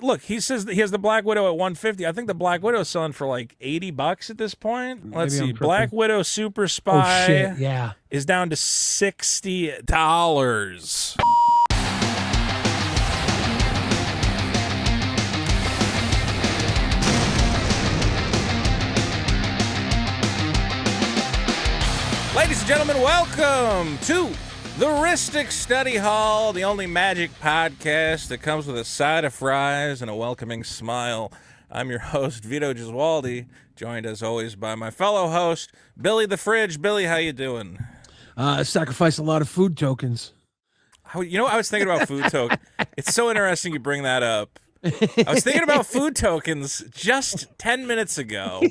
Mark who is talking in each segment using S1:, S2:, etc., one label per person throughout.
S1: look, he says that he has the Black Widow at 150. I think the Black Widow is selling for like $80 at this point. Let's
S2: Maybe
S1: see.
S2: I'm
S1: Black
S2: tripping.
S1: Widow Super
S2: Oh shit!
S1: Spy
S2: Yeah.
S1: is down to $60. Ladies and gentlemen, welcome to the Ristic Study Hall, the only magic podcast that comes with a side of fries and a welcoming smile. I'm your host, Vito Gesualdi, joined as always by my fellow host, Billy the Fridge. Billy, how you doing?
S2: Sacrifice a lot of food tokens.
S1: I was thinking about food token. It's so interesting you bring that up. I was thinking about food tokens just 10 minutes ago,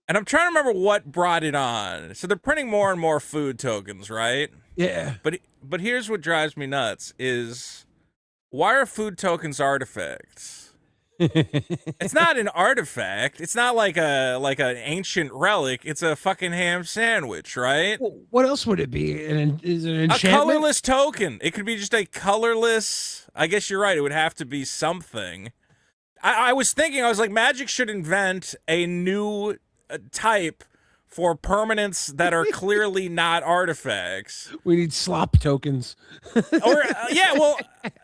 S1: and I'm trying to remember what brought it on. So they're printing more and more food tokens, right?
S2: Yeah.
S1: But here's what drives me nuts is, why are food tokens artifacts? It's not an artifact. It's not like an ancient relic. It's a fucking ham sandwich, right?
S2: Well, what else would it be? Is it an
S1: A
S2: enchantment?
S1: colorless token. It could be just a colorless. I guess you're right. It would have to be something. I was thinking, I was like, Magic should invent a new type for permanents that are clearly not artifacts.
S2: We need slop tokens.
S1: Or, yeah, well,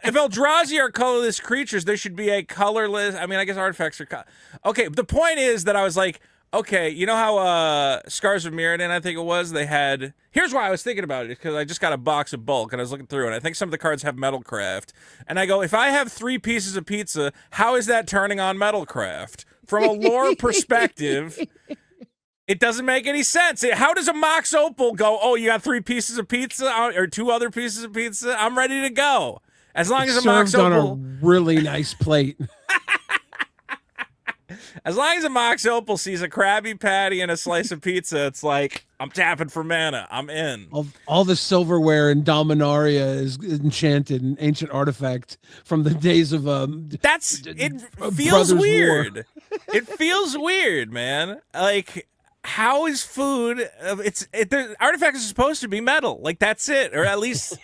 S1: if Eldrazi are colorless creatures, there should be a colorless. I mean, I guess artifacts are. Okay, the point is that I was like, okay, you know how Scars of Mirrodin, I think it was, they had. Here's why I was thinking about it, because I just got a box of bulk and I was looking through, and I think some of the cards have Metalcraft. And I go, if I have 3 pieces of pizza, how is that turning on Metalcraft? From a lore perspective, it doesn't make any sense. How does a Mox Opal go, oh, you got 3 pieces of pizza or 2 other pieces of pizza? I'm ready to go. As long as a Mox
S2: Served on
S1: Opal.
S2: a really nice plate.
S1: As long as a Mox Opal sees a Krabby Patty and a slice of pizza, it's like, I'm tapping for mana. I'm in.
S2: All the silverware in Dominaria is enchanted, an ancient artifact from the days of
S1: It feels
S2: Brothers'
S1: weird. It feels weird, man. Like, how is food? Artifacts are supposed to be metal. Like, that's it, or at least.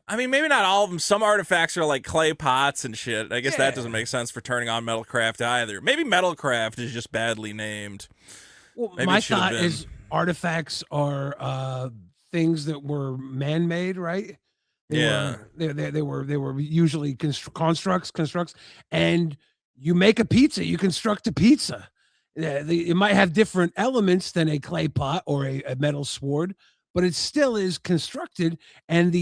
S1: I mean, maybe not all of them. Some artifacts are like clay pots and shit. I guess that doesn't make sense for turning on Metalcraft either. Maybe Metalcraft is just badly named.
S2: Well,
S1: Maybe
S2: my
S1: it should have
S2: thought
S1: been.
S2: is artifacts are things that were man-made, right?
S1: Yeah.
S2: They were usually constructs, and you make a pizza, you construct a pizza. It might have different elements than a clay pot or a metal sword, but it still is constructed, and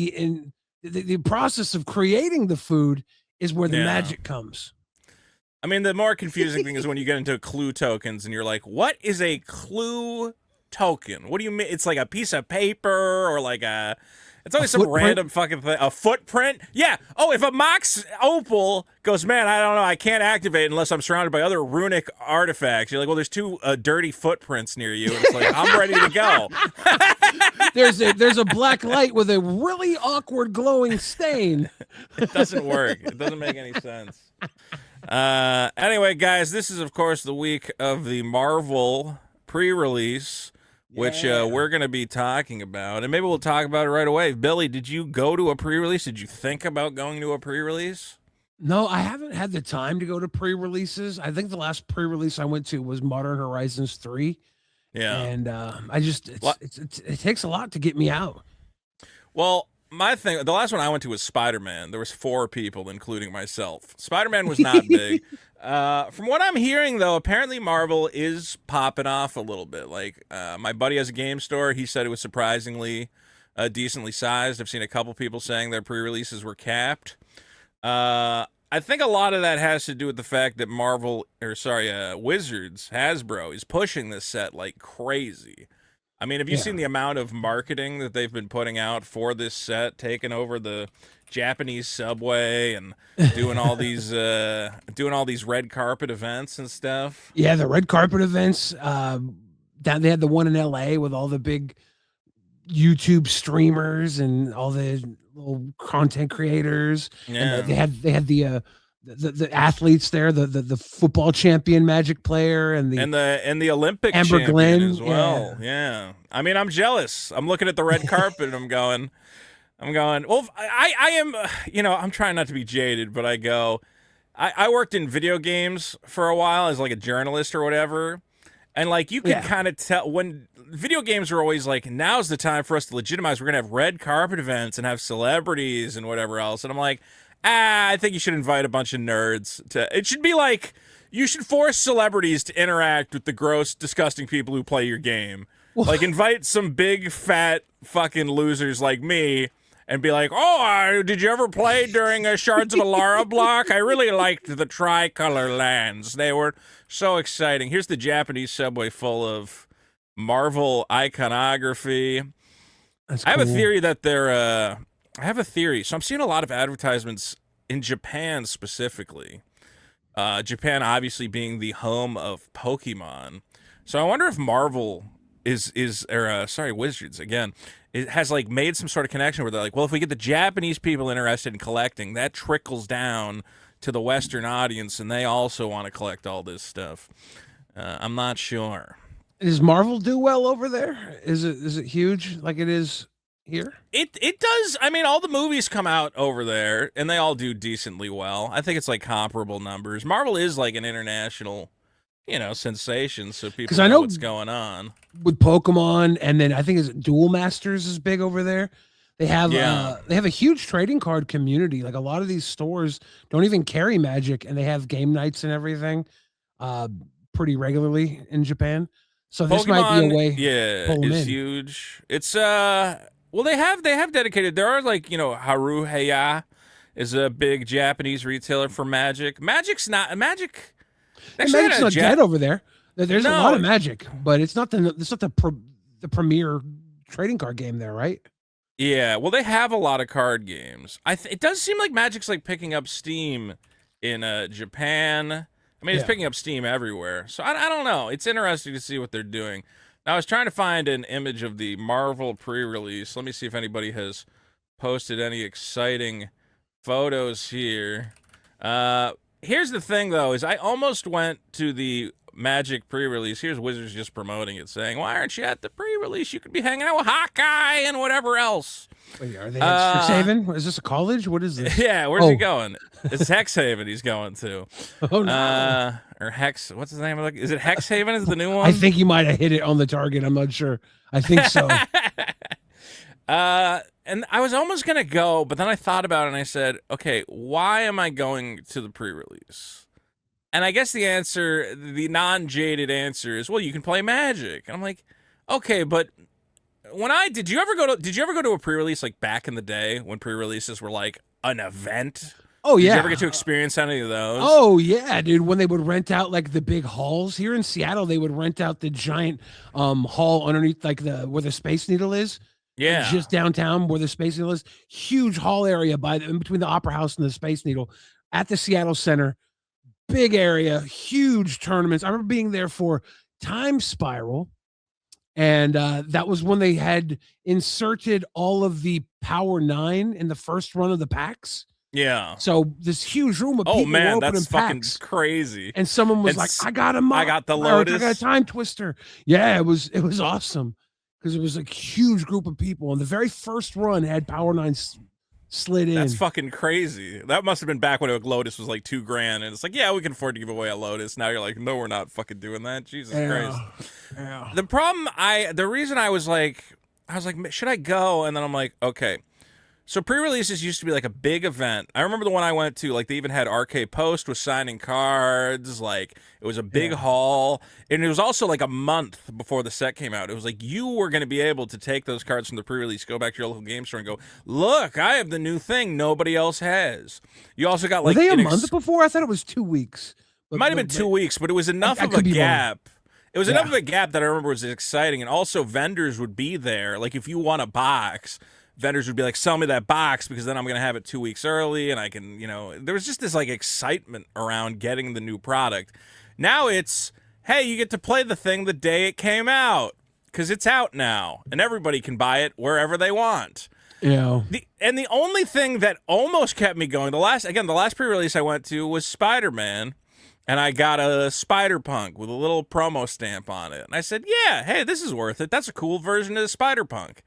S2: the process of creating the food is where the
S1: Yeah.
S2: magic comes.
S1: I mean, the more confusing thing is when you get into clue tokens and you're like, what is a clue token? What do you mean? It's like a piece of paper or like it's always some
S2: footprint?
S1: random fucking thing. A footprint? Yeah. Oh, if a Mox Opal goes, man, I don't know, I can't activate unless I'm surrounded by other runic artifacts. You're like, well, there's 2 dirty footprints near you. And it's like, I'm ready to go.
S2: There's a black light with a really awkward glowing stain.
S1: It doesn't work. It doesn't make any sense. Anyway, guys, this is, of course, the week of the Marvel pre-release, which we're going to be talking about. And maybe we'll talk about it right away. Billy, did you go to a pre-release? Did you think about going to a pre-release?
S2: No, I haven't had the time to go to pre-releases. I think the last pre-release I went to was Modern Horizons 3.
S1: Yeah.
S2: And it takes a lot to get me out.
S1: Well, my thing, the last one I went to was Spider-Man. There was 4 people, including myself. Spider-Man was not big. From what I'm hearing, though, apparently Marvel is popping off a little bit. Like, my buddy has a game store. He said it was surprisingly decently sized. I've seen a couple people saying their pre-releases were capped. I think a lot of that has to do with the fact that Wizards, Hasbro, is pushing this set like crazy. I mean, have you seen the amount of marketing that they've been putting out for this set, taking over the Japanese subway and doing all these red carpet events and stuff?
S2: Yeah, the red carpet events. They had the one in LA with all the big YouTube streamers and all the little content creators.
S1: Yeah.
S2: And they had the athletes there, the football champion Magic player and
S1: the Olympic
S2: Amber
S1: champion
S2: Glenn
S1: as well. Yeah. I mean, I'm jealous. I'm looking at the red carpet and I'm going, well, I am, I'm trying not to be jaded, but I go, I worked in video games for a while as like a journalist or whatever. And like you could
S2: Yeah.
S1: kind of tell when video games were always like, now's the time for us to legitimize. We're gonna have red carpet events and have celebrities and whatever else. And I'm like, I think you should invite a bunch of nerds to. It should be like you should force celebrities to interact with the gross, disgusting people who play your game.
S2: Well,
S1: Like invite some big fat fucking losers like me and be like, oh, did you ever play during a Shards of Alara block? I really liked the tricolor lands. They were so exciting. Here's the Japanese subway full of Marvel iconography.
S2: that's
S1: I have a
S2: cool.
S1: theory that they're, I have a theory. So I'm seeing a lot of advertisements in Japan specifically. Japan obviously being the home of Pokemon. So I wonder if Marvel sorry, Wizards again, it has like made some sort of connection where they're like, well, if we get the Japanese people interested in collecting, that trickles down to the Western audience, and they also want to collect all this stuff. I'm not sure.
S2: Does Marvel do well over there? Is it huge like it is here?
S1: It does. I mean, all the movies come out over there, and they all do decently well. I think it's like comparable numbers. Marvel is like an international, sensation, so people
S2: Because I
S1: know
S2: know
S1: what's going on.
S2: with Pokemon, and then I think is Duel Masters is big over there.
S1: Yeah.
S2: They have a huge trading card community. Like a lot of these stores don't even carry Magic, and they have game nights and everything, uh, pretty regularly in Japan. So this might be a
S1: Pokemon,
S2: way to
S1: yeah,
S2: pull them
S1: is
S2: in.
S1: huge. It's well, they have dedicated. There are like Haruheya is a big Japanese retailer for Magic. Magic's not Magic.
S2: And
S1: Actually,
S2: Magic's not dead over there. There's a lot
S1: no,
S2: of Magic, but it's not the premier trading card game there, right?
S1: yeah. Well, they have a lot of card games. It does seem like Magic's like picking up steam in Japan. I mean, it's
S2: Yeah.
S1: picking up steam everywhere. So I don't know. It's interesting to see what they're doing. Now, I was trying to find an image of the Marvel pre-release. Let me see if anybody has posted any exciting photos here. Here's the thing, though, is I almost went to the Magic pre-release. Here's Wizards just promoting it, saying, "Why aren't you at the pre-release? You could be hanging out with Hawkeye and whatever else."
S2: Wait, are they at Strixhaven? Is this a college? What is this?
S1: Yeah, where's he
S2: Oh.
S1: going? It's Hexhaven he's going to.
S2: Oh no.
S1: Or Hex. What's his name? Is it Hexhaven? Is the new one?
S2: I think you might have hit it on the target. I'm not sure. I think so.
S1: And I was almost gonna go, but then I thought about it and I said, okay, why am I going to the pre-release? And I guess the non-jaded answer is, well, you can play Magic. And I'm like, okay, but did you ever go to a pre-release like back in the day when pre-releases were like an event?
S2: Oh
S1: Did
S2: yeah.
S1: you ever get to experience any of those?
S2: Oh yeah, dude. When they would rent out like the big halls here in Seattle, they would rent out the giant hall underneath like the where the Space Needle is.
S1: Yeah.
S2: Just downtown where the Space Needle is. Huge hall area in between the Opera House and the Space Needle at the Seattle Center. Big area, huge tournaments. I remember being there for Time Spiral, and that was when they had inserted all of the Power 9 in the first run of the packs.
S1: Yeah.
S2: So this huge room of
S1: Oh
S2: people were
S1: man,
S2: opening
S1: that's fucking
S2: packs.
S1: crazy.
S2: And someone was
S1: And
S2: like,
S1: s-
S2: "I got a
S1: I got the
S2: I got a
S1: Lotus.
S2: time twister." Yeah, it was awesome because it was a huge group of people, and the very first run had Power 9 slid in.
S1: That's fucking crazy. That must have been back when Lotus was like $2,000, and it's like, yeah, we can afford to give away a Lotus. Now you're like, no, we're not fucking doing that. Jesus Christ.
S2: Yeah.
S1: The reason I was like, should I go? And then I'm like, okay. So pre-releases used to be like a big event. I remember the one I went to, like they even had Arcade Post was signing cards. Like it was a big hall. And it was also like a month before the set came out. It was like you were going to be able to take those cards from the pre-release, go back to your local game store and go, look, I have the new thing nobody else has. You also got like...
S2: Were they a month before? I thought it was 2 weeks.
S1: It might have been 2 weeks, but it was enough
S2: I
S1: of a
S2: could be wrong.
S1: gap. It was enough of a gap that I remember was exciting. And also vendors would be there. Like if you won a box... vendors would be like, sell me that box because then I'm going to have it 2 weeks early and I can, there was just this like excitement around getting the new product. Now it's, hey, you get to play the thing the day it came out because it's out now and everybody can buy it wherever they want.
S2: Yeah.
S1: The only thing that almost kept me going, the last pre-release I went to was Spider-Man. And I got a Spider-Punk with a little promo stamp on it. And I said, yeah, hey, this is worth it. That's a cool version of the Spider-Punk.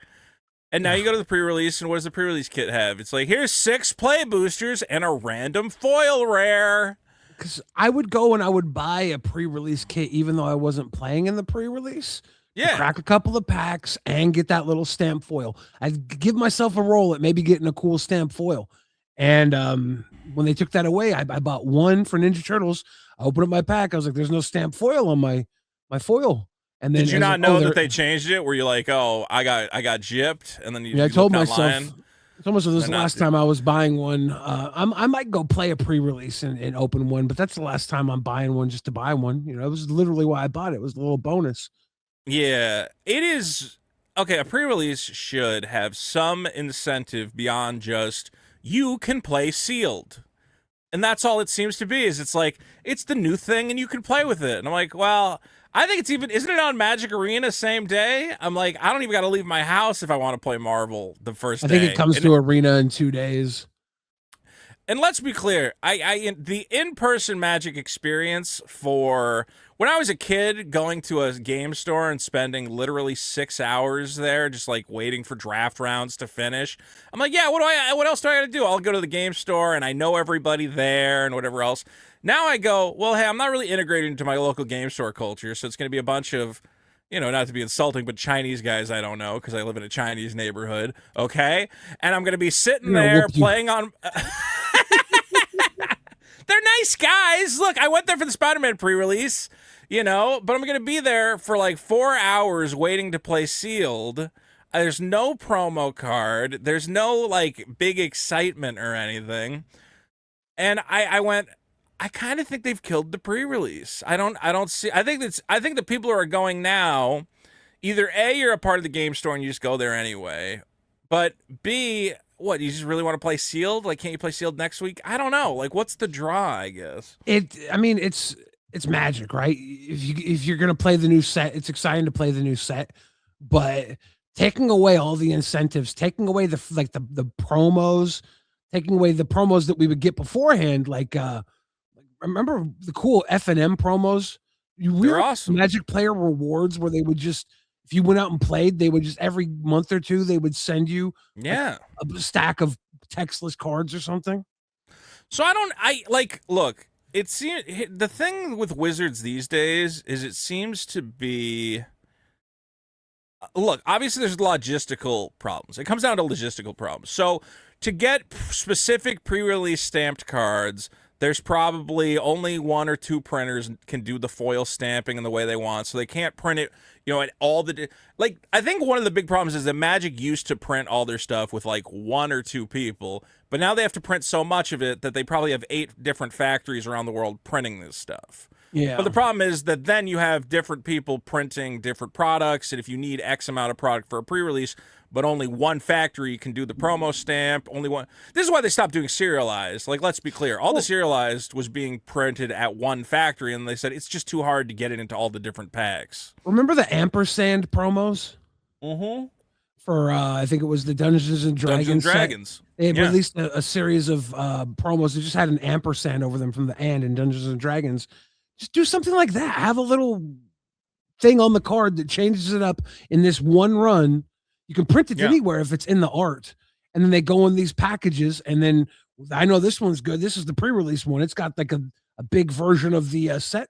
S1: And now you go to the pre-release, and what does the pre-release kit have? It's like, here's 6 play boosters and a random foil rare.
S2: because I would go and I would buy a pre-release kit, even though I wasn't playing in the pre-release, to
S1: Yeah.
S2: crack a couple of packs and get that little stamp foil. I'd give myself a roll at maybe getting a cool stamp foil. And when they took that away, I bought one for Ninja Turtles. I opened up my pack. I was like, "There's no stamp foil on my foil." And then
S1: Did you
S2: I was
S1: not
S2: like, "Oh,
S1: know that they changed it? Were you like, oh, I got gypped, and then you,
S2: yeah." I
S1: you
S2: told
S1: looked
S2: myself.
S1: online?
S2: It's almost this is
S1: They're
S2: the
S1: not.
S2: last time I was buying one. I might go play a pre-release and open one, but that's the last time I'm buying one just to buy one. You know, it was literally why I bought it. It was a little bonus.
S1: Yeah, it is. Okay, a pre-release should have some incentive beyond just you can play sealed. And that's all it seems to be. Is it's like it's the new thing and you can play with it. And I'm like, well, I think it's even isn't it on Magic Arena same day? I'm like, I don't even got to leave my house if I want to play Marvel the first
S2: I think it
S1: day.
S2: comes to Arena in 2 days.
S1: And let's be clear, the in-person Magic experience for when I was a kid, going to a game store and spending literally 6 hours there, just like waiting for draft rounds to finish. I'm like, yeah, what else do I got to do? I'll go to the game store and I know everybody there and whatever else. Now I go, well, hey, I'm not really integrated into my local game store culture, so it's going to be a bunch of, not to be insulting, but Chinese guys I don't know because I live in a Chinese neighborhood, okay? And I'm going to be sitting there playing on. They're nice guys. Look, I went there for the Spider-Man pre-release, but I'm going to be there for like 4 hours waiting to play sealed. There's no promo card. There's no like big excitement or anything. And I went, I kind of think they've killed the pre-release. I don't see, I think the people who are going now, either A, you're a part of the game store and you just go there anyway, but B, what, you just really want to play sealed? Like, can't you play sealed next week? I don't know. Like, what's the draw, I guess?
S2: I mean, it's Magic, right? If you're gonna play the new set, it's exciting to play the new set, but taking away all the incentives, taking away the promos, taking away the promos that we would get beforehand, like remember the cool F&M promos?
S1: They're awesome.
S2: Magic player rewards where they would just, if you went out and played, they would just every month or two they would send you a stack of textless cards or something.
S1: So look, it seems the thing with Wizards these days is it seems to be look, obviously there's logistical problems. It comes down to logistical problems. So to get specific pre-release stamped cards, there's probably only one or two printers can do the foil stamping in the way they want, so they can't print it, at all the I think one of the big problems is that Magic used to print all their stuff with like one or two people, but now they have to print so much of it that they probably have 8 different factories around the world printing this stuff.
S2: Yeah.
S1: But the problem is that then you have different people printing different products, and if you need X amount of product for a pre-release, but only one factory can do the promo stamp, only one. This is why they stopped doing serialized. Like, let's be clear. All the serialized was being printed at one factory, and they said it's just too hard to get it into all the different packs.
S2: Remember the ampersand promos?
S1: Mm-hmm.
S2: For I think it was the Dungeons and Dragons. They had released a series of promos that just had an ampersand over them from the "and" in Dungeons and Dragons. Just do something like that. Have a little thing on the card that changes it up in this one run. You can print it anywhere if it's in the art. And then they go in these packages. And then I know this one's good. This is the pre-release one. It's got like a big version of the set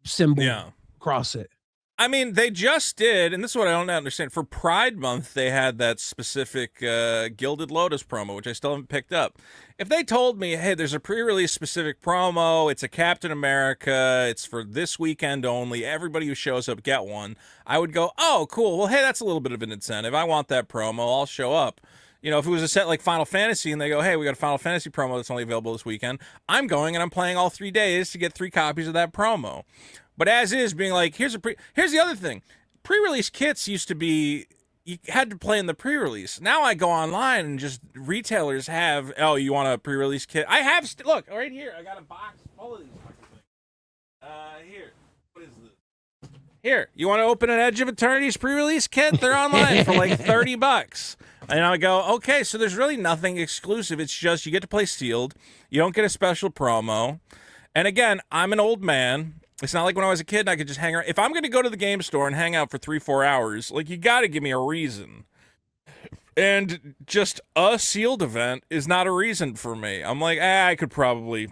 S2: symbol across it.
S1: I mean, they just did, and this is what I don't understand. For Pride Month, they had that specific Gilded Lotus promo, which I still haven't picked up. If they told me, hey, there's a pre-release specific promo, it's a Captain America, it's for this weekend only, everybody who shows up get one, I would go, oh, cool. Well, hey, that's a little bit of an incentive. I want that promo. I'll show up. If it was a set like Final Fantasy and they go, hey, we got a Final Fantasy promo that's only available this weekend, I'm going and I'm playing all 3 days to get 3 copies of that promo. But as is, being like, here's the other thing. Pre-release kits used to be, you had to play in the pre-release. Now I go online and just retailers have, oh, you want a pre-release kit? I have, look, right here, I got a box full of these fucking things. Here, what is this? Here, you want to open an Edge of Eternity's pre-release kit? They're online for like $30. And I go, okay, so there's really nothing exclusive. It's just you get to play sealed. You don't get a special promo. And again, I'm an old man. It's not like when I was a kid and I could just hang around. If I'm going to go to the game store and hang out for 3-4 hours, like, you got to give me a reason. And just a sealed event is not a reason for me. I'm like, I could probably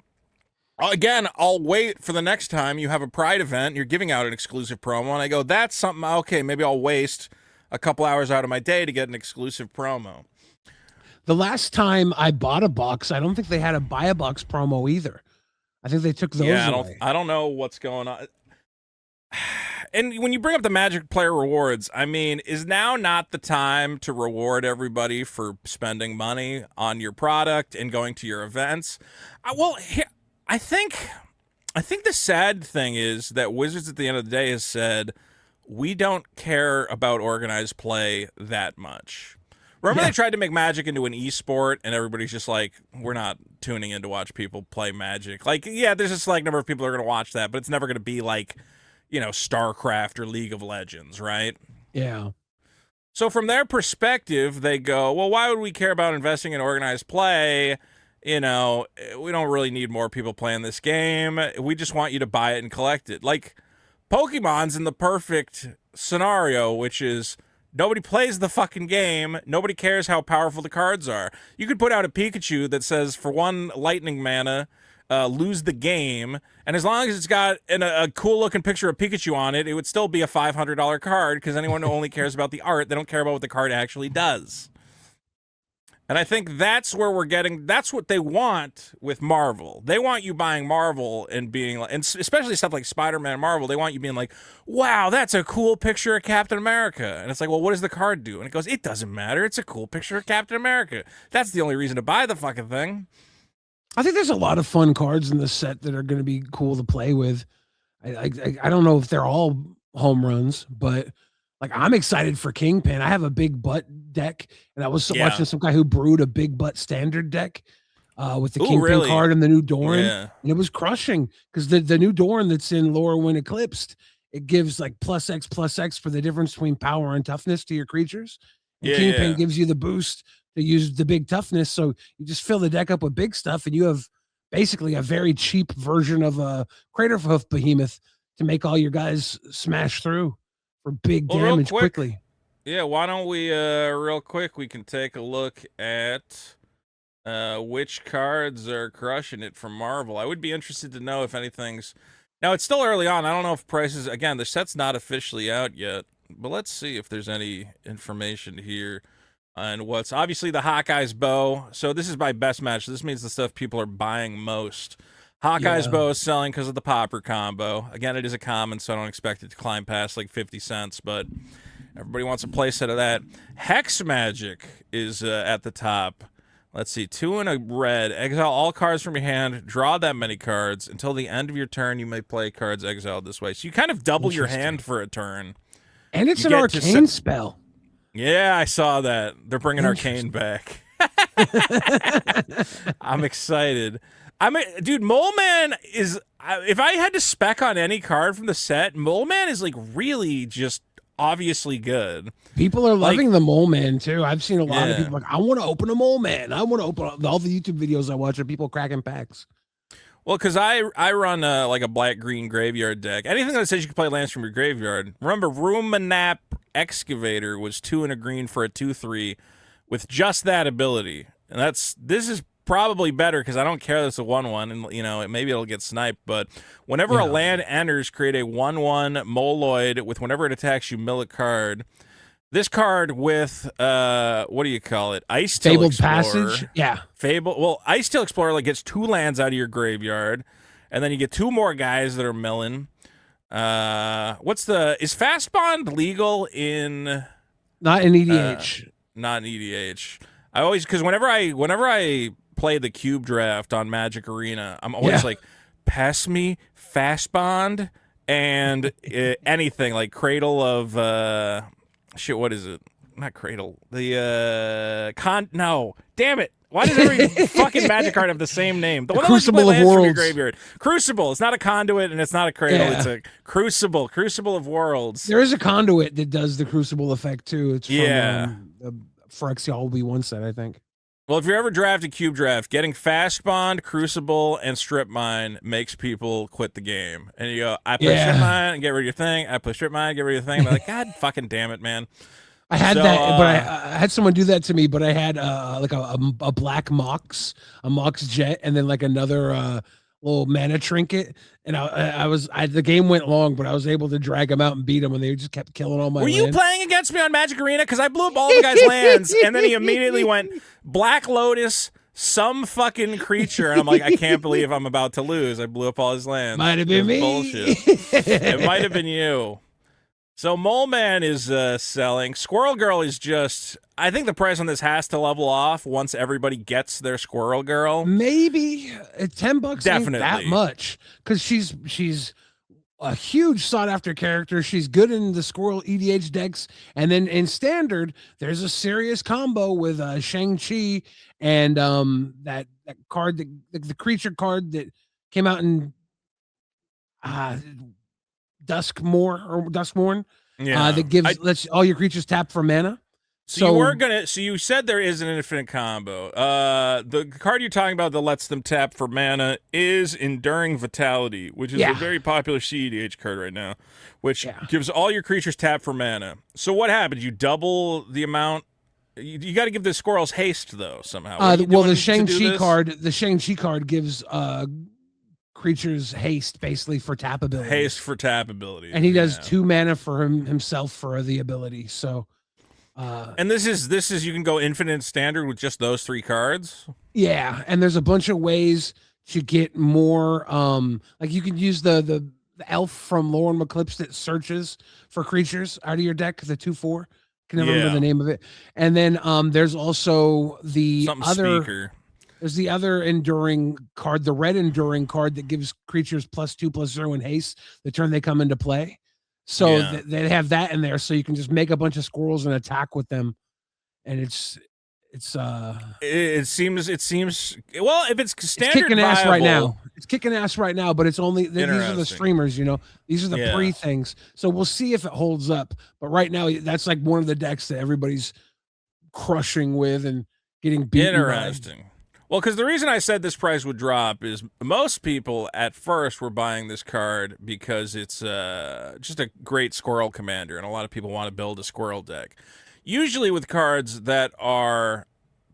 S1: Again, I'll wait for the next time you have a Pride event. You're giving out an exclusive promo, and I go, that's something. Okay, maybe I'll waste a couple hours out of my day to get an exclusive promo.
S2: The last time I bought a box, I don't think they had a buy a box promo either. I think they took those
S1: Yeah,
S2: away.
S1: I don't know what's going on. And when you bring up the Magic player rewards, I mean, is now not the time to reward everybody for spending money on your product and going to your events? Well, I think the sad thing is that Wizards at the end of the day has said we don't care about organized play that much. Remember
S2: Yeah.
S1: they tried to make Magic into an esport, and everybody's just like, we're not tuning in to watch people play Magic. Like, yeah, there's a select number of people that are going to watch that, but it's never going to be like, you know, StarCraft or League of Legends, right?
S2: Yeah.
S1: So from their perspective, they go, well, why would we care about investing in organized play? You know, we don't really need more people playing this game. We just want you to buy it and collect it. Like, Pokemon's in the perfect scenario, which is nobody plays the fucking game. Nobody cares how powerful the cards are. You could put out a Pikachu that says for 1 lightning mana, lose the game, and as long as it's got a cool looking picture of Pikachu on it, it would still be a $500 card because anyone who only cares about the art, they don't care about what the card actually does. And I think that's where we're getting. That's what they want with Marvel. They want you buying Marvel and being like, and especially stuff like Spider-Man and Marvel. They want you being like, "Wow, that's a cool picture of Captain America." And it's like, "Well, what does the card do?" And it goes, "It doesn't matter. It's a cool picture of Captain America. That's the only reason to buy the fucking thing."
S2: I think there's a lot of fun cards in the set that are going to be cool to play with. I don't know if they're all home runs, but like I'm excited for Kingpin. I have a big butt deck, and I was
S1: Yeah.
S2: watching some guy who brewed a big butt standard deck with the
S1: Ooh,
S2: Kingpin
S1: really?
S2: card and the new Doran,
S1: Yeah.
S2: and it was crushing because the new Doran that's in Lorwyn Eclipsed, it gives like +X for the difference between power and toughness to your creatures, and
S1: Yeah,
S2: Kingpin
S1: yeah.
S2: gives you the boost to use the big toughness. So you just fill the deck up with big stuff, and you have basically a very cheap version of a Craterhoof Behemoth to make all your guys smash through for big
S1: Well, real
S2: damage
S1: quick,
S2: quickly.
S1: yeah, why don't we real quick we can take a look at which cards are crushing it from Marvel. I would be interested to know if anything's now it's still early on. I don't know if prices again, the set's not officially out yet, but let's see if there's any information here on what's obviously the Hawkeye's bow. So this is by best match. This means the stuff people are buying most. Hawkeye's
S2: Yeah.
S1: bow is selling because of the popper combo. Again, it is a common, so I don't expect it to climb past like 50 cents, but everybody wants a playset of that. Hex Magic is at the top. Let's see, 2 and a red. Exile all cards from your hand. Draw that many cards. Until the end of your turn, you may play cards exiled this way. So you kind of double your hand for a turn.
S2: And it's
S1: You
S2: an
S1: get to
S2: arcane spell.
S1: Yeah, I saw that. They're bringing Arcane back. I'm excited. I mean, dude, Mole Man is. If I had to spec on any card from the set, Mole Man is like really just obviously good.
S2: People are
S1: Like-
S2: loving the Mole Man too. I've seen a lot of
S1: Yeah.
S2: people like, I want to open a Mole Man. I want to open all the YouTube videos I watch are people cracking packs.
S1: Well, because I run like a black green graveyard deck. Anything that says you can play lands from your graveyard. Remember, Ruminap Excavator was 2 and a green for a 2/3 with just that ability, and this is probably better because I don't care that it's a 1/1, and you know maybe it'll get sniped. But whenever a
S2: Yeah.
S1: land enters, create a 1/1 Moloid with whenever it attacks you, mill a card. This card with what do you call it? Ice Till
S2: Fabled
S1: Explorer.
S2: Passage. Yeah.
S1: Well, Ice Tail Explorer like gets 2 lands out of your graveyard, and then you get 2 more guys that are milling. Is Fast Bond legal in
S2: Not in EDH.
S1: not in EDH? I always because whenever I play the cube draft on Magic Arena, I'm always
S2: Yeah.
S1: like, pass me Fast Bond and anything like Cradle of shit. What is it? Not Cradle. The No, damn it. Why does every fucking Magic card have the same name? The one that lets you play
S2: Crucible of
S1: lands from your
S2: Worlds.
S1: graveyard. Crucible. It's not a conduit and it's not a cradle.
S2: Yeah.
S1: It's a Crucible. Crucible of Worlds.
S2: There is a conduit that does the Crucible effect too. It's from,
S1: Yeah.
S2: Phyrexia will be one set, I think.
S1: Well, if you're ever drafting Cube Draft, getting Fast Bond, Crucible, and Strip Mine makes people quit the game. And you go, I play Strip Mine and get rid of your thing. I play Strip Mine and get rid of your thing. And they're like, God fucking damn it, man.
S2: I had
S1: So,
S2: that, but I had someone do that to me. But I had like a black Mox, a Mox Jet, and then like another little mana trinket, and the game went long, but I was able to drag them out and beat them, and they just kept killing all my
S1: Were you
S2: land.
S1: playing against me on Magic Arena? Because I blew up all the guy's lands, and then he immediately went Black Lotus, some fucking creature, and I'm like, I can't believe I'm about to lose. I blew up all his lands.
S2: Might have been me.
S1: Bullshit. It might have been you. So Mole Man is selling. Squirrel Girl is just. I think the price on this has to level off once everybody gets their Squirrel Girl.
S2: Maybe $10
S1: Definitely.
S2: ain't that much, because she's a huge sought after character. She's good in the Squirrel EDH decks, and then in Standard, there's a serious combo with Shang-Chi and that card, the creature card that came out in Duskmorn, that gives lets all your creatures tap for mana.
S1: So you said there is an infinite combo. The card you're talking about that lets them tap for mana is Enduring Vitality, which is a very popular CEDH card right now, which gives all your creatures tap for mana. So what happens? You double the amount. You got to give the squirrels haste though somehow.
S2: Well, the Shang-Chi card gives creatures haste basically for tap ability.
S1: Haste for tap ability.
S2: And he does 2 mana for himself for the ability. So
S1: and this is you can go infinite standard with just those 3 cards.
S2: Yeah, and there's a bunch of ways to get more like you can use the elf from Lorem Eclipse that searches for creatures out of your deck, the 2/4. Can never remember the name of it. And then there's also the There's the other enduring card, the red enduring card that gives creatures +2/+0 in haste the turn they come into play. So they have that in there, so you can just make a bunch of squirrels and attack with them. And it seems well, if it's standard, it's kicking ass right now. It's kicking ass right now, but it's only these are the streamers, these are the pre things. So we'll see if it holds up. But right now, that's like one of the decks that everybody's crushing with and getting beaten.
S1: Interesting. Well, because the reason I said this price would drop is most people at first were buying this card because it's just a great squirrel commander, and a lot of people want to build a squirrel deck. Usually with cards that are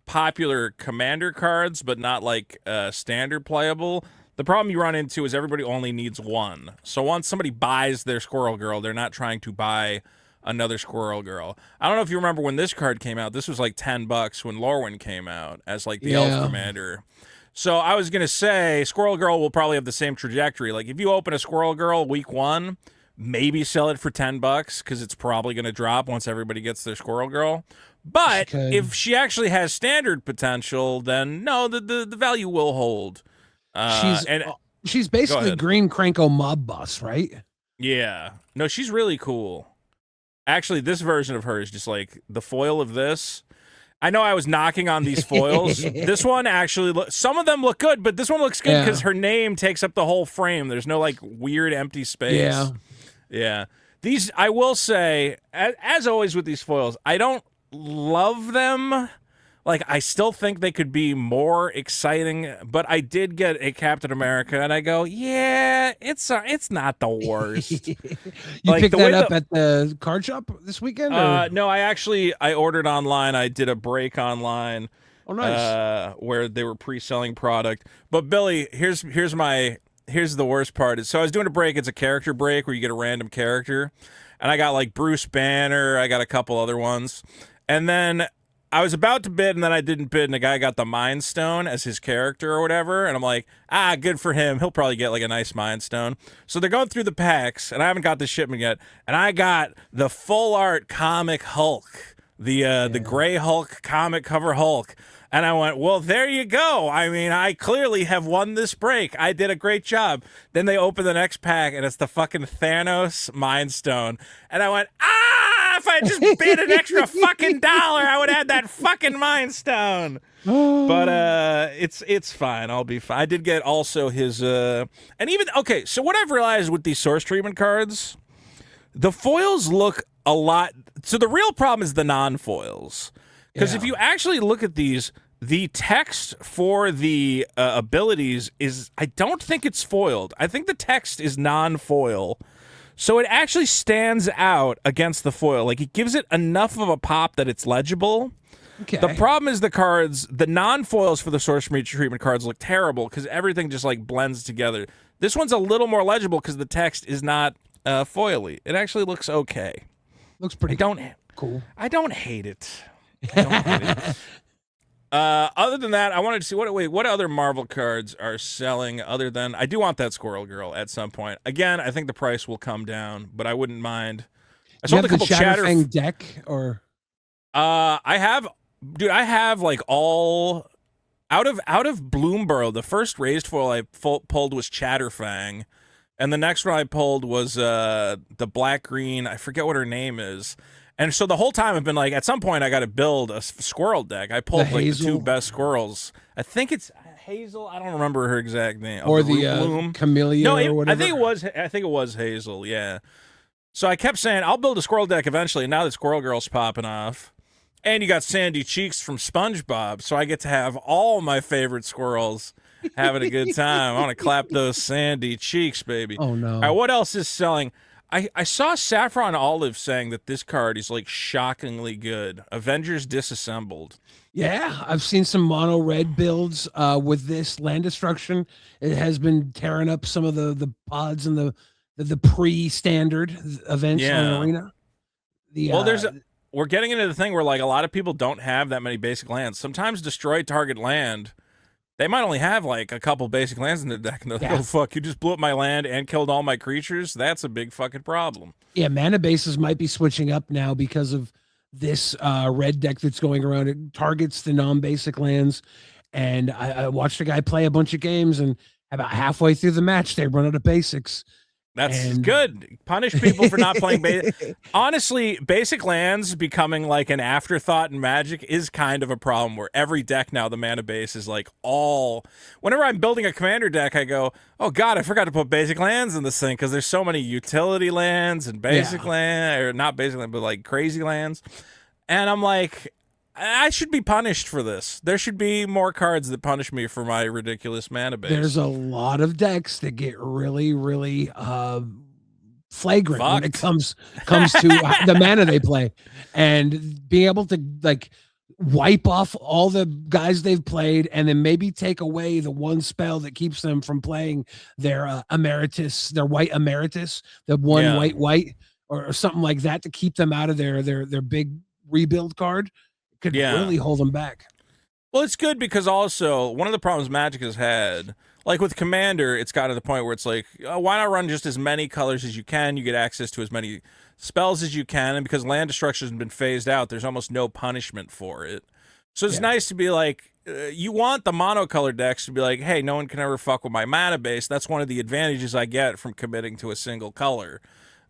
S1: popular commander cards, but not like standard playable, the problem you run into is everybody only needs one. So once somebody buys their Squirrel Girl, they're not trying to buy another Squirrel Girl. I don't know if you remember when this card came out. This was like $10 when Lorwyn came out as like the elf commander. So I was going to say Squirrel Girl will probably have the same trajectory. Like if you open a Squirrel Girl week 1, maybe sell it for $10 because it's probably going to drop once everybody gets their Squirrel Girl. But if she actually has standard potential, then no, the value will hold.
S2: She's basically Green Cranko Mob Boss, right?
S1: Yeah. No, she's really cool. Actually, this version of her is just like the foil of this. I know I was knocking on these foils. This one actually, some of them look good, but this one looks good because her name takes up the whole frame. There's no like weird empty space. Yeah. These, I will say, as always with these foils, I don't love them. Like, I still think they could be more exciting, but I did get a Captain America, and I go, yeah, it's not the worst.
S2: You picked that up at the card shop this weekend?
S1: No, I ordered online. I did a break online.
S2: Oh, nice.
S1: Where they were pre-selling product. But Billy, here's the worst part. So I was doing a break. It's a character break where you get a random character, and I got like Bruce Banner. I got a couple other ones, and then I was about to bid, and then I didn't bid, and the guy got the Mind Stone as his character or whatever, and I'm like, good for him. He'll probably get like a nice Mind Stone. So they're going through the packs, and I haven't got the shipment yet, and I got the full art comic Hulk, the gray Hulk comic cover Hulk, and I went, well, there you go. I mean, I clearly have won this break. I did a great job. Then they open the next pack, and it's the fucking Thanos Mind Stone, and I went, if I just bid an extra fucking $1, I would add that fucking Mind Stone. But it's fine. I'll be fine. I did get also his and even so what I've realized with these source treatment cards, the foils look a lot. So the real problem is the non-foils. Because if you actually look at these, the text for the abilities is, I don't think it's foiled. I think the text is non-foil. So it actually stands out against the foil. Like, it gives it enough of a pop that it's legible. The
S2: Okay.
S1: problem is the cards, the non-foils for the source treatment cards look terrible because everything just like blends together. This one's a little more legible because the text is not foily. It actually looks okay.
S2: Looks
S1: I
S2: pretty
S1: don't,
S2: cool.
S1: I don't hate it. I don't hate it. Other than that, I wanted to see what other Marvel cards are selling. Other than I do want that Squirrel Girl at some point. Again, I think the price will come down, but I wouldn't mind. I
S2: Do you
S1: sold a
S2: have the
S1: couple Chatter.
S2: Shatterfang deck or?
S1: I have, dude. I have like all out of Bloomborough. The first raised foil I pulled was Chatterfang, and the next one I pulled was the black green. I forget what her name is. And so the whole time I've been like, at some point I got to build a squirrel deck. I pulled like the two best squirrels. I think it's Hazel. I don't remember her exact name.
S2: Or the Camellia
S1: No,
S2: or whatever.
S1: I think it was Hazel. Yeah. So I kept saying I'll build a squirrel deck eventually. And now the Squirrel Girl's popping off, and you got Sandy Cheeks from SpongeBob. So I get to have all my favorite squirrels having a good time. I want to clap those Sandy Cheeks, baby.
S2: Oh no!
S1: All right, what else is selling? I saw Saffron Olive saying that this card is like shockingly good. Avengers Disassembled.
S2: Yeah, I've seen some mono red builds with this land destruction. It has been tearing up some of the pods and the pre-standard events on Arena.
S1: We're getting into the thing where like a lot of people don't have that many basic lands. Sometimes destroy target land. They might only have like a couple basic lands in their deck, and they're like, "Oh fuck, you just blew up my land and killed all my creatures." That's a big fucking problem.
S2: Yeah, mana bases might be switching up now because of this red deck that's going around. It targets the non-basic lands, and I watched a guy play a bunch of games, and about halfway through the match, they run out of basics.
S1: That's good. Punish people for not playing basic. Honestly, basic lands becoming like an afterthought in Magic is kind of a problem where every deck now, the mana base is like all. Whenever I'm building a commander deck, I go, oh God, I forgot to put basic lands in this thing because there's so many utility lands and basic land, or not basic land, but like crazy lands. And I'm like, I should be punished for this. There should be more cards that punish me for my ridiculous mana base.
S2: There's a lot of decks that get really, really flagrant when it comes to the mana they play, and being able to like wipe off all the guys they've played, and then maybe take away the one spell that keeps them from playing their emeritus, their white emeritus, the one white or something like that, to keep them out of their big rebuild card. Could really hold them back.
S1: Well, it's good because also one of the problems Magic has had, like with Commander, it's got to the point where it's like, why not run just as many colors as you can? You get access to as many spells as you can, and because land destruction has been phased out, there's almost no punishment for it. So it's nice to be like, you want the monocolor decks to be like, hey, no one can ever fuck with my mana base. That's one of the advantages I get from committing to a single color.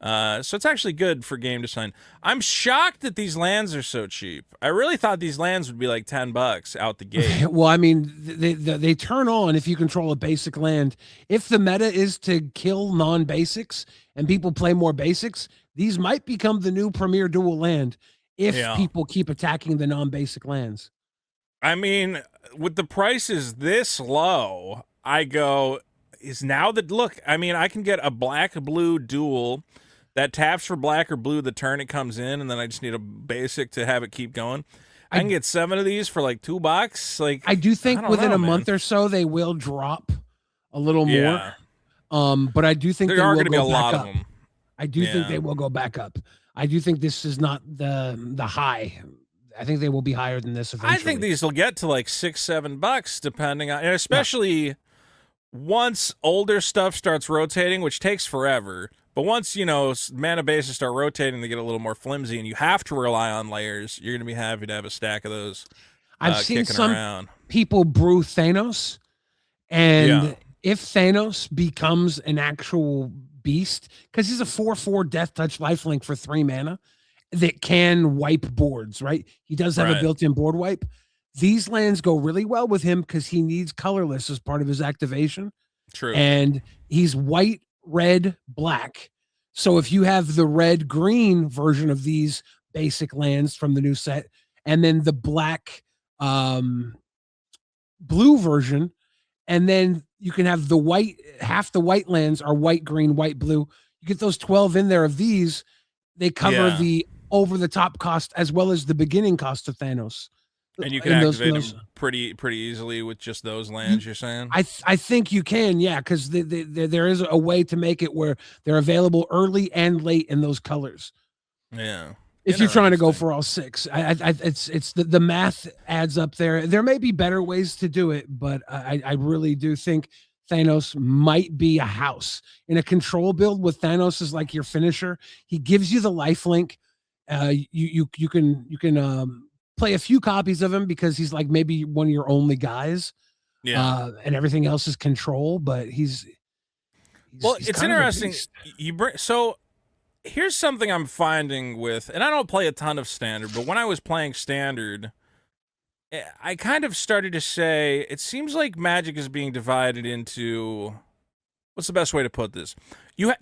S1: So it's actually good for game design. I'm shocked that these lands are so cheap. I really thought these lands would be like $10 out the gate.
S2: Well, I mean, they turn on if you control a basic land. If the meta is to kill non-basics and people play more basics, these might become the new premier dual land if people keep attacking the non-basic lands.
S1: I mean, with the prices this low, I go, is now that look, I mean, I can get a black-blue dual that taps for black or blue the turn it comes in, and then I just need a basic to have it keep going. I can get 7 of these for like $2. Like,
S2: I do think within a month or so they will drop a little more. But I do think
S1: there are going to be a lot of them.
S2: I do think they will go back up. I do think this is not the high. I think they will be higher than this eventually.
S1: I think these will get to like $6-7 depending on, and especially once older stuff starts rotating, which takes forever. But once, you know, mana bases start rotating, they get a little more flimsy, and you have to rely on layers. You're going to be happy to have a stack of those.
S2: I've seen some people brew Thanos, and if Thanos becomes an actual beast, because he's a 4/4 Death Touch lifelink for 3 mana that can wipe boards, right? He does have a built-in board wipe. These lands go really well with him because he needs colorless as part of his activation.
S1: True.
S2: And he's white, red, black. So if you have the red green version of these basic lands from the new set, and then the black blue version, and then you can have the white, half the white lands are white, green, white, blue. You get those 12 in there of these, they cover the over the top cost as well as the beginning cost of Thanos.
S1: And you can
S2: in those.
S1: activate them pretty easily with just those lands. You're saying?
S2: I think you can, yeah, because there is a way to make it where they're available early and late in those colors.
S1: Yeah.
S2: If you're trying to go
S1: Interesting.
S2: for all six, it's the math adds up there. There may be better ways to do it, but I really do think Thanos might be a house in a control build with Thanos as like your finisher. He gives you the life link. You can play a few copies of him because he's like maybe one of your only guys.
S1: Yeah.
S2: And everything else is control, but
S1: Well,
S2: he's
S1: it's
S2: kind of a
S1: interesting.
S2: beast.
S1: You bring so here's something I'm finding with, and I don't play a ton of standard, but when I was playing standard, I kind of started to say it seems like Magic is being divided into what's the best way to put this?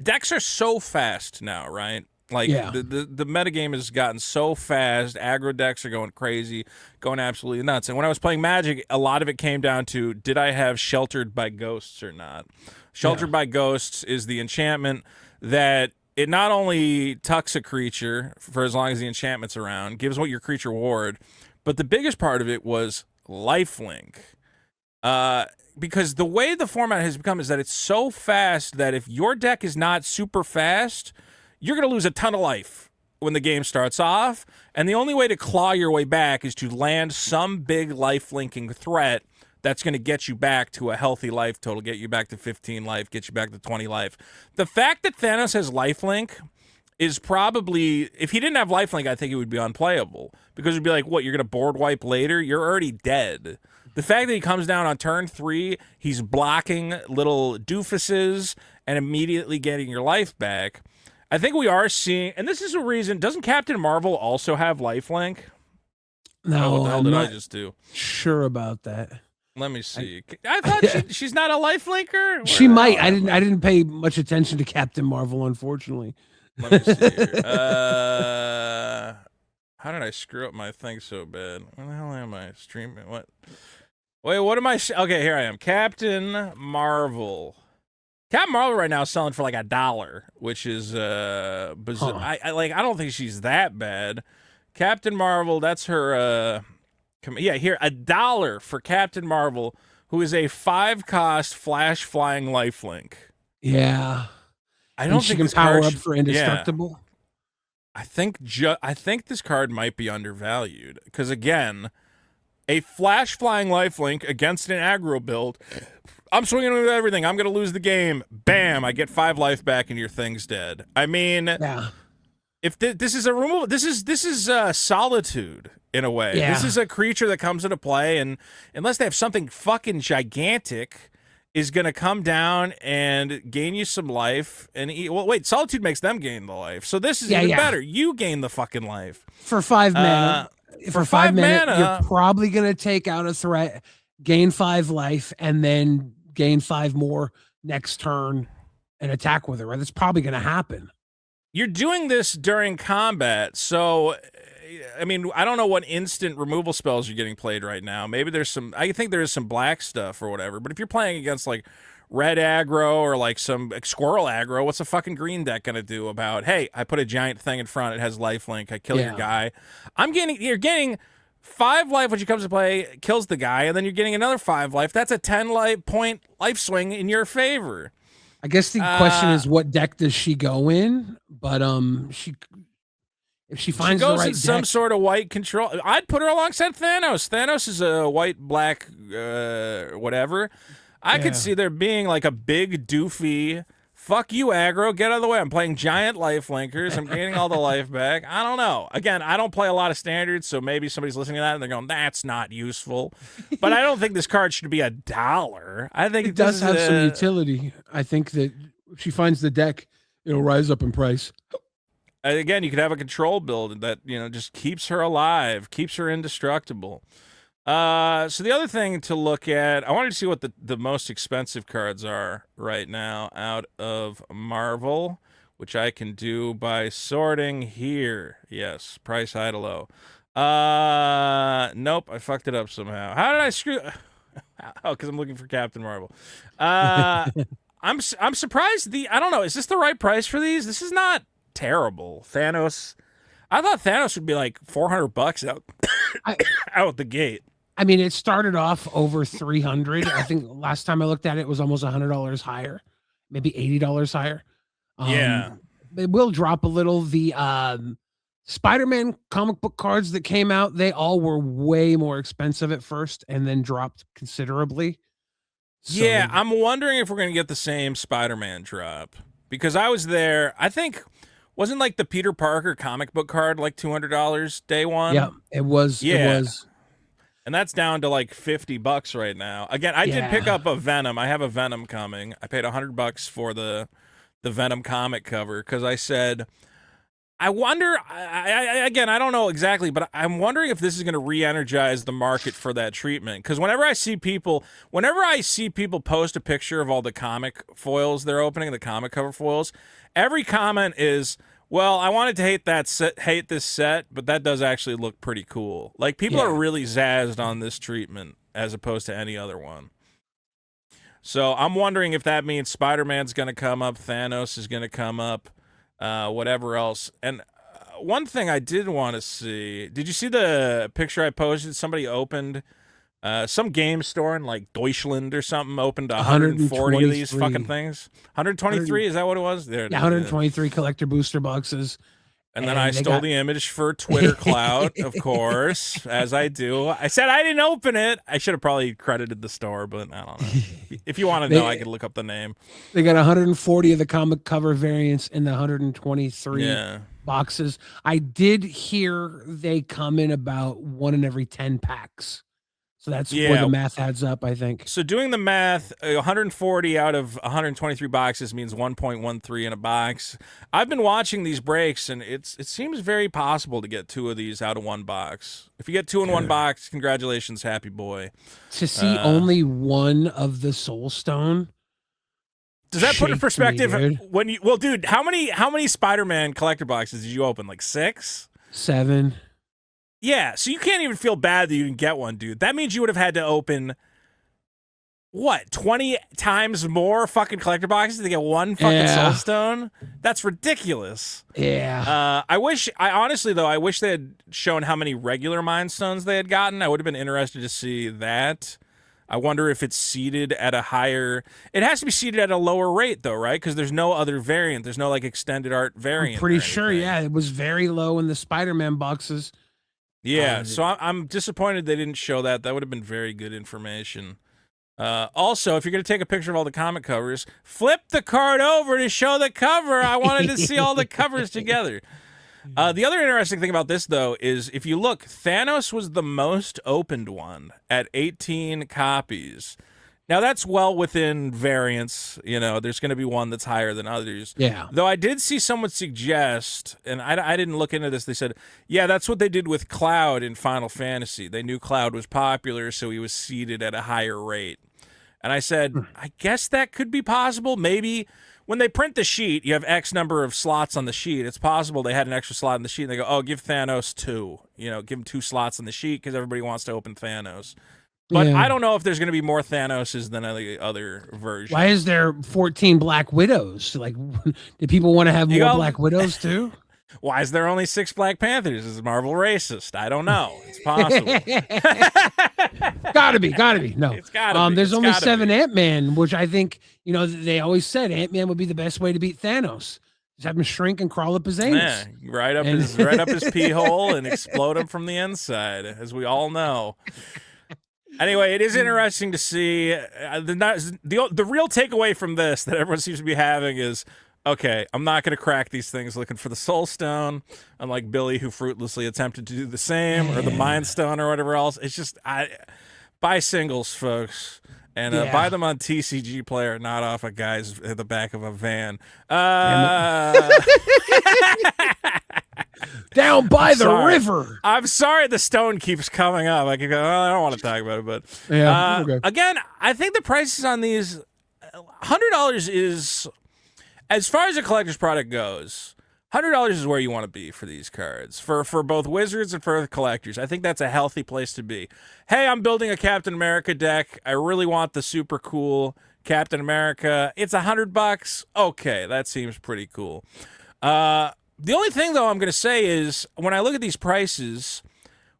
S1: Decks are so fast now, right? Like
S2: Yeah.
S1: the metagame has gotten so fast. Aggro decks are going crazy, going absolutely nuts. And when I was playing Magic, a lot of it came down to did I have Sheltered by Ghosts or not? Sheltered by Ghosts is the enchantment that it not only tucks a creature for as long as the enchantment's around, gives what your creature ward, but the biggest part of it was lifelink. Because the way the format has become is that it's so fast that if your deck is not super fast, you're going to lose a ton of life when the game starts off. And the only way to claw your way back is to land some big life linking threat that's going to get you back to a healthy life total, get you back to 15 life, get you back to 20 life. The fact that Thanos has lifelink is probably, if he didn't have lifelink, I think it would be unplayable because it'd be like, what, you're going to board wipe later? You're already dead. The fact that he comes down on turn 3, he's blocking little doofuses and immediately getting your life back. I think we are seeing, and this is a reason, doesn't Captain Marvel also have lifelink?
S2: No,
S1: what the hell
S2: I'm
S1: did
S2: not
S1: I just do?
S2: sure about that.
S1: Let me see. I thought she's not a lifelinker?
S2: She might. I didn't pay much attention to Captain Marvel, unfortunately.
S1: Let me see here. How did I screw up my thing so bad? Where the hell am I? Streaming? What? Wait, what am I? Okay, here I am. Captain Marvel. Captain Marvel right now is selling for like $1, which is bizarre. I don't think she's that bad. Captain Marvel, that's her. Yeah, here $1 for Captain Marvel, who is a 5-cost flash flying lifelink.
S2: Yeah,
S1: I don't
S2: she
S1: think
S2: can
S1: this
S2: power
S1: card
S2: up for indestructible.
S1: I think this card might be undervalued because again, a flash flying lifelink against an aggro build. I'm swinging with everything. I'm gonna lose the game. Bam! I get 5 life back, and your thing's dead. I mean,
S2: Yeah,
S1: if this is a removal, this is solitude in a way.
S2: Yeah.
S1: This is a creature that comes into play, and unless they have something fucking gigantic, is gonna come down and gain you some life. And well, wait, solitude makes them gain the life, so this is even better. You gain the fucking life
S2: for 5 mana. For 5 mana, you're probably gonna take out a threat, gain 5 life, and then gain 5 more next turn and attack with it. Right? That's probably gonna happen.
S1: You're doing this during combat, so I mean, I don't know what instant removal spells you're getting played right now. Maybe there's some. I think there is some black stuff or whatever. But if you're playing against like red aggro or like some squirrel aggro, what's a fucking green deck gonna do about? Hey, I put a giant thing in front. It has lifelink. I kill your guy. You're getting 5 life when she comes to play, kills the guy, and then you're getting another 5 life. That's a 10 point life swing in your favor.
S2: I guess the question is, what deck does she go in? But if she finds
S1: she goes
S2: the right
S1: in some
S2: deck,
S1: sort of white control, I'd put her alongside Thanos. Thanos is a white, black, whatever. I could see there being like a big doofy, fuck you, aggro, get out of the way. I'm playing giant life linkers. I'm gaining all the life back. I don't know. Again, I don't play a lot of standards, so maybe somebody's listening to that and they're going, that's not useful. But I don't think this card should be $1. I think
S2: it does have some utility. I think that if she finds the deck, it'll rise up in price.
S1: Again, you could have a control build that, just keeps her alive, keeps her indestructible. So the other thing to look at, I wanted to see what the most expensive cards are right now out of Marvel, which I can do by sorting here. Yes, price high to low. Nope, I fucked it up somehow. How did I screw? Oh, because I'm looking for Captain Marvel. I'm surprised. I don't know. Is this the right price for these? This is not terrible. Thanos. I thought Thanos would be like $400 out
S2: I,
S1: out the gate.
S2: I mean, it started off over 300. I think last time I looked at it, it was almost $100 higher, maybe $80 higher.
S1: Yeah.
S2: It will drop a little. The Spider-Man comic book cards that came out, they all were way more expensive at first and then dropped considerably.
S1: Yeah,
S2: So
S1: I'm wondering if we're going to get the same Spider-Man drop because I was there. I think wasn't like the Peter Parker comic book card like $200 day
S2: yeah,
S1: one?
S2: it
S1: Yeah.
S2: was
S1: And that's down to like $50 right now. Again, I did pick
S2: yeah.
S1: up a Venom. I have a Venom coming. I paid $100 for the Venom comic cover because I said I wonder. Again, I don't know exactly, but I'm wondering if this is going to re-energize the market for that treatment. Because whenever I see people post a picture of all the comic foils they're opening, the comic cover foils, every comment is, "Well, I wanted to hate this set, but that does actually look pretty cool." Like people are
S2: Yeah.
S1: really zazzed on this treatment as opposed to any other one. So I'm wondering if that means Spider-Man's going to come up, Thanos is going to come up, whatever else. And one thing I did want to see, did you see the picture I posted? Somebody opened some game store in like Deutschland or something, opened 140 of these fucking
S2: 123.
S1: things. 123, is that what it was? There it
S2: Yeah,
S1: is.
S2: 123 collector booster boxes.
S1: And then I
S2: They
S1: stole
S2: got
S1: the image for Twitter Clout, of course, as I do. I said I didn't open it. I should have probably credited the store, but I don't know. If you want to know, I
S2: they
S1: could look up the name.
S2: they got 140 of the comic cover variants in the 123
S1: Yeah.
S2: boxes. I did hear they come in about one in every 10 packs. So that's where the
S1: Yeah.
S2: math adds up, I think.
S1: So doing the math, 140 out of 123 boxes means 1.13 in a box. I've been watching these breaks, and it seems very possible to get two of these out of one box. If you get two in one box, congratulations, happy boy.
S2: To see only one of the Soul Stone.
S1: Does that put in
S2: shakes
S1: perspective
S2: me, dude.
S1: when you? Well, dude, how many Spider-Man collector boxes did you open? Like 6?
S2: 7.
S1: Yeah, so you can't even feel bad that you didn't get one, dude. That means you would have had to open what, 20 times more fucking collector boxes to get one fucking
S2: Yeah.
S1: Soul Stone? That's ridiculous.
S2: Yeah.
S1: I honestly though, I wish they had shown how many regular Mind Stones they had gotten. I would have been interested to see that. I wonder if it's seated at a higher. It has to be seated at a lower rate though, right? Because there's no other variant. There's no like extended art variant.
S2: I'm pretty
S1: or
S2: sure,
S1: anything.
S2: yeah. It was very low in the Spider-Man boxes.
S1: Yeah, so I'm disappointed they didn't show that. That would have been very good information. Also, if you're going to take a picture of all the comic covers, flip the card over to show the cover. I wanted to see all the covers together. The other interesting thing about this, though, is if you look, Thanos was the most opened one at 18 copies. Now, that's well within variance. You know, there's going to be one that's higher than others.
S2: Yeah.
S1: Though I did see someone suggest, and I didn't look into this, they said, yeah, that's what they did with Cloud in Final Fantasy. They knew Cloud was popular, so he was seated at a higher rate. And I said, I guess that could be possible. Maybe when they print the sheet, you have X number of slots on the sheet. It's possible they had an extra slot in the sheet, and they go, oh, give Thanos 2. You know, give him 2 slots in the sheet because everybody wants to open Thanos. But
S2: Yeah.
S1: I don't know if there's going to be more Thanoses than the other version.
S2: Why is there 14 Black Widows? Like, do people want to have more Black Widows too?
S1: Why is there only 6 Black Panthers? Is Marvel racist? I don't know. It's possible.
S2: gotta be. No,
S1: It's gotta be.
S2: There's
S1: It's
S2: only
S1: gotta
S2: 7
S1: be.
S2: Ant-Man, which I think, you know, they always said Ant-Man would be the best way to beat Thanos. Just have him shrink and crawl up his anus.
S1: Yeah, right up his pee hole and explode him from the inside, as we all know. Anyway, it is interesting to see the real takeaway from this that everyone seems to be having is, okay, I'm not going to crack these things looking for the Soul Stone, unlike Billy, who fruitlessly attempted to do the same, or the Mind Stone, or whatever else. It's just buy singles, folks, and buy them on TCG Player, not off a guy's at the back of a van.
S2: Down by the river.
S1: I'm sorry the stone keeps coming up. I keep going, I don't want to talk about it, but
S2: Yeah, okay.
S1: again, I think the prices on these $100 is, as far as a collector's product goes, $100 is where you want to be for these cards, for both Wizards and for the collectors. I think that's a healthy place to be. Hey, I'm building a Captain America deck. I really want the super cool Captain America. It's $100. Okay, that seems pretty cool. The only thing, though, I'm going to say is when I look at these prices,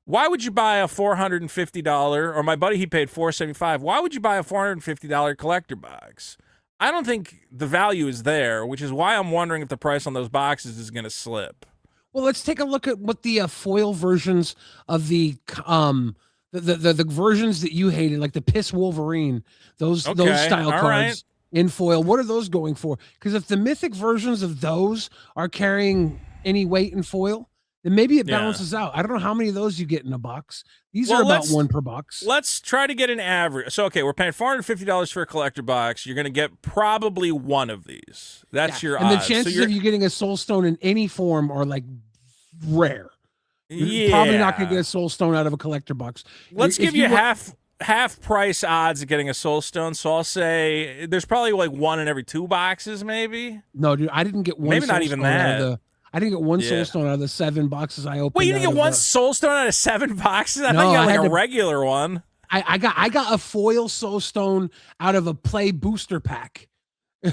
S1: Why would you buy a $450, or my buddy, he paid $475? Why would you buy a $450 collector box? I don't think the value is there, which is why I'm wondering if the price on those boxes is going to slip.
S2: Well, let's take a look at what the foil versions of the versions that you hated, like the Piss Wolverine, those style
S1: all
S2: cards
S1: right.
S2: in foil. What are those going for? Because if the mythic versions of those are carrying any weight in foil, then maybe it
S1: Yeah.
S2: balances out. I don't know how many of those you get in a box. These
S1: Well,
S2: are about
S1: let's-
S2: one per box.
S1: Let's try to get an average. So, okay, we're paying $450 for a collector box. You're going to get probably one of these. That's your
S2: And the
S1: odds.
S2: chances
S1: so
S2: of you getting a soul stone in any form are like rare. You're
S1: yeah,
S2: probably not going to get a soul stone out of a collector box.
S1: Let's
S2: If
S1: give you
S2: were-
S1: half price odds of getting a soul stone. So I'll say there's probably like one in every 2 boxes, maybe.
S2: No, dude, I didn't get one.
S1: Maybe not
S2: soul
S1: even
S2: stone out of
S1: that.
S2: I didn't get one
S1: Yeah.
S2: soul stone out of the 7 boxes I opened.
S1: Wait, you didn't
S2: out
S1: get
S2: of
S1: one
S2: the-
S1: soul stone out of 7 boxes? I
S2: No,
S1: thought you got
S2: I
S1: like
S2: had
S1: a
S2: to-
S1: regular one.
S2: I got a foil soul stone out of a play booster pack. I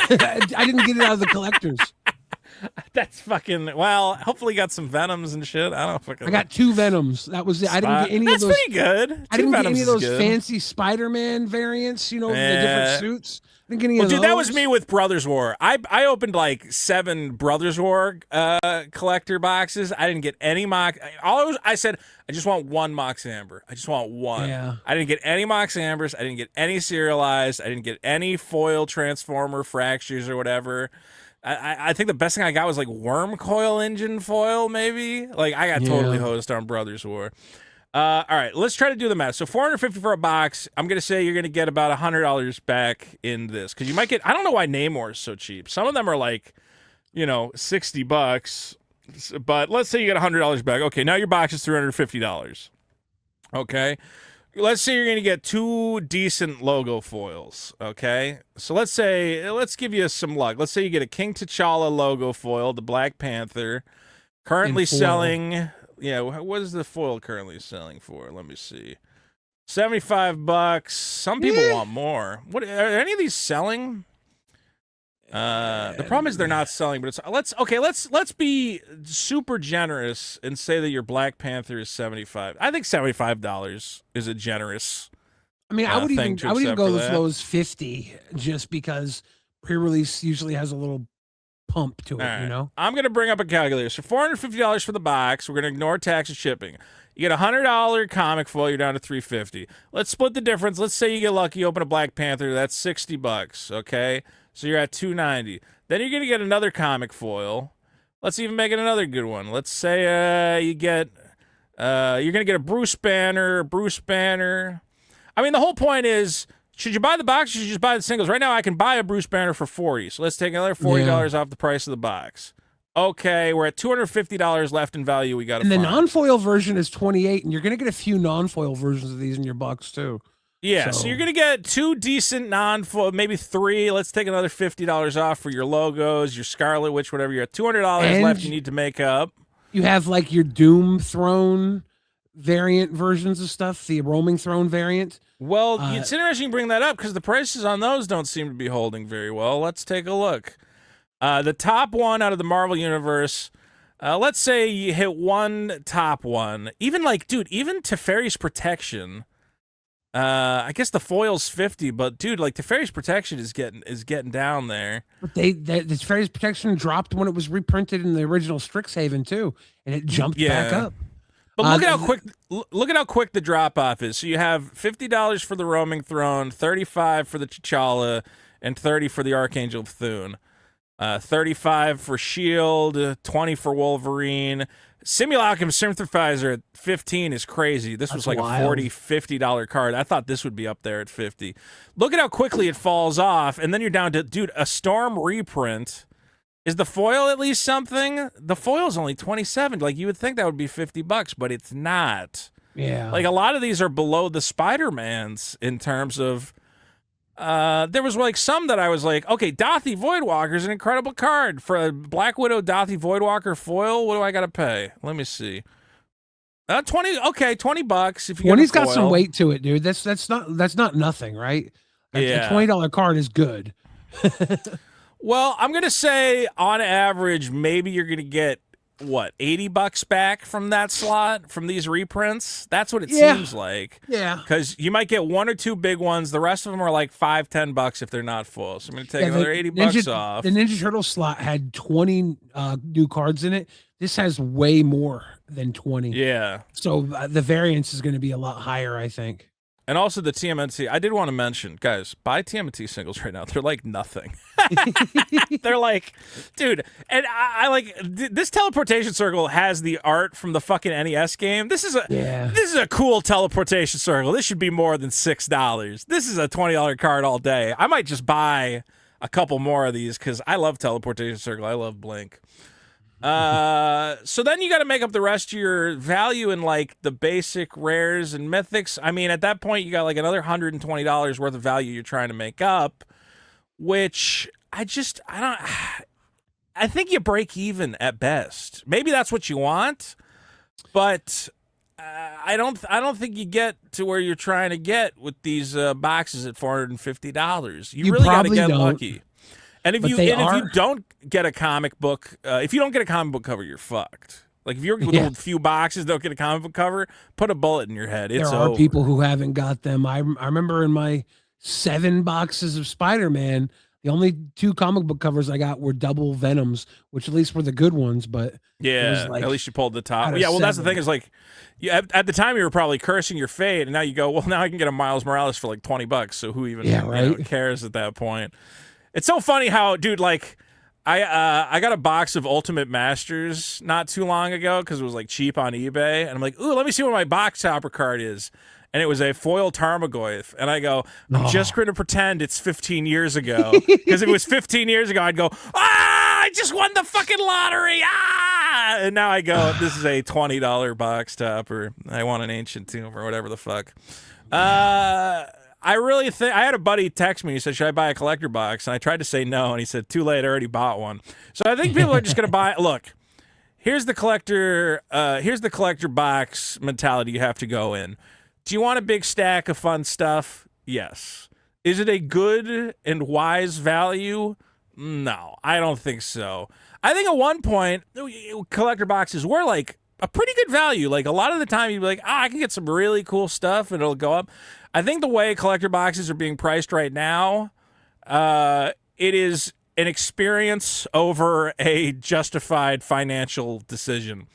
S2: didn't get it out of the collectors.
S1: That's fucking, well, hopefully you got some venoms and shit. I don't fucking.
S2: I got 2 Venoms. That was it. I didn't get any
S1: That's
S2: of those.
S1: pretty good.
S2: I didn't get
S1: Venoms
S2: any of
S1: is
S2: those
S1: good.
S2: fancy Spider-Man variants. You know, the
S1: Yeah.
S2: different suits. I didn't get any
S1: Well,
S2: of
S1: dude,
S2: those.
S1: that was me with Brothers War. I opened like 7 Brothers War collector boxes. I didn't get any mock. I said I just want one Mox Amber. I just want one.
S2: Yeah.
S1: I didn't get any Mox Ambers. I didn't get any serialized. I didn't get any foil transformer fractures or whatever. I think the best thing I got was like worm coil engine foil, maybe. Like I got totally hosed on Brothers War. All right, let's try to do the math. So $450 for a box. I'm gonna say you're gonna get about $100 back in this because you might get. I don't know why Namor is so cheap. Some of them are like, $60, but let's say you get $100 back. Okay, now your box is $350. Okay, let's say you're gonna get 2 decent logo foils. Okay, so let's give you some luck. Let's say you get a King T'Challa logo foil, the Black Panther, currently
S2: In foil.
S1: selling. Yeah, what is the foil currently selling for? Let me see. $75. Some people want more. What are any of these selling? The problem is they're not selling, but let's be super generous and say that your Black Panther is $75. I think $75 is a generous.
S2: I mean, I would
S1: thing
S2: even
S1: to
S2: go
S1: accept for
S2: as
S1: that.
S2: low as 50, just because pre-release usually has a little pump to it.
S1: All right.
S2: You know.
S1: I'm gonna bring up a calculator. So $450 for the box. We're gonna ignore tax and shipping. You get a $100 comic foil. You're down to $350. Let's split the difference. Let's say you get lucky, you open a Black Panther. That's $60. Okay, so you're at $290. Then you're gonna get another comic foil. Let's even make it another good one. Let's say you're gonna get a Bruce Banner. I mean, the whole point is, should you buy the box or should you just buy the singles? Right now, I can buy a Bruce Banner for $40. So let's take another $40 off the price of the box. Okay, we're at $250 left in value. We got to
S2: And the
S1: find.
S2: non-foil version is 28, and you're gonna get a few non-foil versions of these in your box too.
S1: Yeah, so you're gonna get 2 decent non-foil, maybe 3. Let's take another $50 off for your logos, your Scarlet Witch, whatever. You're at $200 left. You need to make up.
S2: You have like your Doom Throne variant versions of stuff, the Roaming Throne variant.
S1: Well, it's interesting you bring that up because the prices on those don't seem to be holding very well. Let's take a look. The top one out of the Marvel Universe, let's say you hit one top one. Even Teferi's Protection. I guess the foil's 50, but dude, like Teferi's Protection is getting down there.
S2: But the Fairy's Protection dropped when it was reprinted in the original Strixhaven too, and it jumped back up.
S1: But look at how quick the drop off is. So you have $50 for the Roaming Throne, $35 for the T'Challa, and $30 for the Archangel of Thune. $35 for Shield, $20 for Wolverine. Simulacrum Sympathizer at $15 is crazy. This was like
S2: wild.
S1: a $40, $50 card. I thought this would be up there at $50. Look at how quickly it falls off, and then you're down to, dude, a Storm reprint. Is the foil at least something? The foil's only $27. Like, you would think that would be $50, but it's not.
S2: Yeah.
S1: Like, a lot of these are below the Spider-Mans in terms of... there was like some that I was like, okay, Dothy Voidwalker is an incredible card. For a Black Widow Dothy Voidwalker foil, what do I got to pay? Let me see. $20 if you get
S2: 20's
S1: a
S2: got some
S1: foil.
S2: weight to it, dude. That's not nothing, right?
S1: Yeah.
S2: A $20 card is good.
S1: Well, I'm going to say on average, maybe you're going to get what, $80 back from that slot from these reprints. That's what it
S2: Yeah.
S1: seems like.
S2: Yeah.
S1: Because you might get one or two big ones. The rest of them are like $5-10 if they're not full. So I'm gonna take
S2: Yeah,
S1: another $80 off.
S2: The Ninja Turtle slot had 20 new cards in it. This has way more than 20.
S1: Yeah.
S2: So the variance is going to be a lot higher, I think.
S1: And also the TMNT. I did want to mention, guys, buy TMNT singles right now. They're like nothing. They're like, dude, and I like this teleportation circle has the art from the fucking NES game. This is a cool teleportation circle. This should be more than $6. This is a $20 card all day. I might just buy a couple more of these because I love teleportation circle. I love Blink. So then you got to make up the rest of your value in like the basic rares and mythics. I mean, at that point, you got like another $120 worth of value you're trying to make up, which I think you break even at best. Maybe that's what you want, but I don't think you get to where you're trying to get with these boxes at $450. You really got to get lucky. And if you don't get a comic book, cover, you're fucked. Like if you're with a few boxes, don't get a comic book cover, put a bullet in your head. There are
S2: people who haven't got them. I remember in my 7 boxes of Spider-Man, the only 2 comic book covers I got were double Venoms, which at least were the good ones. But
S1: yeah, at least you pulled the top. Yeah, well, that's the thing is like, at the time you were probably cursing your fate, and now you go, well, now I can get a Miles Morales for like $20. So who even cares at that point? It's so funny how, dude, like, I got a box of Ultimate Masters not too long ago because it was like cheap on eBay, and I'm like, ooh, let me see what my box topper card is, and it was a foil Tarmogoyf, and I go, I'm just going to pretend it's 15 years ago because if it was 15 years ago, I'd go, I just won the fucking lottery, and now I go, this is a $20 box topper. I want an ancient tomb or whatever the fuck. I really think I had a buddy text me. He said, "Should I buy a collector box?" And I tried to say no, and he said, "Too late. I already bought one." So I think people are just going to buy. Look, here's the collector. Here's the collector box mentality you have to go in. Do you want a big stack of fun stuff? Yes. Is it a good and wise value? No, I don't think so. I think at one point, collector boxes were like a pretty good value. Like a lot of the time, you'd be like, I can get some really cool stuff, and it'll go up. I think the way collector boxes are being priced right now, it is an experience over a justified financial decision.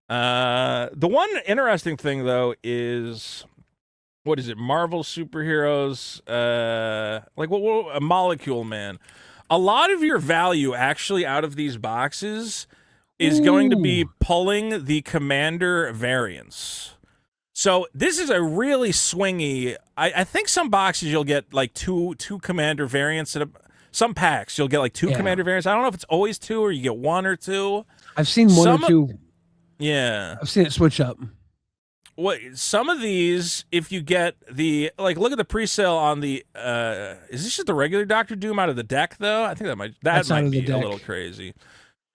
S1: The one interesting thing, though, is, what is it? Marvel superheroes, like what a Molecule Man. A lot of your value actually out of these boxes is going to be pulling the Commander variants. So this is a really swingy. I think some boxes you'll get like two Commander variants. Some packs you'll get like 2 Commander variants. I don't know if it's always 2 or you get 1 or 2.
S2: I've seen one or 2.
S1: Yeah,
S2: I've seen it switch up.
S1: What some of these, if you get the look at the pre-sale on the. Is this just the regular Doctor Doom out of the deck though? I think that might be a little crazy.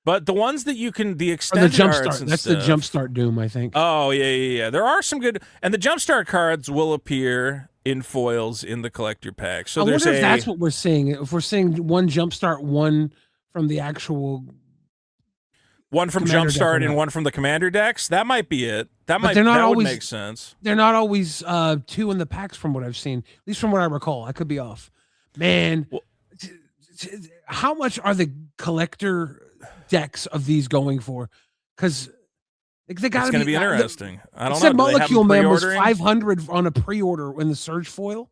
S1: But the ones that you can, the extended arts and
S2: that's
S1: stuff.
S2: the Jumpstart Doom, I think.
S1: Oh, yeah. There are some good, and the Jumpstart cards will appear in foils in the collector pack. So
S2: I wonder if that's what we're seeing. If we're seeing one Jumpstart, one from the actual,
S1: one from Jumpstart and one from the Commander decks, that might be it. That would make sense.
S2: They're not always 2 in the packs, from what I've seen, at least from what I recall. I could be off. Man, how much are the collector decks of these going for? Because they got to
S1: be interesting. I don't know.
S2: Said Molecule Man was 500 on a pre-order in the Surge foil.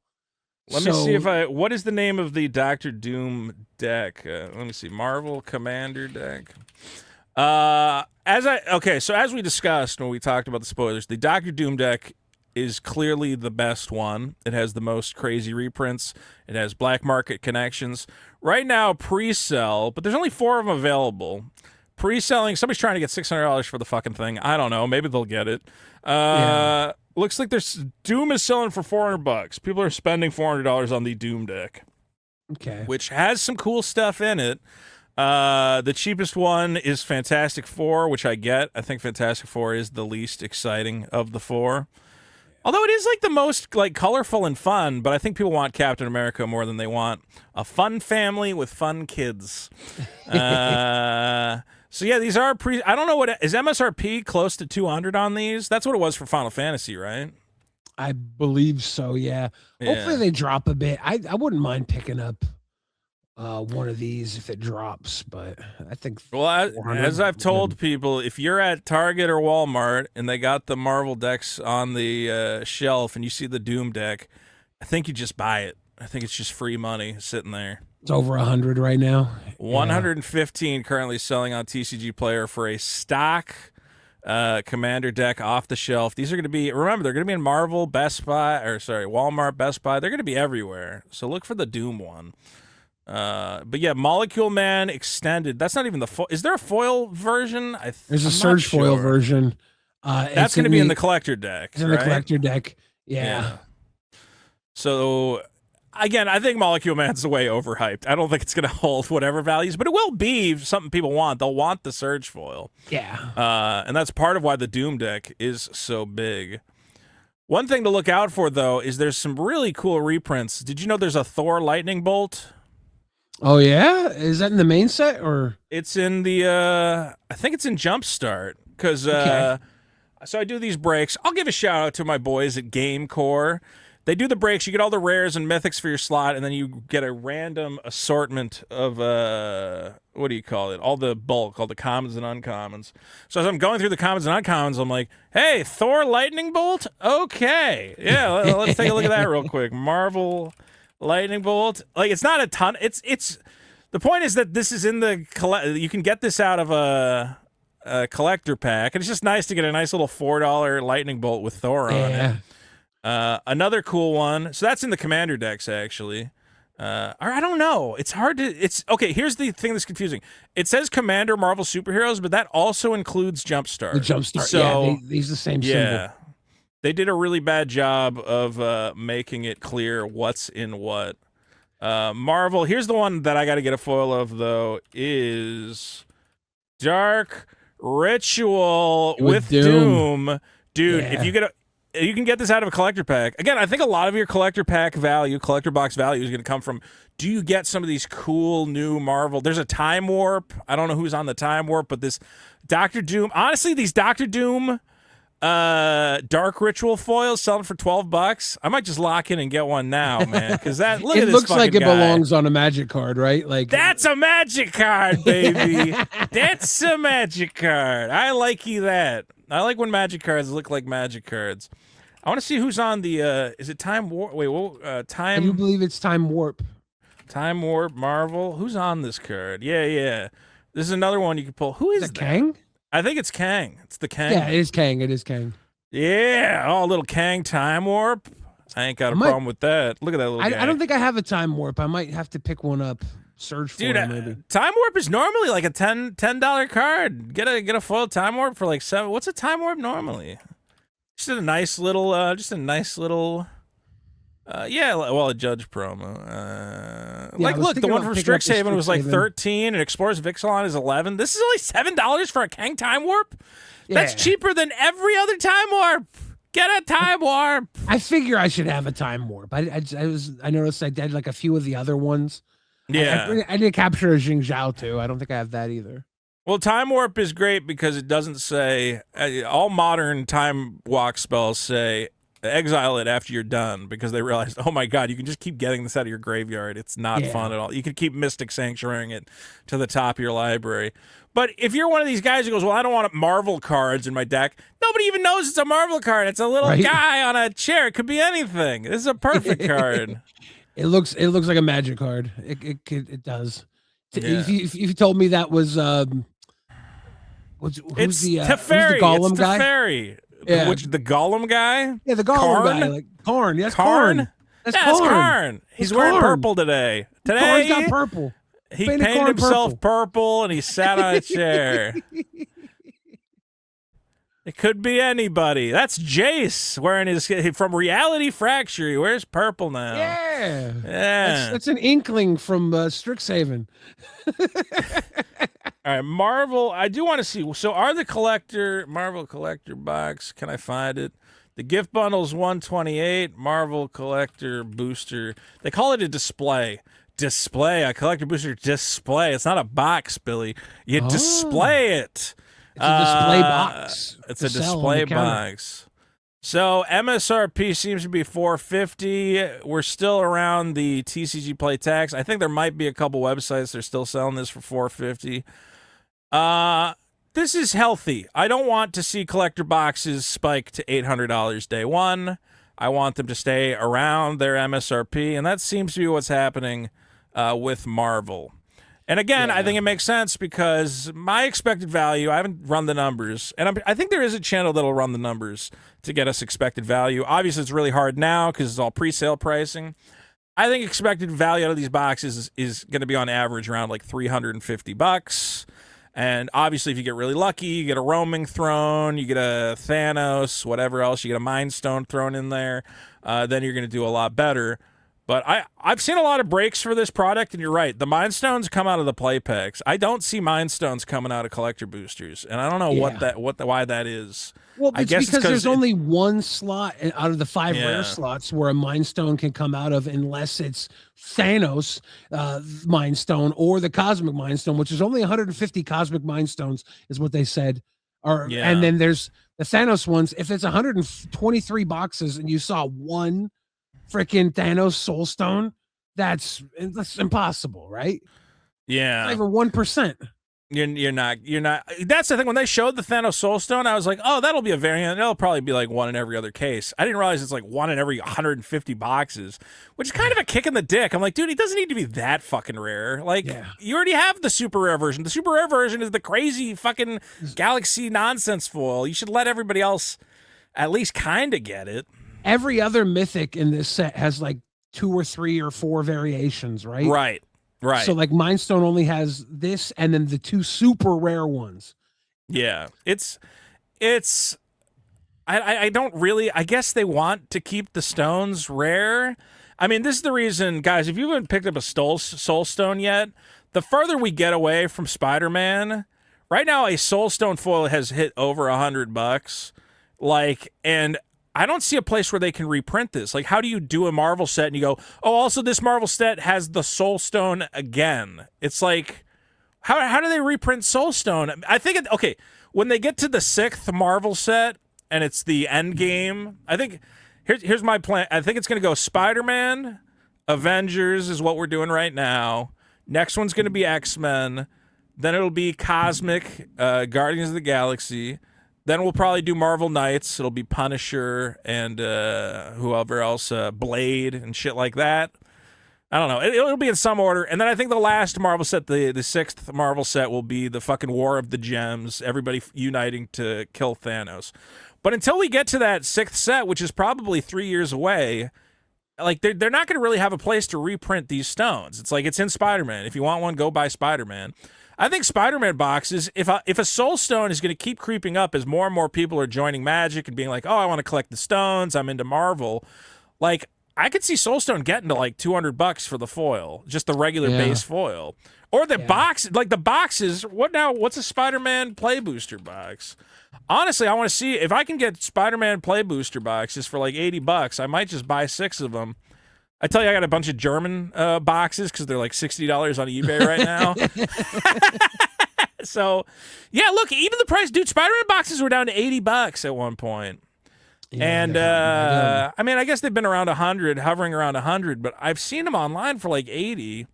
S1: Let me see what is the name of the Doctor Doom deck? Let me see. Marvel Commander deck. As we discussed when we talked about the spoilers, the Doctor Doom deck is clearly the best one. It has the most crazy reprints. It has black market connections. Right now, pre-sell, but there's only 4 of them available. Pre-selling, somebody's trying to get $600 for the fucking thing. I don't know. Maybe they'll get it. Looks like Doom is selling for $400. People are spending $400 on the Doom deck.
S2: Okay.
S1: Which has some cool stuff in it. The cheapest one is Fantastic Four, which I get. I think Fantastic Four is the least exciting of the 4. Although it is like the most like colorful and fun, but I think people want Captain America more than they want a fun family with fun kids. So yeah, these are I don't know what is MSRP close to 200 on these. That's what it was for Final Fantasy, right?
S2: I believe so. Yeah. Hopefully
S1: Yeah.
S2: they drop a bit. I wouldn't mind picking up one of these if it drops, but I think
S1: Well, as
S2: 400.
S1: I've told people, if you're at Target or Walmart and they got the Marvel decks on the shelf and you see the Doom deck, I think you just buy it. I think it's just free money sitting there.
S2: It's over 100 right now.
S1: 115 currently selling on TCG Player for a stock Commander deck off the shelf. These are going to be, remember, they're going to be in Marvel, Best Buy, or sorry, Walmart, Best Buy. They're going to be everywhere. So look for the Doom one. But yeah, Molecule Man Extended. That's not even the foil. Is there a foil version?
S2: There's a
S1: I'm
S2: Surge
S1: not
S2: foil
S1: sure.
S2: version.
S1: That's going to be in the collector deck.
S2: It's in
S1: right?
S2: the collector deck. Yeah.
S1: So again, I think Molecule Man's way overhyped. I don't think it's going to hold whatever values, but it will be something people want. They'll want the Surge foil.
S2: Yeah.
S1: And that's part of why the Doom deck is so big. One thing to look out for, though, is there's some really cool reprints. Did you know there's a Thor Lightning Bolt?
S2: Oh yeah, is that in the main set or?
S1: It's in the I think it's in Jumpstart because
S2: Okay.
S1: so I do these breaks. I'll give a shout out to my boys at GameCore. They do the breaks. You get all the rares and mythics for your slot, and then you get a random assortment of what do you call it? All the bulk, all the commons and uncommons. So as I'm going through the commons and uncommons, I'm like, hey, Thor Lightning Bolt? Okay. Yeah, let's take a look at that real quick. Marvel Lightning Bolt. Like, it's not a ton. It's the point is that this is in the you can get this out of a collector pack, and it's just nice to get a nice little $4 Lightning Bolt with Thor on it. Another cool one. So that's in the Commander decks, actually. Or I don't know. It's hard to. It's okay. Here's the thing that's confusing. It says Commander Marvel Superheroes, but that also includes Jumpstart.
S2: The Jumpstart.
S1: So
S2: yeah, they use the same symbol.
S1: they did a really bad job of making it clear what's in what. Marvel. Here's the one that I got to get a foil of, though. Is Dark Ritual with Doom. Dude, if you get you can get this out of a collector pack. Again, I think a lot of your collector pack value, collector box value is going to come from, do you get some of these cool new Marvel? There's a Time Warp. I don't know who's on the Time Warp, but this Doctor Doom. Honestly, these Doctor Doom Dark Ritual foils selling for $12. I might just lock in and get one now, man, because that look
S2: it
S1: at this
S2: looks like it
S1: guy.
S2: belongs on a Magic card, right? Like
S1: that's a Magic card, baby. That's a Magic card. I like that. I like when Magic cards look like Magic cards. I want to see who's on the. Is it Time Warp? Wait, Time.
S2: I do believe it's Time Warp.
S1: Time Warp Marvel. Who's on this card? Yeah. This is another one you can pull. Who is that?
S2: Kang?
S1: I think it's Kang. It's the Kang.
S2: Yeah, it is Kang. It is Kang.
S1: Yeah. Oh, little Kang Time Warp. I ain't got a problem with that. Look at that little guy.
S2: I don't think I have a Time Warp. I might have to pick one up. Surge for it, maybe.
S1: Time Warp is normally like a $10 card. Get a foil Time Warp for like $7. What's a Time Warp normally? Just a nice little a Judge promo. Look, the one from Strixhaven was like 13 and Explorers Vixalan is 11. This is only $7 for a Kang Time Warp? That's cheaper than every other Time Warp. Get a Time Warp.
S2: I figure I should have a Time Warp. I noticed I did like a few of the other ones.
S1: Yeah.
S2: I did capture a Jing Zhao too. I don't think I have that either.
S1: Well, Time Warp is great because it doesn't say all modern time walk spells say exile it after you're done, because they realized, oh my god, you can just keep getting this out of your graveyard. It's not fun at all. You can keep Mystic Sanctuarying it to the top of your library. But if you're one of these guys who goes, well, I don't want Marvel cards in my deck, nobody even knows it's a Marvel card. It's a little guy on a chair. It could be anything. This is a perfect card.
S2: It looks like a Magic card. It does.
S1: Yeah.
S2: If you told me that was who's the Gollum guy?
S1: Teferi. Yeah. The Gollum guy?
S2: Yeah, the Gollum guy. Like Karn. Yes, Karn.
S1: That's Karn. He's wearing purple today.
S2: Karn's got purple.
S1: He painted himself purple and he sat on a chair. It could be anybody. That's Jace wearing his from Reality Fracture. He wears purple now.
S2: Yeah.
S1: Yeah.
S2: That's an inkling from Strixhaven.
S1: All right, Marvel. I do want to see. So, are the Marvel collector box? Can I find it? The gift bundle's $128. Marvel collector booster. They call it a display. display, a collector booster display. It's not a box, Billy. You
S2: Oh,
S1: display it.
S2: it's a display box.
S1: It's
S2: To
S1: a
S2: sell on the
S1: display
S2: counter.
S1: box. So MSRP seems to be 450. We're still around the TCG play tax. I think there might be a couple websites that are still selling this for 450. This is healthy. I don't want to see collector boxes spike to $800 day one. I want them to stay around their MSRP, and that seems to be what's happening with Marvel. And again, I think it makes sense because my expected value, I haven't run the numbers, and I think there is a channel that'll run the numbers to get us expected value. Obviously, it's really hard now because it's all pre-sale pricing. I think expected value out of these boxes is going to be on average around like $350. And obviously, if you get really lucky, you get a roaming throne, you get a Thanos, whatever else, you get a Mind Stone thrown in there, then you're going to do a lot better. But I've seen a lot of breaks for this product, and you're right. The Mind Stones come out of the play packs. I don't see Mind Stones coming out of collector boosters, and I don't know why that is.
S2: Well,
S1: I
S2: it's
S1: guess
S2: because there's
S1: it,
S2: only one slot out of the 5 rare slots where a Mind Stone can come out of, unless it's Thanos Mind Stone or the Cosmic Mind Stone, which is only 150 Cosmic Mind Stones, is what they said. And then there's the Thanos ones. If it's 123 boxes and you saw one freaking Thanos Soul Stone, that's impossible, right?
S1: Yeah,
S2: not even 1%.
S1: You're not. That's the thing. When they showed the Thanos Soul Stone, I was like, oh, that'll be a variant. It'll probably be like one in every other case. I didn't realize it's like one in every 150 boxes, which is kind of a kick in the dick. I'm like, dude, he doesn't need to be that fucking rare. Like, you already have the super rare version. The super rare version is the crazy fucking galaxy nonsense foil. You should let everybody else at least kind of get it.
S2: Every other mythic in this set has like 2 or 3 or 4 variations, right?
S1: Right.
S2: So like Mind Stone only has this and then the 2 super rare ones.
S1: Yeah. I don't really, I guess they want to keep the stones rare. I mean, this is the reason, guys, if you haven't picked up a Soul Stone yet, the further we get away from Spider-Man, right now a Soul Stone foil has hit over $100. Like, and I don't see a place where they can reprint this. Like, how do you do a Marvel set and you go, oh, also this Marvel set has the Soul Stone again? It's like, how do they reprint Soul Stone? I think, okay, when they get to the 6th Marvel set and it's the end game, I think, here's my plan. I think it's going to go Spider-Man, Avengers is what we're doing right now. Next one's going to be X-Men. Then it'll be Cosmic, Guardians of the Galaxy. Then we'll probably do Marvel Knights. It'll be Punisher and whoever else, Blade and shit like that. I don't know. It'll be in some order. And then I think the last Marvel set, the 6th Marvel set, will be the fucking War of the Gems, everybody uniting to kill Thanos. But until we get to that 6th set, which is probably 3 years away, like they're not going to really have a place to reprint these stones. It's like it's in Spider-Man. If you want one, go buy Spider-Man. I think Spider-Man boxes, if a Soul Stone is going to keep creeping up as more and more people are joining Magic and being like, oh, I want to collect the stones, I'm into Marvel, like, I could see Soul Stone getting to like $200 for the foil, just the regular base foil. Or the box, like the boxes, what's a Spider-Man Play Booster box? Honestly, I want to see, if I can get Spider-Man Play Booster boxes for like $80, I might just buy 6 of them. I tell you, I got a bunch of German boxes because they're like $60 on eBay right now. So, yeah, look, even the price, dude, Spider-Man boxes were down to $80 at one point. Yeah, and, I mean, I guess they've been around 100, hovering around 100, but I've seen them online for like 80.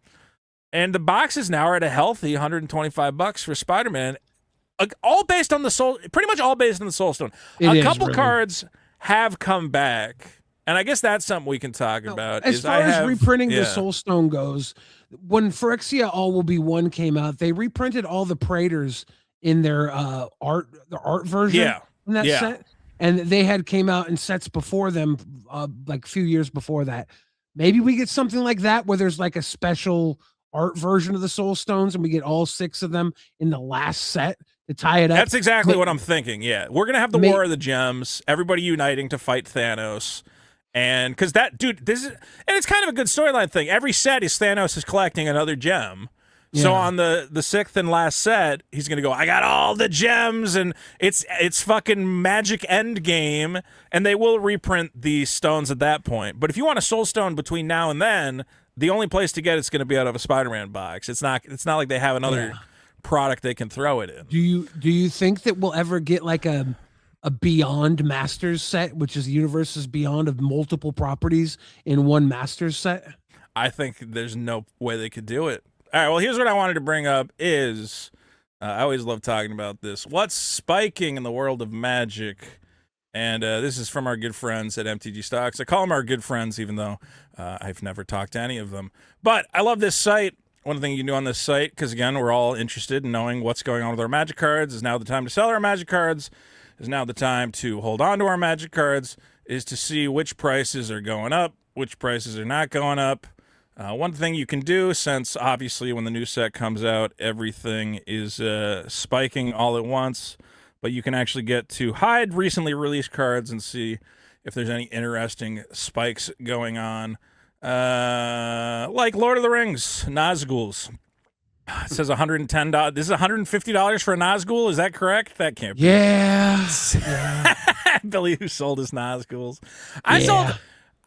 S1: And the boxes now are at a healthy $125 for Spider-Man. All based on the Soul, pretty much all based on the Soul Stone. A couple cards have come back. And I guess that's something we can talk about.
S2: As far as reprinting the Soul Stone goes, when Phyrexia All Will Be One came out, they reprinted all the Praetors in their art version in that set. And they had came out in sets before them, like a few years before that. Maybe we get something like that where there's like a special art version of the Soul Stones and we get all 6 of them in the last set to tie it up.
S1: That's exactly what I'm thinking, yeah. We're going to have the War of the Gems, everybody uniting to fight Thanos. And because that dude, and it's kind of a good storyline thing. Every set is Thanos is collecting another gem. Yeah. So on the 6th and last set, he's gonna go, I got all the gems, and it's fucking Magic End Game, and they will reprint the stones at that point. But if you want a Soul Stone between now and then, the only place to get it's going to be out of a Spider-Man box. It's not like they have another product they can throw it in.
S2: Do you think that we'll ever get like a Beyond Masters set, which is the universe's Beyond of multiple properties in one Masters set?
S1: I think there's no way they could do it. All right, well, here's what I wanted to bring up is I always love talking about this. What's spiking in the world of Magic? And this is from our good friends at MTG Stocks. I call them our good friends, even though I've never talked to any of them. But I love this site. One thing you can do on this site, because, again, we're all interested in knowing what's going on with our Magic cards. Is now the time to sell our Magic cards. Is now the time to hold on to our Magic cards. Is to see which prices are going up, which prices are not going up. One thing you can do, since obviously when the new set comes out, everything is spiking all at once, but you can actually get to hide recently released cards and see if there's any interesting spikes going on. Like Lord of the Rings, Nazguls. It says $110. This is $150 for a Nazgul. Is that correct? That can't be.
S2: Yeah.
S1: Billy, who sold his Nazguls.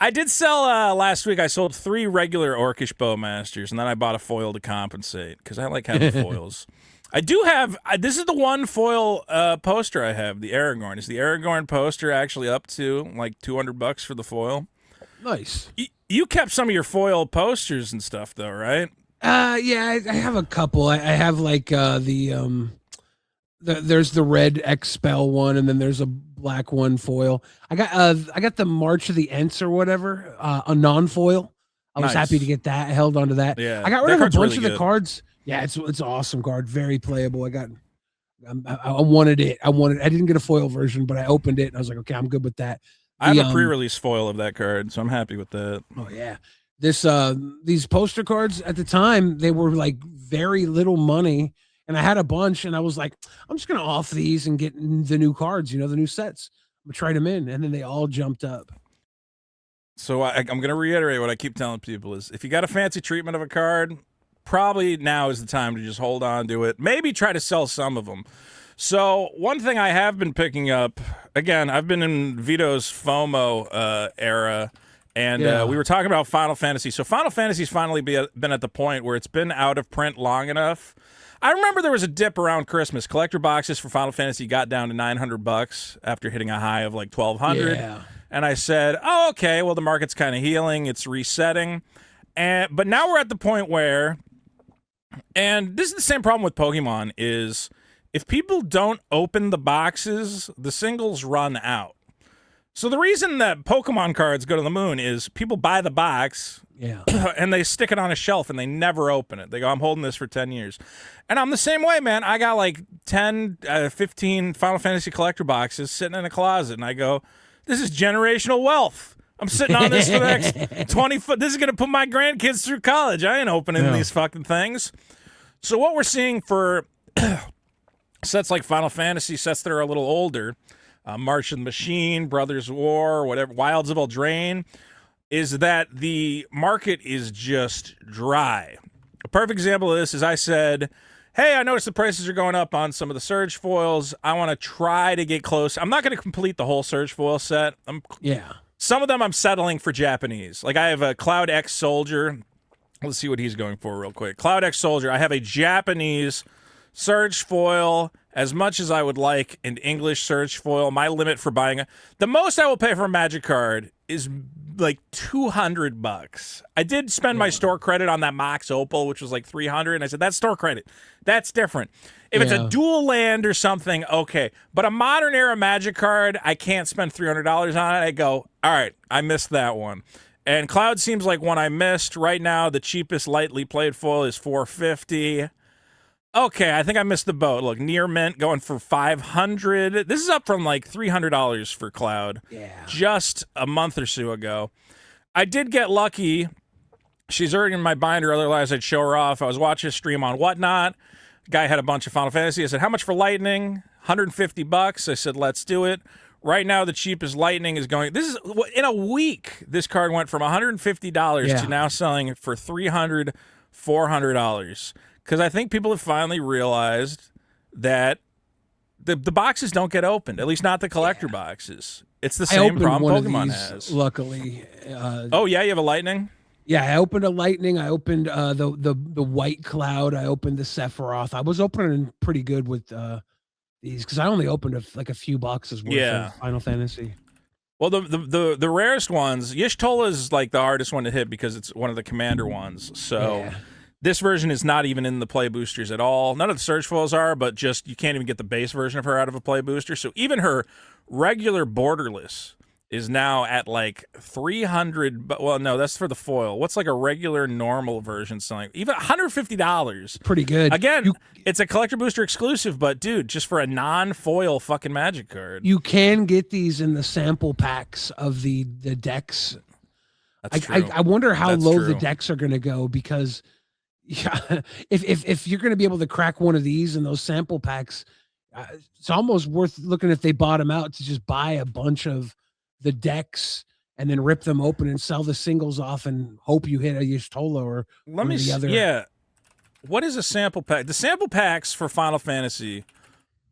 S1: I did sell last week. I sold 3 regular Orcish Bowmasters, and then I bought a foil to compensate because I like having foils. I do have. This is the one foil poster I have. The Aragorn. Is the Aragorn poster actually up to like $200 for the foil?
S2: Nice.
S1: You kept some of your foil posters and stuff, though, right?
S2: Yeah, I have a couple. I have like there's the red X-Spell one, and then there's a black one foil. I got the March of the Ents or whatever, a non-foil. I was happy to get that. I held onto that.
S1: Yeah,
S2: I got rid of a bunch
S1: really
S2: of
S1: good.
S2: the cards. Yeah, it's an awesome card, very playable. I wanted it. I didn't get a foil version, but I opened it and I was like, okay, I'm good with that.
S1: I have a pre-release foil of that card, so I'm happy with that.
S2: Oh yeah. These poster cards at the time, they were like very little money, and I had a bunch, and I was like, I'm just gonna off these and get the new cards, the new sets. I'm gonna trade them in, and then they all jumped up.
S1: So I'm gonna reiterate what I keep telling people is, if you got a fancy treatment of a card, probably now is the time to just hold on to it. Maybe try to sell some of them. So one thing I have been picking up, again, I've been in Vito's FOMO era. And we were talking about Final Fantasy. So Final Fantasy's finally been at the point where it's been out of print long enough. I remember there was a dip around Christmas. Collector boxes for Final Fantasy got down to $900 after hitting a high of like $1,200.
S2: Yeah.
S1: And I said, oh, okay, well, the market's kind of healing. It's resetting. But now we're at the point where, and this is the same problem with Pokemon, is if people don't open the boxes, the singles run out. So the reason that Pokemon cards go to the moon is people buy the box and they stick it on a shelf and they never open it. They go, I'm holding this for 10 years. And I'm the same way, man. I got like 10, 15 Final Fantasy collector boxes sitting in a closet, and I go, this is generational wealth. I'm sitting on this for the next 20 foot. This is going to put my grandkids through college. I ain't opening these fucking things. So what we're seeing for sets like Final Fantasy, sets that are a little older, March of the Machine, Brothers War, whatever, Wilds of Eldraine, is that the market is just dry. A perfect example of this is I said, hey, I noticed the prices are going up on some of the Surge foils. I want to try to get close. I'm not going to complete the whole Surge foil set. Some of them I'm settling for Japanese. Like I have a Cloud X Soldier. Let's see what he's going for real quick. Cloud X Soldier. I have a Japanese Surge foil, as much as I would like an English Surge foil. My limit for buying the most I will pay for a Magic card is like $200. I did spend my store credit on that Mox Opal, which was like $300, and I said, that's store credit. That's different. If it's a dual land or something, okay. But a modern era Magic card, I can't spend $300 on it. I go, all right, I missed that one. And Cloud seems like one I missed. Right now, the cheapest lightly played foil is $450. Okay, I think I missed the boat. Look, Near Mint going for $500. This is up from like $300 for Cloud. Just a month or so ago. I did get lucky. She's already in my binder, otherwise I'd show her off. I was watching a stream on Whatnot. Guy had a bunch of Final Fantasy. I said, how much for Lightning? $150. I said, let's do it. Right now, the cheapest Lightning is going. This is in a week. This card went from $150 to now selling for $300, $400. Because I think people have finally realized that the boxes don't get opened, at least not the collector boxes. It's the same problem Pokemon has.
S2: Luckily.
S1: Oh, yeah? You have a Lightning?
S2: Yeah, I opened a lightning. I opened the white cloud. I opened the Sephiroth. I was opening pretty good with these because I only opened like a few boxes worth of
S1: Yeah.
S2: Final Fantasy.
S1: Well, the rarest ones, Y'shtola is like the hardest one to hit because it's one of the commander ones. So
S2: Yeah.
S1: this version is not even in the play boosters at all. None of the surge foils are, but just you can't even get the base version of her out of a play booster. So even her regular borderless is now at like 300. But well, no, that's for the foil. What's like a regular normal version selling? Even $150.
S2: Pretty good.
S1: Again, it's a collector booster exclusive, but dude, just for a non-foil fucking magic card.
S2: You can get these in the sample packs of the decks.
S1: That's true.
S2: I wonder how
S1: That's
S2: low
S1: true.
S2: the decks are going to go because yeah, if you're going to be able to crack one of these in those sample packs, it's almost worth looking if they bottom out to just buy a bunch of the decks and then rip them open and sell the singles off and hope you hit a Y'shtola or
S1: Let me
S2: the other.
S1: Yeah. What is a sample pack? The sample packs for Final Fantasy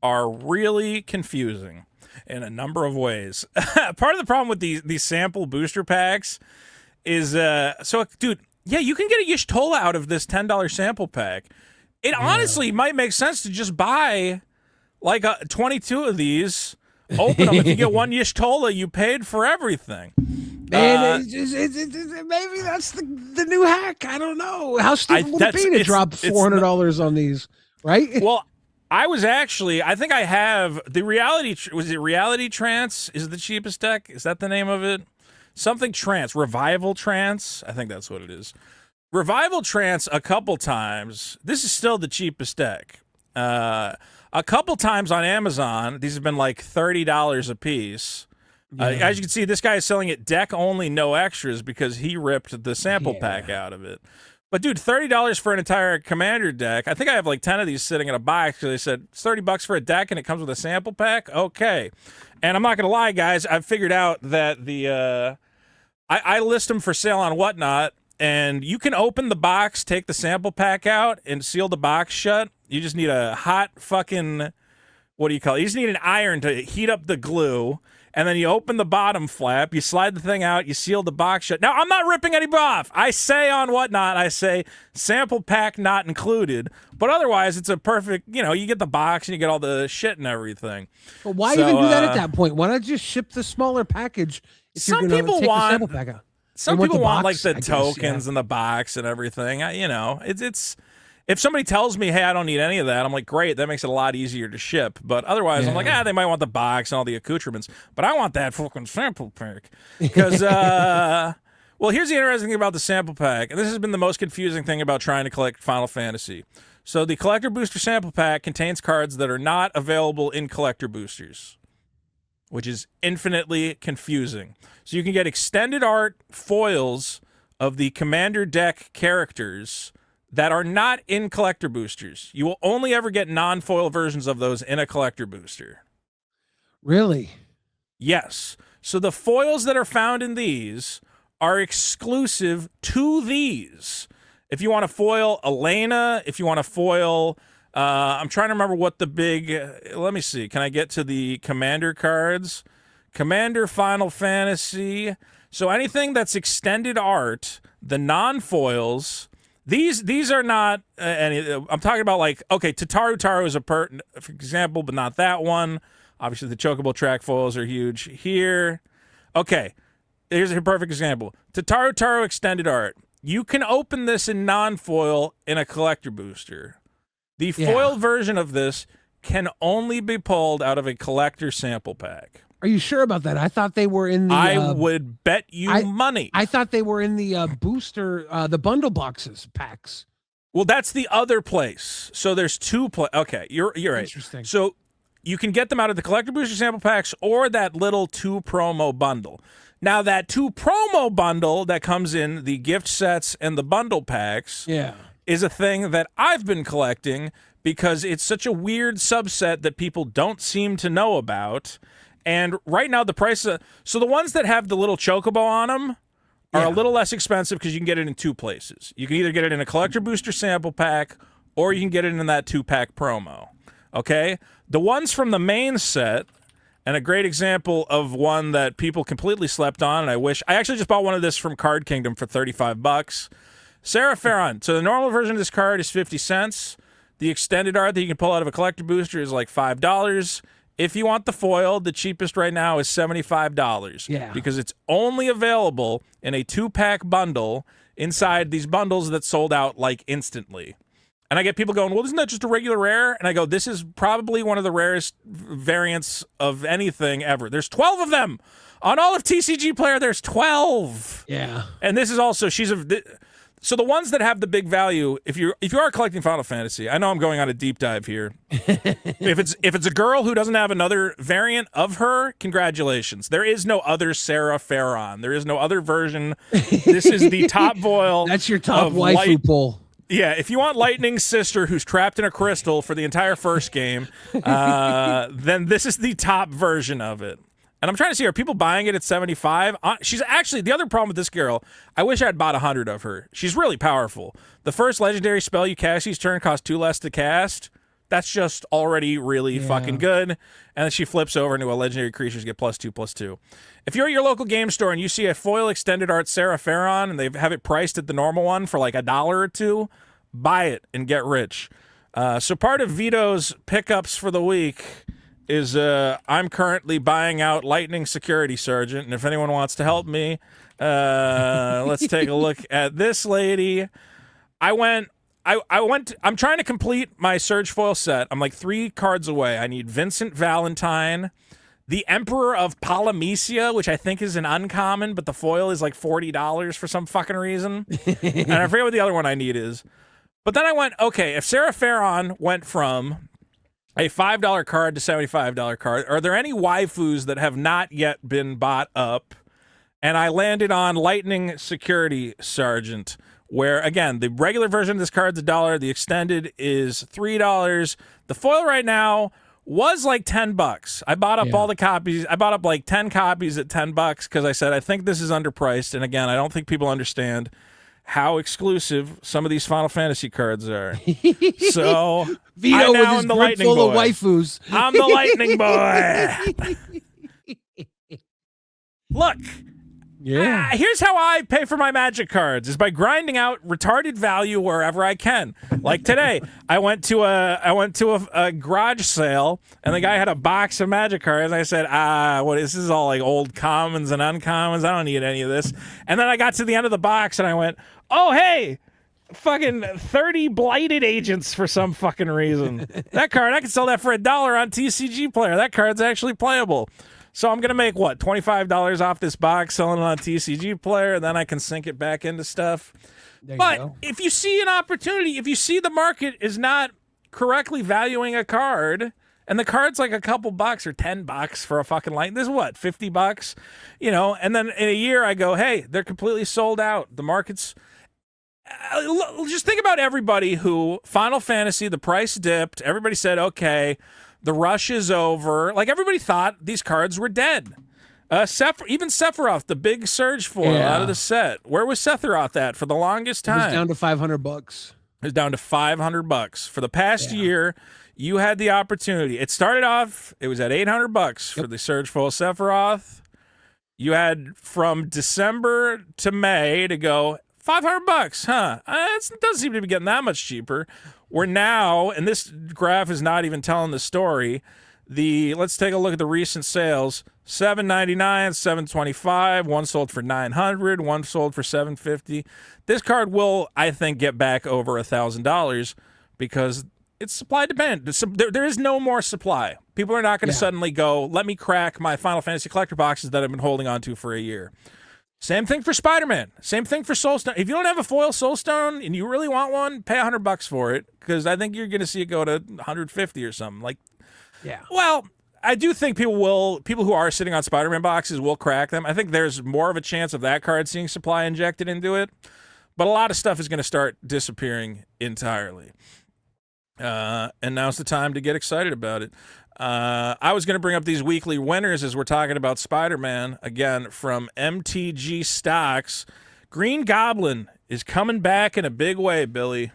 S1: are really confusing in a number of ways. Part of the problem with these sample booster packs is dude, yeah, you can get a Y'shtola out of this $10 sample pack. It honestly might make sense to just buy like 22 of these, open them. If you get one Y'shtola, you paid for everything.
S2: Man, maybe that's the new hack. I don't know. How stupid would it be to drop $400 on these, right?
S1: Well, I think I have the Reality. Was it Reality Trance? Is it the cheapest deck? Is that the name of it? Something Trance. Revival Trance? I think that's what it is. Revival Trance a couple times. This is still the cheapest deck. A couple times on Amazon, these have been like $30 a piece. As you can see, this guy is selling it deck only, no extras, because he ripped the sample pack out of it. But dude, $30 for an entire commander deck. I think I have like 10 of these sitting in a box because they said it's $30 for a deck and it comes with a sample pack. Okay. And I'm not gonna lie, guys, I've figured out that I list them for sale on Whatnot, and you can open the box, take the sample pack out, and seal the box shut. You just need a hot fucking, what do you call it? You just need an iron to heat up the glue, and then you open the bottom flap, you slide the thing out, you seal the box shut. Now, I'm not ripping anybody off. I say on Whatnot, I say sample pack not included, but otherwise it's a perfect, you get the box and you get all the shit and everything.
S2: But why even do that at that point? Why not just ship the smaller package if you're going to take the sample pack out?
S1: Some people want like the tokens in the box and everything. It's if somebody tells me, hey, I don't need any of that, I'm like, great, that makes it a lot easier to ship. But otherwise, I'm like, they might want the box and all the accoutrements, but I want that fucking sample pack. Because, well, here's the interesting thing about the sample pack, and this has been the most confusing thing about trying to collect Final Fantasy. So the Collector Booster sample pack contains cards that are not available in Collector Boosters, which is infinitely confusing. So you can get extended art foils of the Commander deck characters that are not in collector boosters. You will only ever get non-foil versions of those in a collector booster.
S2: Really?
S1: Yes. So the foils that are found in these are exclusive to these. If you want to foil Elena, if you want to foil... I'm trying to remember what the big... let me see. Can I get to the Commander cards? Commander Final Fantasy. So anything that's extended art, the non-foils... These are not any. I'm talking about like, okay, Tataru Taro is for example, but not that one. Obviously, the Chocobo track foils are huge here. Okay, here's a perfect example. Tataru Taro extended art. You can open this in non-foil in a collector booster. The foil version of this can only be pulled out of a collector sample pack.
S2: Are you sure about that? I thought they were in the...
S1: I would bet you money.
S2: I thought they were in the booster, the bundle boxes packs.
S1: Well, that's the other place. So there's two... okay, you're right.
S2: Interesting.
S1: So you can get them out of the collector booster sample packs or that little 2 promo bundle. Now, that 2 promo bundle that comes in the gift sets and the bundle packs is a thing that I've been collecting because it's such a weird subset that people don't seem to know about. And right now, the price... so the ones that have the little chocobo on them are a little less expensive because you can get it in 2 places. You can either get it in a collector booster sample pack or you can get it in that 2-pack promo. Okay? The ones from the main set And a great example of one that people completely slept on, and I actually just bought one of this from Card Kingdom for $35. Sarah Ferron. So the normal version of this card is 50 cents. The extended art that you can pull out of a collector booster is like $5. If you want the foil, the cheapest right now is $75.
S2: Yeah.
S1: Because it's only available in a 2-pack bundle inside these bundles that sold out like instantly. And I get people going, well, isn't that just a regular rare? And I go, this is probably one of the rarest variants of anything ever. There's 12 of them. On all of TCG Player, there's 12.
S2: Yeah.
S1: And this is also, so the ones that have the big value, if you are collecting Final Fantasy, I know I'm going on a deep dive here. if it's a girl who doesn't have another variant of her, congratulations. There is no other Sarah Ferron. There is no other version. This is the top foil.
S2: That's your top waifu pull.
S1: Yeah, if you want Lightning's sister who's trapped in a crystal for the entire first game, then this is the top version of it. And I'm trying to see, are people buying it at 75? She's actually, the other problem with this girl, I wish I had bought 100 of her. She's really powerful. The first legendary spell you cast each turn costs 2 less to cast. That's just already really fucking good. And then she flips over into a legendary creatures get +2/+2. If you're at your local game store and you see a foil extended art Sarah Ferron and they have it priced at the normal one for like $1 or $2, buy it and get rich. So part of Vito's pickups for the week is I'm currently buying out Lightning Security Sergeant, and if anyone wants to help me, let's take a look at this lady. I'm trying to complete my Surge Foil set. I'm like 3 cards away. I need Vincent Valentine, the Emperor of Polymesia, which I think is an uncommon, but the foil is like $40 for some fucking reason. And I forget what the other one I need is. But then I went, okay, if Sarah Ferron went from a $5 card to $75 card, are there any waifus that have not yet been bought up? And I landed on Lightning Security Sergeant, where, again, the regular version of this card's $1, the extended is $3. The foil right now was like $10. I bought up all the copies. I bought up like 10 copies at $10 because I said, I think this is underpriced. And again, I don't think people understand how exclusive some of these Final Fantasy cards are. So
S2: Vito with his grip full of waifus.
S1: I'm the Lightning Boy. Look.
S2: Yeah.
S1: Here's how I pay for my Magic cards: is by grinding out retarded value wherever I can. Like today, I went to a garage sale, and the guy had a box of Magic cards. I said, this is all like old commons and uncommons. I don't need any of this. And then I got to the end of the box, and I went, oh hey, fucking 30 blighted agents for some fucking reason. That card, I can sell that for $1 on TCG Player. That card's actually playable. So I'm going to make, what, $25 off this box, selling it on TCG Player, and then I can sink it back into stuff. But if you see an opportunity, if you see the market is not correctly valuing a card, and the card's like a couple bucks or $10 for a fucking light, this is what, $50? You know, and then in a year I go, hey, they're completely sold out. The market's... just think about everybody who, Final Fantasy, the price dipped, everybody said, okay, the rush is over. Like, everybody thought these cards were dead. Even Sephiroth, the big Surge foil out of the set. Where was Sephiroth at for the longest time?
S2: It was down to $500.
S1: It was down to $500. For the past year, you had the opportunity. It started off, it was at $800 for the Surge foil Sephiroth. You had from December to May to go $500, huh? It doesn't seem to be getting that much cheaper. We're now, and this graph is not even telling the story. Let's take a look at the recent sales. $799, $725. One sold for $900. One sold for $750. This card will, I think, get back over $1,000 because it's supply dependent. There is no more supply. People are not going to suddenly go, let me crack my Final Fantasy collector boxes that I've been holding on to for a year. Same thing for Spider-Man. Same thing for Soulstone. If you don't have a foil Soulstone and you really want one, pay $100 for it because I think you're going to see it go to $150 or something. Well, I do think people who are sitting on Spider-Man boxes will crack them. I think there's more of a chance of that card seeing supply injected into it, but a lot of stuff is going to start disappearing entirely. And now's the time to get excited about it. I was going to bring up these weekly winners as we're talking about Spider-Man. Again, from MTG Stocks, Green Goblin is coming back in a big way, Billy.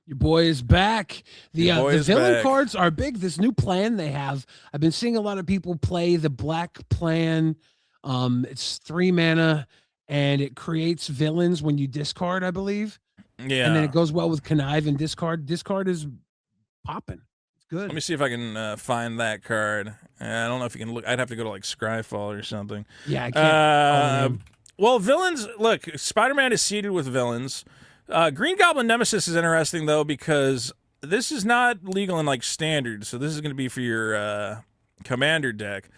S2: Your boy is back.
S1: Your boy
S2: The
S1: is
S2: villain
S1: back.
S2: cards are big. This new plan they have. I've been seeing a lot of people play the black plan. It's 3 mana and it creates villains when you discard, I believe. And then
S1: Yeah.
S2: it goes well with connive and discard. Discard is popping. It's
S1: Let
S2: good.
S1: me see if I can find that card. I don't know if you can look. I'd have to go to like Scryfall or something.
S2: Yeah, I can't recall the name.
S1: Well, villains. Look, Spider-Man is seeded with villains. Green Goblin Nemesis is interesting though because this is not legal in like standard, so this is going to be for your commander deck.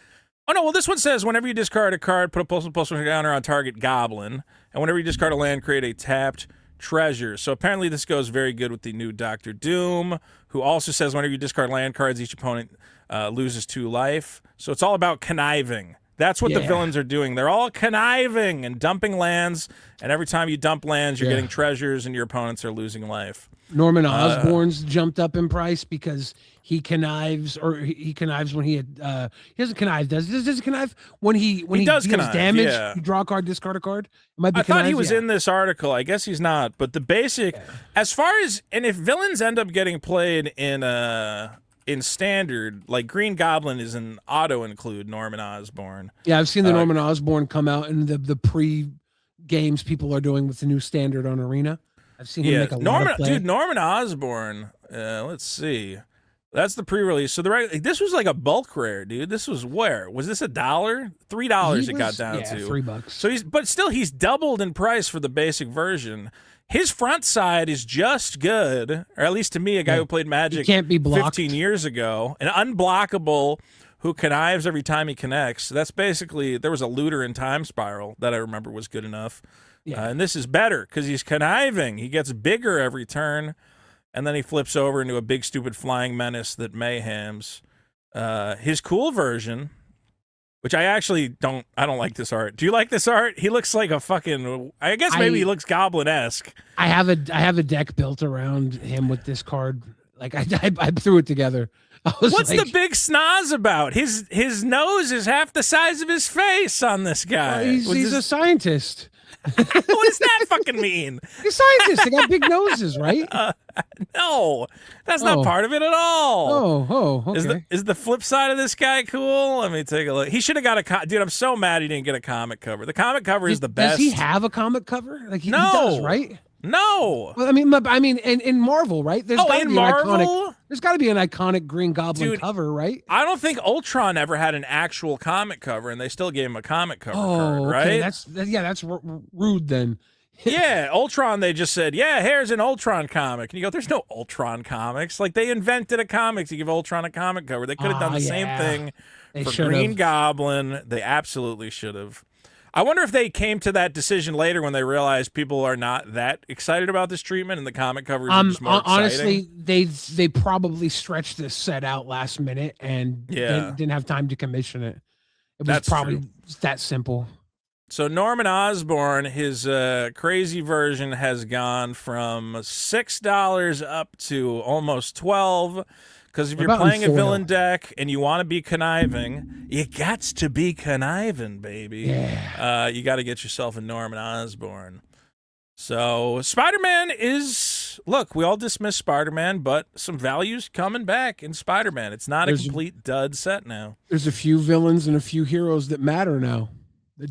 S1: Oh no, well this one says whenever you discard a card, put a +1/+1 counter on target goblin, and whenever you discard a land, create a tapped treasure. So apparently this goes very good with the new Doctor Doom, who also says whenever you discard land cards, each opponent loses 2 life. So it's all about conniving. That's what the villains are doing. They're all conniving and dumping lands, and every time you dump lands, you're getting treasures, and your opponents are losing life.
S2: Norman Osborn's jumped up in price because he connives, or he connives when he doesn't connive. Does he connive when he
S1: does
S2: deals
S1: connive,
S2: damage?
S1: yeah.
S2: You draw a card, discard a card. It might be.
S1: I thought he
S2: connive,
S1: was in this article. I guess he's not. But the basic, as far as, and if villains end up getting played in standard, like Green Goblin is an auto include Norman Osborn.
S2: Yeah, I've seen the Norman Osborn come out in the pre games people are doing with the new standard on Arena. I've seen him make a lot of play.
S1: Dude, Norman Osborn. Let's see. That's the pre-release. So this was like a bulk rare, dude. This was where? Was this $1? $3 it got down to.
S2: $3.
S1: So he's doubled in price for the basic version. His front side is just good, or at least to me, a guy who played Magic
S2: can't be blocked.
S1: 15 years ago, an unblockable who connives every time he connects. That's basically, there was a looter in Time Spiral that I remember was good enough. Yeah. And this is better because he's conniving. He gets bigger every turn, and then he flips over into a big, stupid flying menace that mayhems. His cool version, which I don't like this art. Do you like this art? He looks like a fucking, I guess maybe he looks goblin-esque.
S2: I have a deck built around him with this card. Like I threw it together.
S1: What's the big snoz about? His nose is half the size of his face on this guy.
S2: He's a scientist.
S1: What does that fucking mean?
S2: He's scientists. They got big noses, right?
S1: No, that's not part of it at all.
S2: Okay.
S1: Is the flip side of this guy cool? Let me take a look. He should have got a dude. I'm so mad he didn't get a comic cover. The comic cover is the best.
S2: Does he have a comic cover? Like he does, right?
S1: No.
S2: Well, I mean, in Marvel, right? There's gotta be
S1: Marvel?
S2: an iconic. There's got to be an iconic Green Goblin cover, right?
S1: I don't think Ultron ever had an actual comic cover, and they still gave him a comic cover card, right?
S2: That's rude then.
S1: Yeah, Ultron, they just said, yeah, here's an Ultron comic. And you go, there's no Ultron comics. Like, they invented a comic to give Ultron a comic cover. They could have done the same thing for Green Goblin. They absolutely should have. I wonder if they came to that decision later when they realized people are not that excited about this treatment and the comic covers are just more
S2: honestly, they probably stretched this set out last minute and didn't have time to commission it. It was probably that simple.
S1: So Norman Osborn, his crazy version has gone from $6 up to almost $12. Because if you're playing a villain deck and you want to be conniving, you got to be conniving, baby.
S2: Yeah.
S1: You got to get yourself a Norman Osborn. So Spider-Man is, look, we all dismiss Spider-Man, but some value's coming back in Spider-Man. It's not a complete dud set now.
S2: There's a few villains and a few heroes that matter now.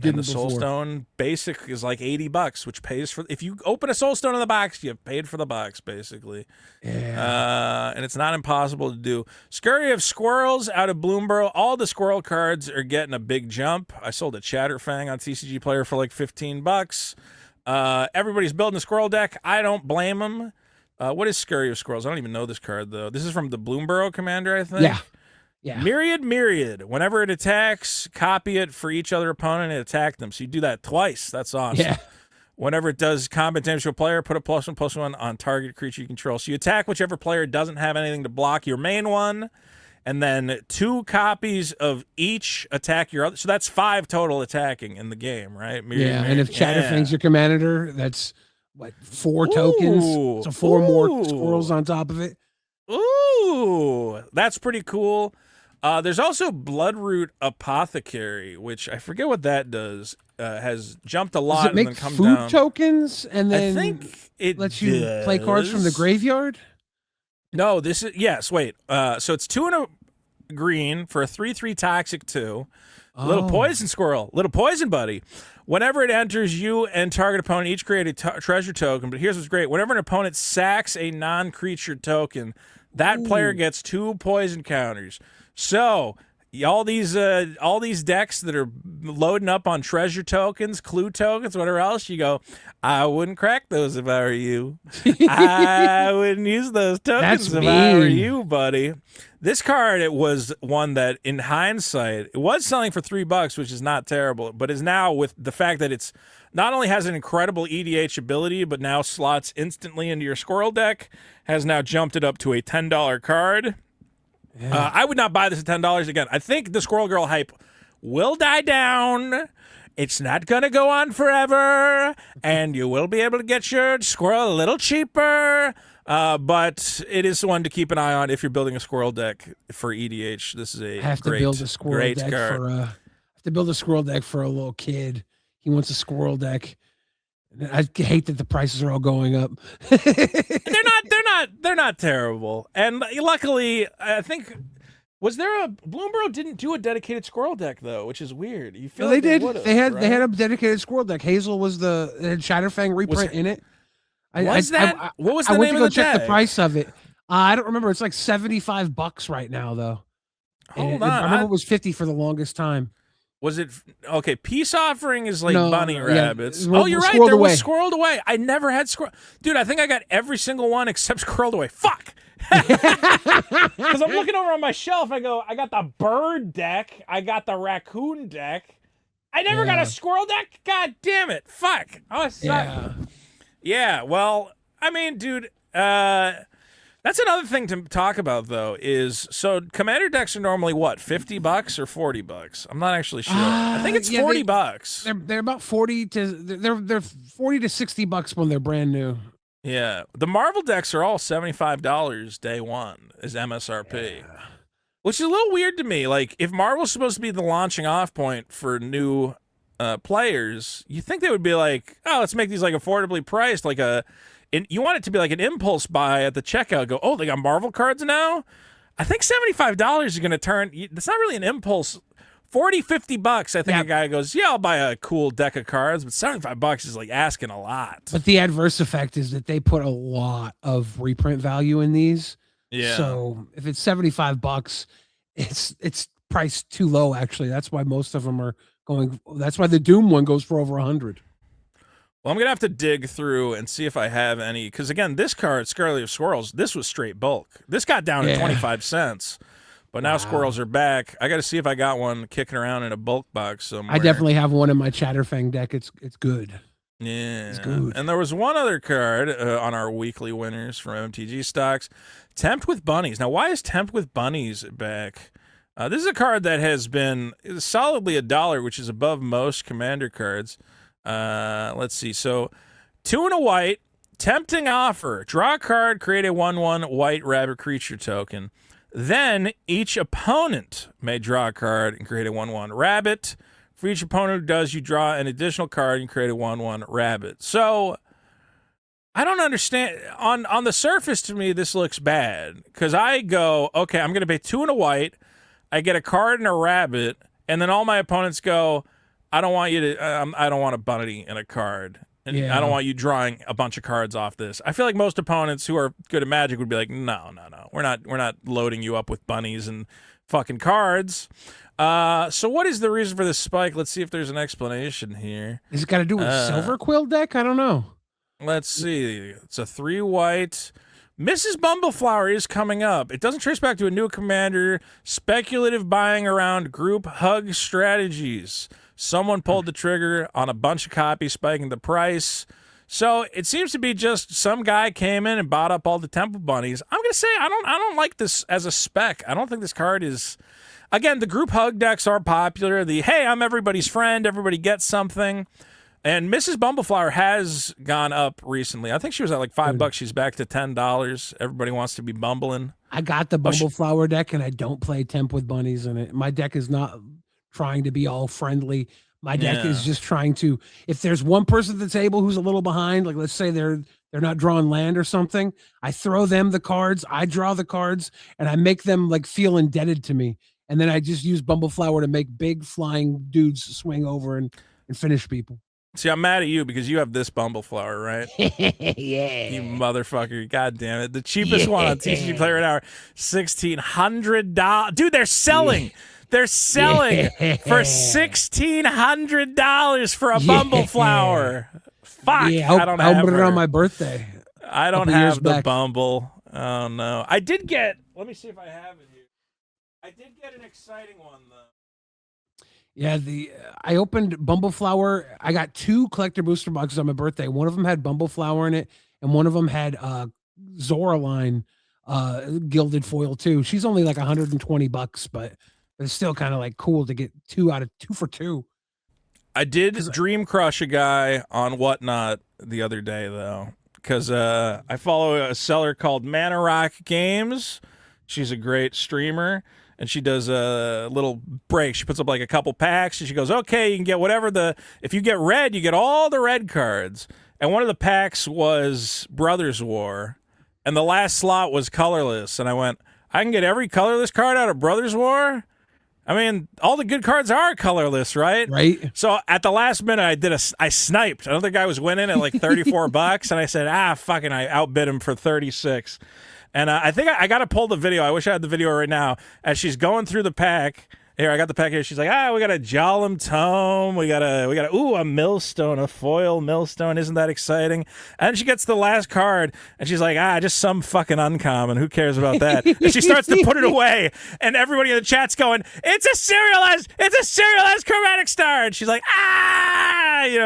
S1: And the Soul Stone basic is like $80, which pays for, if you open a Soul Stone in the box, you've paid for the box, basically.
S2: Yeah.
S1: And it's not impossible to do. Scurry of Squirrels out of Bloomborough. All the squirrel cards are getting a big jump. I sold a Chatterfang on TCG Player for like $15. Everybody's building a squirrel deck. I don't blame them. What is Scurry of Squirrels? I don't even know this card, though. This is from the Bloomborough Commander, I think.
S2: Yeah.
S1: Myriad. Whenever it attacks, copy it for each other opponent and attack them. So you do that twice. That's awesome.
S2: Yeah.
S1: Whenever it does combat damage to a player, put a +1/+1 on target creature you control. So you attack whichever player doesn't have anything to block your main one, and then 2 copies of each attack your other. So that's 5 total attacking in the game, right?
S2: Myriad. And if Chatterfang's your commander, that's what, 4 tokens. So 4 more squirrels on top of it.
S1: Ooh, that's pretty cool. There's also Bloodroot Apothecary, which I forget what that does. Has jumped a lot
S2: does it make
S1: and then come
S2: food
S1: down.
S2: tokens and then
S1: I think it
S2: lets you play cards from the graveyard.
S1: No, this is yes. Wait. So it's two and a green for a 3/3 toxic two. Little
S2: Oh,
S1: poison squirrel, little poison buddy. Whenever it enters, you and target opponent each create a treasure token. But here's what's great: whenever an opponent sacks a non-creature token, that player
S2: ooh,
S1: gets 2 poison counters. So all these decks that are loading up on treasure tokens, clue tokens, whatever else, you go, I wouldn't crack those if I were you. I wouldn't use those
S2: that's
S1: tokens if I were
S2: mean.
S1: you, buddy. This card, it was one that, in hindsight, it was selling for $3, which is not terrible, but is now, with the fact that it's not only has an incredible EDH ability, but now slots instantly into your squirrel deck, has now jumped it up to a $10 card.
S2: Yeah.
S1: I would not buy this at $10 again. I think the Squirrel Girl hype will die down. It's not going to go on forever, and you will be able to get your squirrel a little cheaper. But it is one to keep an eye on if you're building a squirrel deck for EDH. This is
S2: I
S1: a
S2: have to build a squirrel
S1: great
S2: deck
S1: card.
S2: for I have to build a squirrel deck for a little kid. He wants a squirrel deck. And I hate that the prices are all going up.
S1: They're not terrible. And luckily, I think was there a Bloomberg didn't do a dedicated squirrel deck though, which is weird. You feel
S2: No,
S1: like
S2: they
S1: they
S2: did.
S1: would have,
S2: They had
S1: right?
S2: a dedicated squirrel deck. Hazel was the it had Shatterfang
S1: Was
S2: reprint in it.
S1: was that what was
S2: I
S1: the
S2: went
S1: name
S2: to
S1: of
S2: go
S1: the
S2: check the
S1: deck?
S2: price of it. I don't remember. It's like $75 right now though.
S1: Hold
S2: I
S1: on.
S2: remember it was 50 for the longest time.
S1: Was it okay? Peace offering is like
S2: No,
S1: bunny
S2: no, yeah,
S1: rabbits. Oh, you're right.
S2: squirreled
S1: There was
S2: away.
S1: squirreled away. I never had squirrel. Dude, I think I got every single one except squirreled away. Fuck. Because I'm looking over on my shelf. I go, I got the bird deck. I got the raccoon deck. I never got a
S2: Yeah,
S1: squirrel deck. God damn it. Fuck. Oh, it sucked.
S2: yeah.
S1: Yeah. Well, I mean, dude. That's another thing to talk about, though. Is so commander decks are normally what, $50 or $40? I'm not actually sure. I think it's
S2: Yeah,
S1: $40.
S2: they're about 40 to they're 40 to $60 when they're brand new.
S1: Yeah, the Marvel decks are all $75 day one as MSRP,
S2: Yeah.
S1: which is a little weird to me. Like, if Marvel's supposed to be the launching off point for new players, you think they would be like, oh, let's make these like affordably priced, like you want it to be like an impulse buy at the checkout. Go, oh, they got Marvel cards now. I think $75 is going to turn. It's not really an impulse. 40, $50. I think
S2: Yeah,
S1: a guy goes, yeah, I'll buy a cool deck of cards, but $75 is like asking a lot.
S2: but the adverse effect is that they put a lot of reprint value in these.
S1: Yeah.
S2: So if it's $75, it's priced too low. Actually, that's why most of them are going. That's why the Doom one goes for over 100.
S1: Well, I'm gonna have to dig through and see if I have any. Because again, this card, Scarlet of Squirrels, this was straight bulk. This got down to
S2: Yeah.
S1: 25 cents, but now
S2: Wow.
S1: squirrels are back. I got to see if I got one kicking around in a bulk box
S2: I
S1: somewhere.
S2: definitely have one in my Chatterfang deck. It's good. It's
S1: Yeah,
S2: good.
S1: and there was one other card on our weekly winners from MTG stocks, Tempt with Bunnies. Now, why is Tempt with Bunnies back? This is a card that has been solidly $1, which is above most commander cards. Let's see. So, 2 and a white, tempting offer. Draw a card, create a 1/1 white rabbit creature token. Then each opponent may draw a card and create a 1/1 rabbit. For each opponent who does, you draw an additional card and create a 1/1 rabbit. So I don't understand. On the surface, to me, this looks bad because I go, okay, I'm going to pay 2 and a white. I get a card and a rabbit, and then all my opponents go, I don't want you to. I don't want a bunny and a card, and I don't
S2: Yeah.
S1: want you drawing a bunch of cards off this. I feel like most opponents who are good at Magic would be like, no, no, no, we're not loading you up with bunnies and fucking cards. So what is the reason for this spike? Let's see if there's an explanation here.
S2: Is it got to do with Silver Quill deck? I don't know.
S1: Let's see. It's a 3 white. Mrs. Bumbleflower is coming up. It doesn't trace back to a new commander. Speculative buying around group hug strategies. Someone pulled the trigger on a bunch of copies, spiking the price. So it seems to be just some guy came in and bought up all the Temple Bunnies. I'm gonna say I don't like this as a spec. I don't think this card is. Again, the group hug decks are popular. The hey, I'm everybody's friend. Everybody gets something. And Mrs. Bumbleflower has gone up recently. I think she was at like $5. She's back to $10. Everybody wants to be bumbling.
S2: I got the
S1: Oh,
S2: Bumbleflower deck, and I don't play Temp with bunnies in it. My deck is not trying to be all friendly, My deck
S1: Yeah.
S2: is just trying to. If there's one person at the table who's a little behind, like let's say they're not drawing land or something, I throw them the cards, I draw the cards, and I make them like feel indebted to me. And then I just use Bumbleflower to make big flying dudes swing over and finish people.
S1: See, I'm mad at you because you have this Bumbleflower, right?
S2: Yeah.
S1: You motherfucker. God damn it. The cheapest one on TCG Player an hour, $1,600. Dude, they're selling.
S2: Yeah.
S1: They're selling
S2: Yeah.
S1: for $1,600 for a Bumbleflower. Fuck.
S2: Yeah,
S1: I don't
S2: I'll
S1: have
S2: put it
S1: her.
S2: on my birthday.
S1: I don't
S2: couple years
S1: have the
S2: back.
S1: Bumble. Oh, no. I did get, let me see if I have it here. I did get an exciting one, though.
S2: Yeah, I opened Bumbleflower. I got 2 collector booster boxes on my birthday. One of them had Bumbleflower in it, and one of them had Zoraline gilded foil too. She's only like $120, but it's still kind of like cool to get 2 out of 2 for 2.
S1: I did dream crush a guy on Whatnot the other day, though, because I follow a seller called Mana Rock Games. She's a great streamer, and she does a little break. She puts up like a couple packs, and she goes, okay, you can get whatever if you get red, you get all the red cards. And one of the packs was Brothers War, and the last slot was colorless. And I went, I can get every colorless card out of Brothers War? I mean, all the good cards are colorless, right?
S2: Right.
S1: So at the last minute, I sniped. Another guy was winning at like $34, and I said, fucking, I outbid him for 36. And I think I got to pull the video. I wish I had the video right now. As she's going through the pack. Here, I got the pack here. She's like, we got a Jalam Tome. We got a Millstone, a foil Millstone. Isn't that exciting? And she gets the last card, and she's like, just some fucking uncommon. Who cares about that? And she starts to put it away, and everybody in the chat's going, it's a serialized chromatic star. And she's like,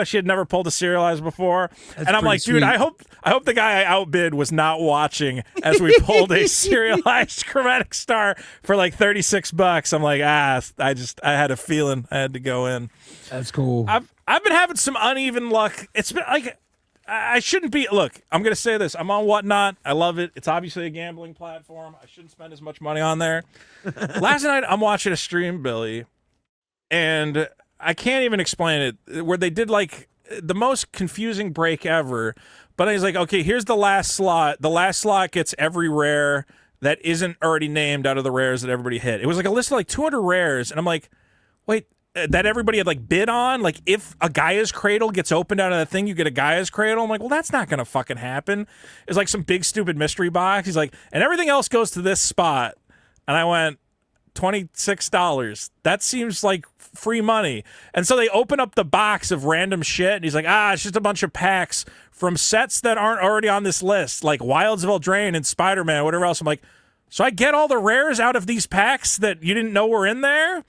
S1: she had never pulled a serialized before.
S2: That's
S1: and I'm like, dude,
S2: sweet.
S1: I hope the guy I outbid was not watching as we pulled a serialized chromatic star for like $36. I'm like, I had a feeling I had to go in.
S2: That's cool.
S1: I've been having some uneven luck. It's been like I shouldn't be. Look, I'm gonna say this. I'm on Whatnot. I love it. It's obviously a gambling platform. I shouldn't spend as much money on there. Last night I'm watching a stream, Billy, and I can't even explain it. Where they did like the most confusing break ever. But he's like, okay, here's the last slot. The last slot gets every rare that isn't already named out of the rares that everybody hit. It was like a list of like 200 rares, and I'm like, wait, that everybody had like bid on? Like if a Gaia's Cradle gets opened out of that thing, you get a Gaia's Cradle? I'm like, well, that's not going to fucking happen. It's like some big stupid mystery box. He's like, and everything else goes to this spot. And I went, $26. That seems like free money. And so they open up the box of random shit, and he's like, it's just a bunch of packs from sets that aren't already on this list, like Wilds of Eldraine and Spider-Man, whatever else. I'm like, so I get all the rares out of these packs that you didn't know were in there?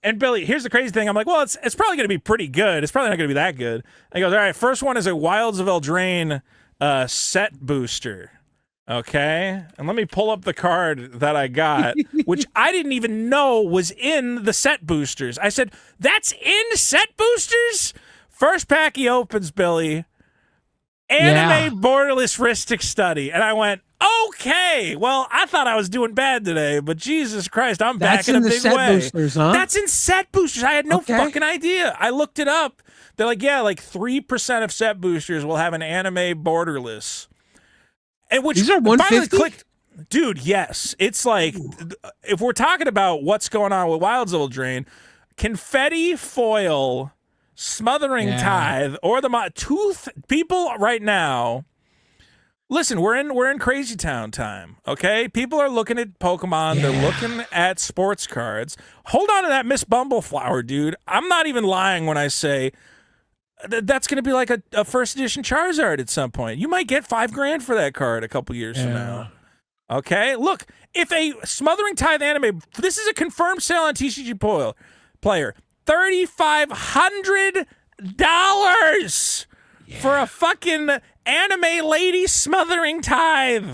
S1: And Billy, here's the crazy thing. I'm like, well, it's probably going to be pretty good. It's probably not going to be that good. And he goes, all right, first one is a Wilds of Eldraine set booster. Okay, and let me pull up the card that I got, which I didn't even know was in the set boosters. I said, that's in set boosters? First pack he opens, Billy. Anime Borderless Ristic Study. And I went, okay, well, I thought I was doing bad today, but Jesus Christ, I'm back in a big way.
S2: That's in the set boosters, huh?
S1: That's in set boosters. I had no fucking idea. I looked it up. They're like, yeah, like 3% of set boosters will have an Anime Borderless. And which
S2: these are 150?
S1: Dude, yes. It's like, if we're talking about what's going on with Wilds of Eldraine, Confetti Foil, Smothering Tithe, or the Tooth, people right now, listen, we're in Crazy Town time, okay? People are looking at Pokemon. They're looking at sports cards. Hold on to that Miss Bumbleflower, dude. I'm not even lying when I say that's going to be like a first edition Charizard at some point. You might get $5,000 for that card a couple years from now. Okay, look, if a Smothering Tithe anime, this is a confirmed sale on TCG Player, $3,500 for a fucking anime lady Smothering Tithe.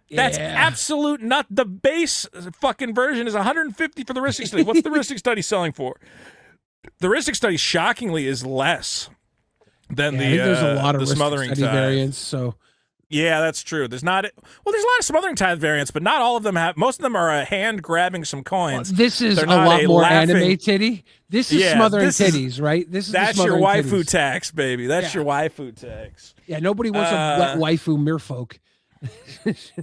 S1: That's absolute nut. The base fucking version is $150 for the Ristic Study. What's the Ristic Study selling for? The Ristic Study, shockingly, is less than
S2: I think there's a lot of
S1: the
S2: Ristic
S1: Smothering
S2: Study
S1: Tithe
S2: variants. So
S1: Yeah, that's true. There's not well, there's a lot of smothering tithe variants, but not all of them have. Most of them are a hand grabbing some
S2: Well,
S1: coins.
S2: this is
S1: They're
S2: a
S1: not
S2: lot
S1: a
S2: more
S1: laughing.
S2: anime titty. This is
S1: Yeah,
S2: smothering titties, right? This is the
S1: that's your
S2: smothering
S1: waifu
S2: titties.
S1: tax, baby. That's
S2: Yeah.
S1: your waifu tax.
S2: Yeah, nobody wants a wet waifu merfolk.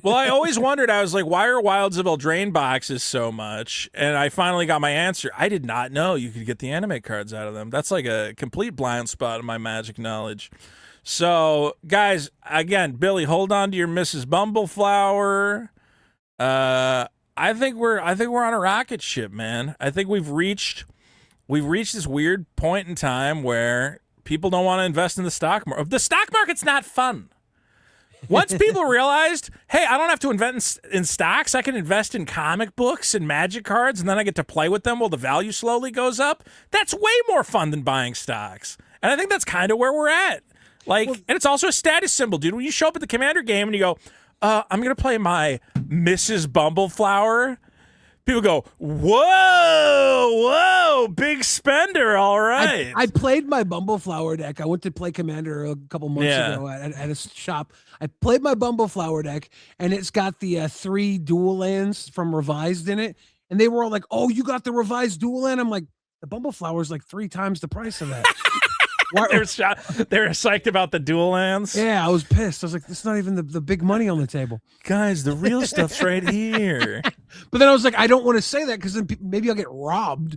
S1: Well, I always wondered. I was like, why are Wilds of Eldraine boxes so much? And I finally got my answer. I did not know you could get the anime cards out of them. That's like a complete blind spot in my Magic knowledge. So, guys, again, Billy, hold on to your Mrs. Bumbleflower. I think we're on a rocket ship, man. I think we've reached this weird point in time where people don't want to invest in the stock market. The stock market's not fun. Once people realized, hey, I don't have to invest in stocks. I can invest in comic books and Magic cards, and then I get to play with them while the value slowly goes up. That's way more fun than buying stocks. And I think that's kind of where we're at. And it's also a status symbol, dude. When you show up at the Commander game and you go, I'm going to play my Mrs. Bumbleflower, people go, whoa, big spender, all right.
S2: I played my Bumbleflower deck. I went to play Commander a couple months ago at a shop. I played my Bumbleflower deck, and it's got the 3 dual lands from Revised in it. And they were all like, oh, you got the Revised dual land? I'm like, the Bumbleflower is like 3 times the price of that.
S1: They were psyched about the dual lands.
S2: Yeah, I was pissed. I was like, "It's not even the big money on the table,
S1: guys. The real stuff's right here."
S2: But then I was like, I don't want to say that because then maybe I'll get robbed.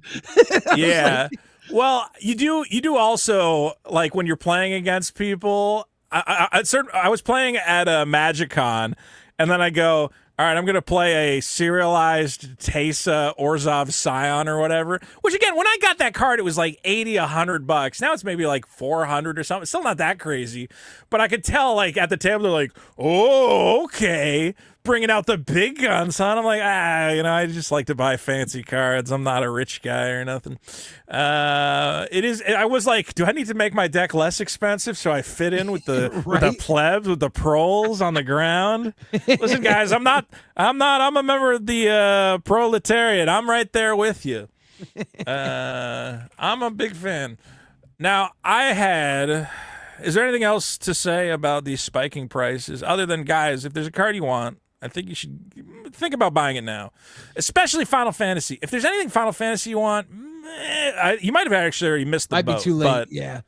S1: Yeah. Well, you do also, like, when you're playing against people. I was playing at a MagicCon, and then I go, all right, I'm going to play a serialized Teysa Orzhov Scion or whatever, which, again, when I got that card, it was like $80, $100. Now it's maybe like $400 or something. It's still not that crazy. But I could tell, like, at the table, they're like, oh, okay, bringing out the big guns, huh? And I'm like, I just like to buy fancy cards. I'm not a rich guy or nothing. I was like, do I need to make my deck less expensive so I fit in with the
S2: Right?
S1: with the plebs, with the proles on the ground? Listen, guys, I'm a member of the proletariat. I'm right there with you. I'm a big fan. Now, is there anything else to say about these spiking prices other than, guys, if there's a card you want, I think you should think about buying it now, especially Final Fantasy. If there's anything Final Fantasy you want, you might have actually already missed the boat.
S2: Might be too late.
S1: But
S2: yeah.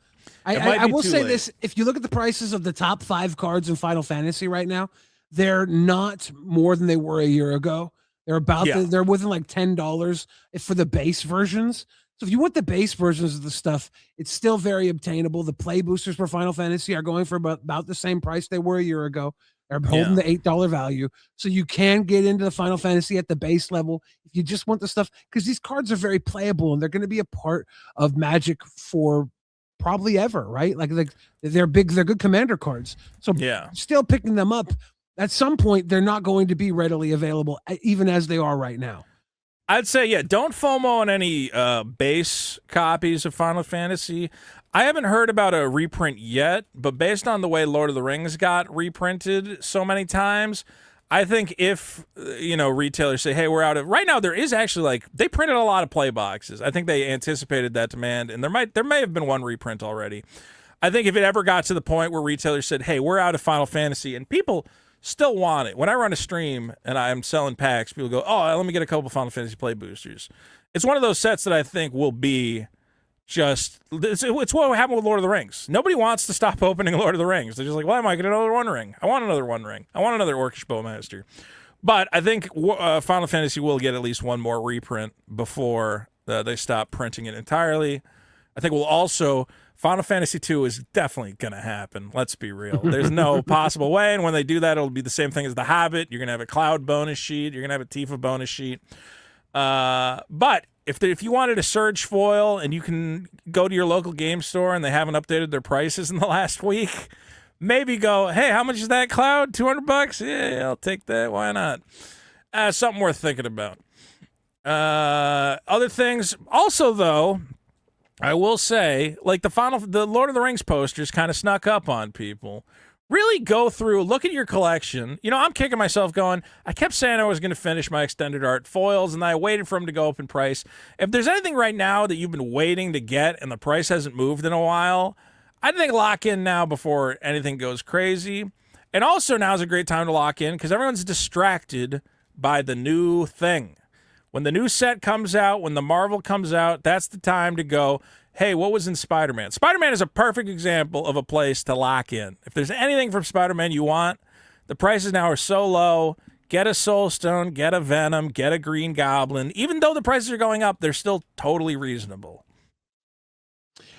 S1: might
S2: I
S1: be
S2: will
S1: too
S2: say
S1: late.
S2: this: if you look at the prices of the top 5 cards in Final Fantasy right now, they're not more than they were a year ago. They're they're within like $10 for the base versions. So if you want the base versions of the stuff, it's still very obtainable. The play boosters for Final Fantasy are going for about the same price they were a year ago. They're holding the $8 value. So you can get into the Final Fantasy at the base level if you just want the stuff, because these cards are very playable and they're going to be a part of Magic for probably ever, right? Like they're good commander cards. So still picking them up. At some point, they're not going to be readily available, even as they are right now.
S1: I'd say, don't FOMO on any base copies of Final Fantasy. I haven't heard about a reprint yet, but based on the way Lord of the Rings got reprinted so many times, I think if retailers say, hey, we're out of right now, there is actually they printed a lot of play boxes. I think they anticipated that demand, and there may have been one reprint already. I think if it ever got to the point where retailers said, hey, we're out of Final Fantasy, and people still want it. When I run a stream and I'm selling packs, people go, oh, let me get a couple Final Fantasy play boosters. It's one of those sets that I think will be it's what happened with Lord of the Rings. Nobody wants to stop opening Lord of the Rings. They're just like, well, I might get another One Ring. I want another One Ring. I want another Orcish Bowmaster. But I think Final Fantasy will get at least one more reprint before they stop printing it entirely. I think Final Fantasy 2 is definitely going to happen. Let's be real. There's no possible way. And when they do that, it'll be the same thing as The Hobbit. You're going to have a Cloud bonus sheet. You're going to have a Tifa bonus sheet. But if you wanted a Surge foil and you can go to your local game store and they haven't updated their prices in the last week, maybe go, hey, how much is that Cloud? $200? Yeah, I'll take that. Why not? Something worth thinking about. Other things. Also, though, I will say, like the Lord of the Rings posters kind of snuck up on people. Really go through, look at your collection. I'm kicking myself going, I kept saying I was going to finish my extended art foils, and I waited for them to go up in price. If there's anything right now that you've been waiting to get and the price hasn't moved in a while, I think lock in now before anything goes crazy. And also now is a great time to lock in because everyone's distracted by the new thing. When the new set comes out, when the Marvel comes out, that's the time to go, hey, what was in Spider-Man? Spider-Man is a perfect example of a place to lock in. If there's anything from Spider-Man you want, the prices now are so low. Get a Soul Stone, get a Venom, get a Green Goblin. Even though the prices are going up, they're still totally reasonable.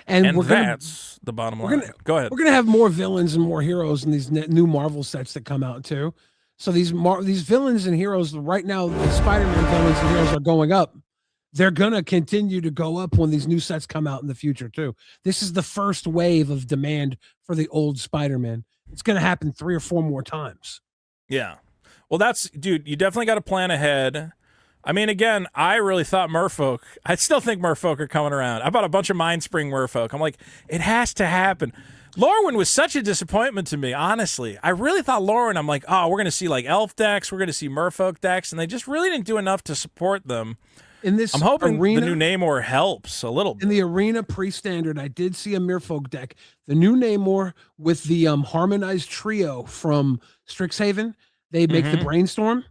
S1: And that's the bottom line. Go ahead.
S2: We're gonna have more villains and more heroes in these new Marvel sets that come out too. So these villains and heroes right now, the Spider-Man villains and heroes are going up. They're gonna continue to go up when these new sets come out in the future too. This is the first wave of demand for the old Spider-Man. It's gonna happen 3 or 4 more times.
S1: Yeah. Well, dude, you definitely got to plan ahead. I mean, again, I really thought Merfolk, I still think Merfolk are coming around. I bought a bunch of Mind Spring Merfolk. I'm like, it has to happen. Lorwyn was such a disappointment to me, honestly. I really thought Lorwyn, I'm like, oh, we're going to see like Elf decks, we're going to see Merfolk decks, and they just really didn't do enough to support them.
S2: In this
S1: I'm hoping
S2: arena,
S1: the new Namor helps a little bit.
S2: In the arena pre-standard, I did see a Merfolk deck. The new Namor with the harmonized trio from Strixhaven. They make the brainstorm,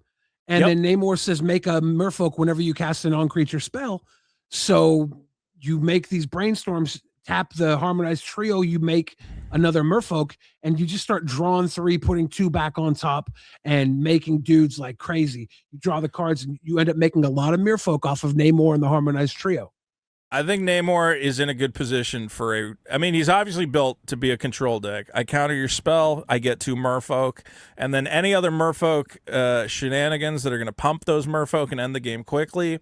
S2: and then Namor says, make a Merfolk whenever you cast a non-creature spell. So you make these brainstorms, tap the harmonized trio, you make another Merfolk, and you just start drawing 3, putting 2 back on top, and making dudes like crazy. You draw the cards, and you end up making a lot of Merfolk off of Namor and the harmonized trio.
S1: I think Namor is in a good position he's obviously built to be a control deck. I counter your spell, I get 2 Merfolk, and then any other Merfolk shenanigans that are going to pump those Merfolk and end the game quickly.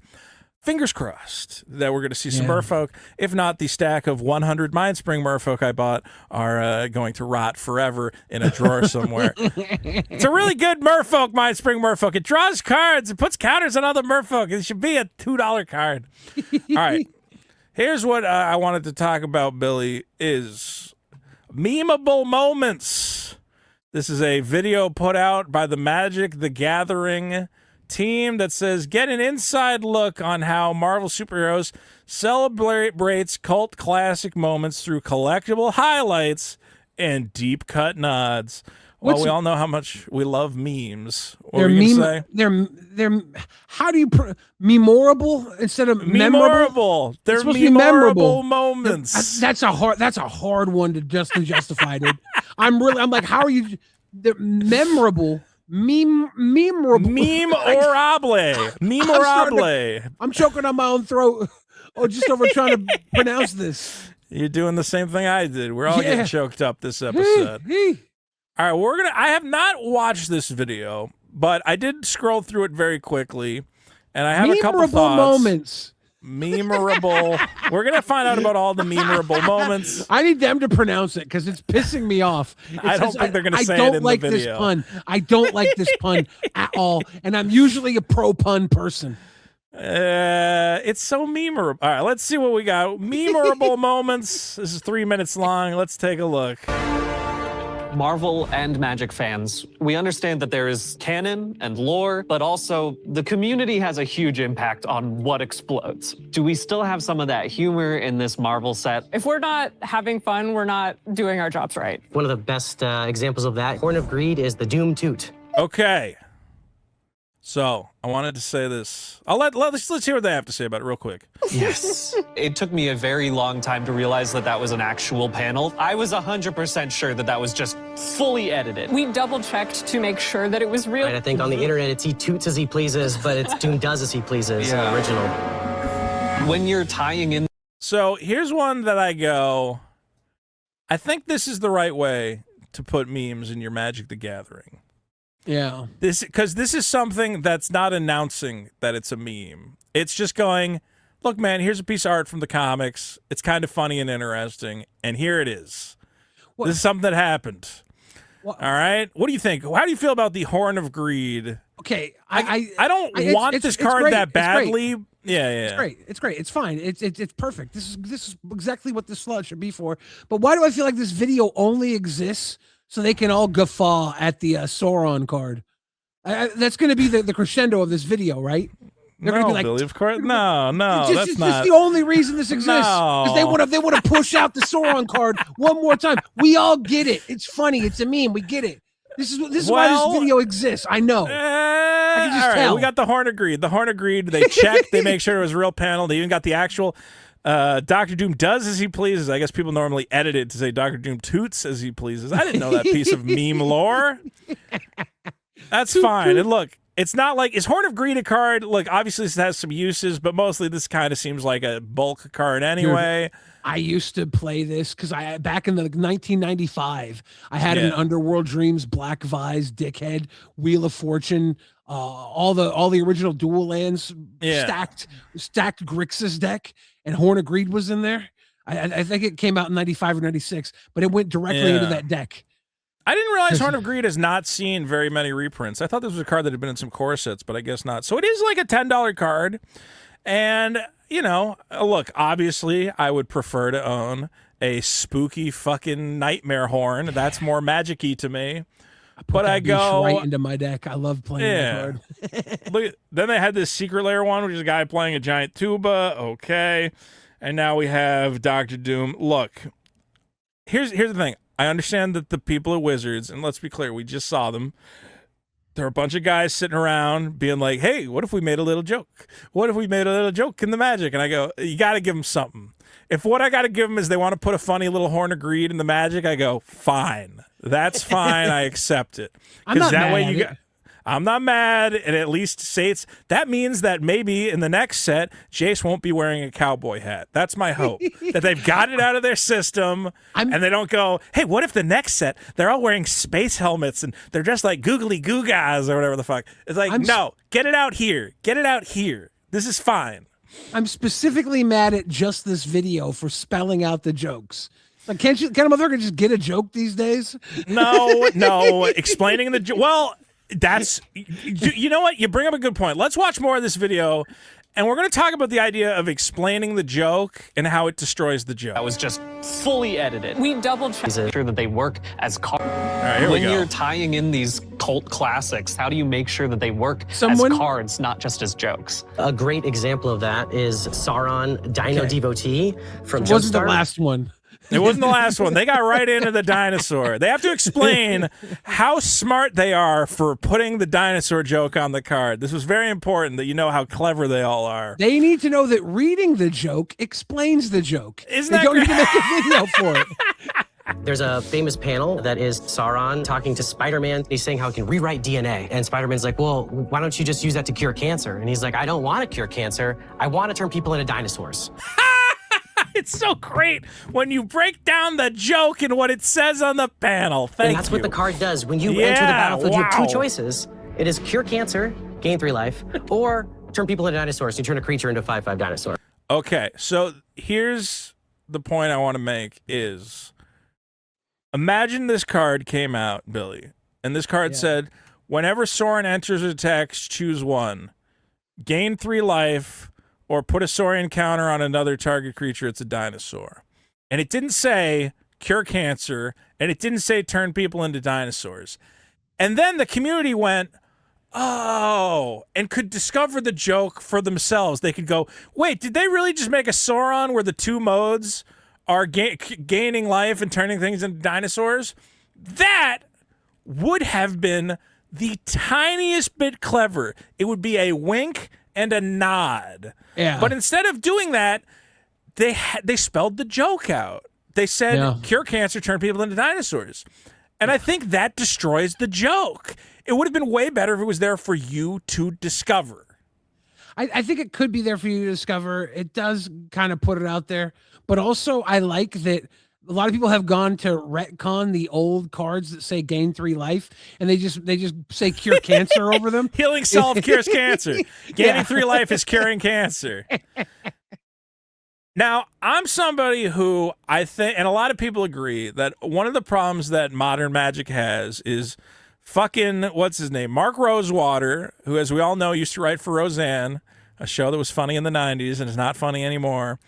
S1: Fingers crossed that we're going to see some Merfolk. If not, the stack of 100 Mind Spring Merfolk I bought are going to rot forever in a drawer somewhere. It's a really good Merfolk, Mind Spring Merfolk. It draws cards, it puts counters on other Merfolk. It should be a $2 card. All right. Here's what I wanted to talk about, Billy, is memeable moments. This is a video put out by the Magic the Gathering team that says, get an inside look on how Marvel Superheroes celebrates cult classic moments through collectible highlights and deep cut nods. Well, we all know how much we love memes. What were you gonna say?
S2: They're how do you memorable instead of memorable?
S1: They're memorable moments.
S2: That's a hard one to justify, dude. I'm like, how are you? They're memorable. Memorable.
S1: Memorable.
S2: I'm choking on my own throat. Oh, just over trying to pronounce this.
S1: You're doing the same thing I did. We're all getting choked up this episode. All right, I have not watched this video, but I did scroll through it very quickly, and I have a couple thoughts.
S2: Moments.
S1: Memorable. We're going to find out about all the memorable moments.
S2: I need them to pronounce it because it's pissing me off.
S1: I don't think they're going to say it in the video.
S2: This pun. I don't like this pun at all, and I'm usually a pro-pun person.
S1: It's so memorable. All right, let's see what we got. Memorable moments. This is 3 minutes long. Let's take a look.
S3: Marvel and Magic fans, we understand that there is canon and lore, but also the community has a huge impact on what explodes. Do we still have some of that humor in this Marvel set?
S4: If we're not having fun, we're not doing our jobs right.
S5: One of the best examples of that, Horn of Greed, is the Doom Toot.
S1: Okay. So, I wanted to say this. Let's hear what they have to say about it real quick.
S3: Yes. It took me a very long time to realize that that was an actual panel. I was 100% sure that that was just fully edited.
S4: We double-checked to make sure that it was real.
S5: Right, I think on the internet it's he toots as he pleases, but it's Doom does as he pleases, original.
S3: When you're tying in...
S1: So, here's one that I go, I think this is the right way to put memes in your Magic the Gathering.
S2: Yeah.
S1: Because this is something that's not announcing that it's a meme. It's just going, look, man, here's a piece of art from the comics. It's kind of funny and interesting, and here it is. What? This is something that happened. What? All right? What do you think? How do you feel about the Horn of Greed?
S2: Okay.
S1: I don't want this card that badly. Yeah.
S2: It's great. It's great. It's fine. It's perfect. This is exactly what this slot should be for. But why do I feel like this video only exists so they can all guffaw at the Sauron card? That's going to be the crescendo of this video, right? They're
S1: no,
S2: gonna be like,
S1: Billy, of course. No,
S2: that's not. the only reason this exists. Because they want to push out the Sauron card one more time. We all get it. It's funny. It's a meme. We get it. This is why this video exists. I know. can just
S1: all right,
S2: tell.
S1: we got the Horn agreed. The Horn agreed. They checked. They make sure it was a real panel. They even got the actual Dr. Doom does as he pleases. I guess people normally edit it to say Dr. Doom toots as he pleases. I didn't know that piece of meme lore. That's fine. And look, it's not like, is Horn of Greed a card? Look, obviously this has some uses, but mostly this kind of seems like a bulk card anyway.
S2: I used to play this because back in the 1995, I had an Underworld Dreams, Black Vise, Dickhead, Wheel of Fortune, all the original dual lands, stacked Grixis deck, and Horn of Greed was in there. I think it came out in 95 or 96, but it went directly into that deck. I
S1: didn't realize Horn of Greed has not seen very many reprints. I thought this was a card that had been in some core sets, but I guess not. So it is like a $10 card. And, you know, look, obviously I would prefer to own a spooky fucking nightmare horn. That's more magic-y to me. But I go
S2: right into my deck. I love playing that card.
S1: Look, then they had this Secret Lair one, which is a guy playing a giant tuba. Okay. And now we have Dr. Doom. Look, here's the thing. I understand that the people at Wizards, and let's be clear, we just saw them. There are a bunch of guys sitting around being like, hey, what if we made a little joke? What if we made a little joke in the Magic? And I go, you got to give them something. If what I got to give them is they want to put a funny little Horn of Greed in the Magic, I go, fine. That's fine. I accept it.
S2: Because that way you got.
S1: I'm not mad, and at least states that means that maybe in the next set, Jace won't be wearing a cowboy hat. That's my hope. That they've got it out of their system, and they don't go, hey, what if the next set, they're all wearing space helmets, and they're just like googly goo guys or whatever the fuck. It's like, no, get it out here. Get it out here. This is fine.
S2: I'm specifically mad at just this video for spelling out the jokes. Like, can a motherfucker just get a joke these days?
S1: No. Explaining the joke. Well, that's, you know what? You bring up a good point. Let's watch more of this video, and we're going to talk about the idea of explaining the joke and how it destroys the joke.
S3: That was just fully edited.
S4: We double-checked.
S3: Sure that they work as cards.
S1: All right, here
S3: when
S1: we go.
S3: You're tying in these cult classics, how do you make sure that they work as cards, not just as jokes?
S5: A great example of that is Sauron Dino Devotee from
S2: It wasn't the
S5: Jumpstart.
S2: last one.
S1: It wasn't the last one. They got right into the dinosaur. They have to explain how smart they are for putting the dinosaur joke on the card. This was very important that you know how clever they all are.
S2: They need to know that reading the joke explains the joke.
S1: Isn't
S2: they
S1: that
S2: don't
S1: great?
S2: need to make a video for it.
S5: There's a famous panel that is Sauron talking to Spider-Man. He's saying how he can rewrite DNA. And Spider-Man's like, well, why don't you just use that to cure cancer? And he's like, I don't want to cure cancer. I want to turn people into dinosaurs.
S1: It's so great when you break down the joke and what it says on the panel. Thank you.
S5: And that's what the card does. When you enter the battlefield, you have two choices. It is cure cancer, gain 3 life, or turn people into dinosaurs. You turn a creature into a 5/5 dinosaur.
S1: Okay, so here's the point I want to make is, imagine this card came out, Billy, and this card said, whenever Soren enters a text, choose 1. Gain 3 life, or put a Saurian counter on another target creature, it's a dinosaur. And it didn't say cure cancer, and it didn't say turn people into dinosaurs. And then the community went, oh, and could discover the joke for themselves. They could go, wait, did they really just make a Sauron where the 2 modes are gaining life and turning things into dinosaurs? That would have been the tiniest bit clever. It would be a wink and a nod.
S2: Yeah.
S1: But instead of doing that, they spelled the joke out. They said cure cancer, turn people into dinosaurs. And I think that destroys the joke. It would have been way better if it was there for you to discover.
S2: I think it could be there for you to discover. It does kind of put it out there. But also, I like that a lot of people have gone to retcon the old cards that say gain 3 life, and they just say cure cancer over them.
S1: Healing self cures cancer. Gaining 3 life is curing cancer. Now, I'm somebody who I think, and a lot of people agree, that one of the problems that modern Magic has is fucking, what's his name? Mark Rosewater, who, as we all know, used to write for Roseanne, a show that was funny in the 90s and is not funny anymore.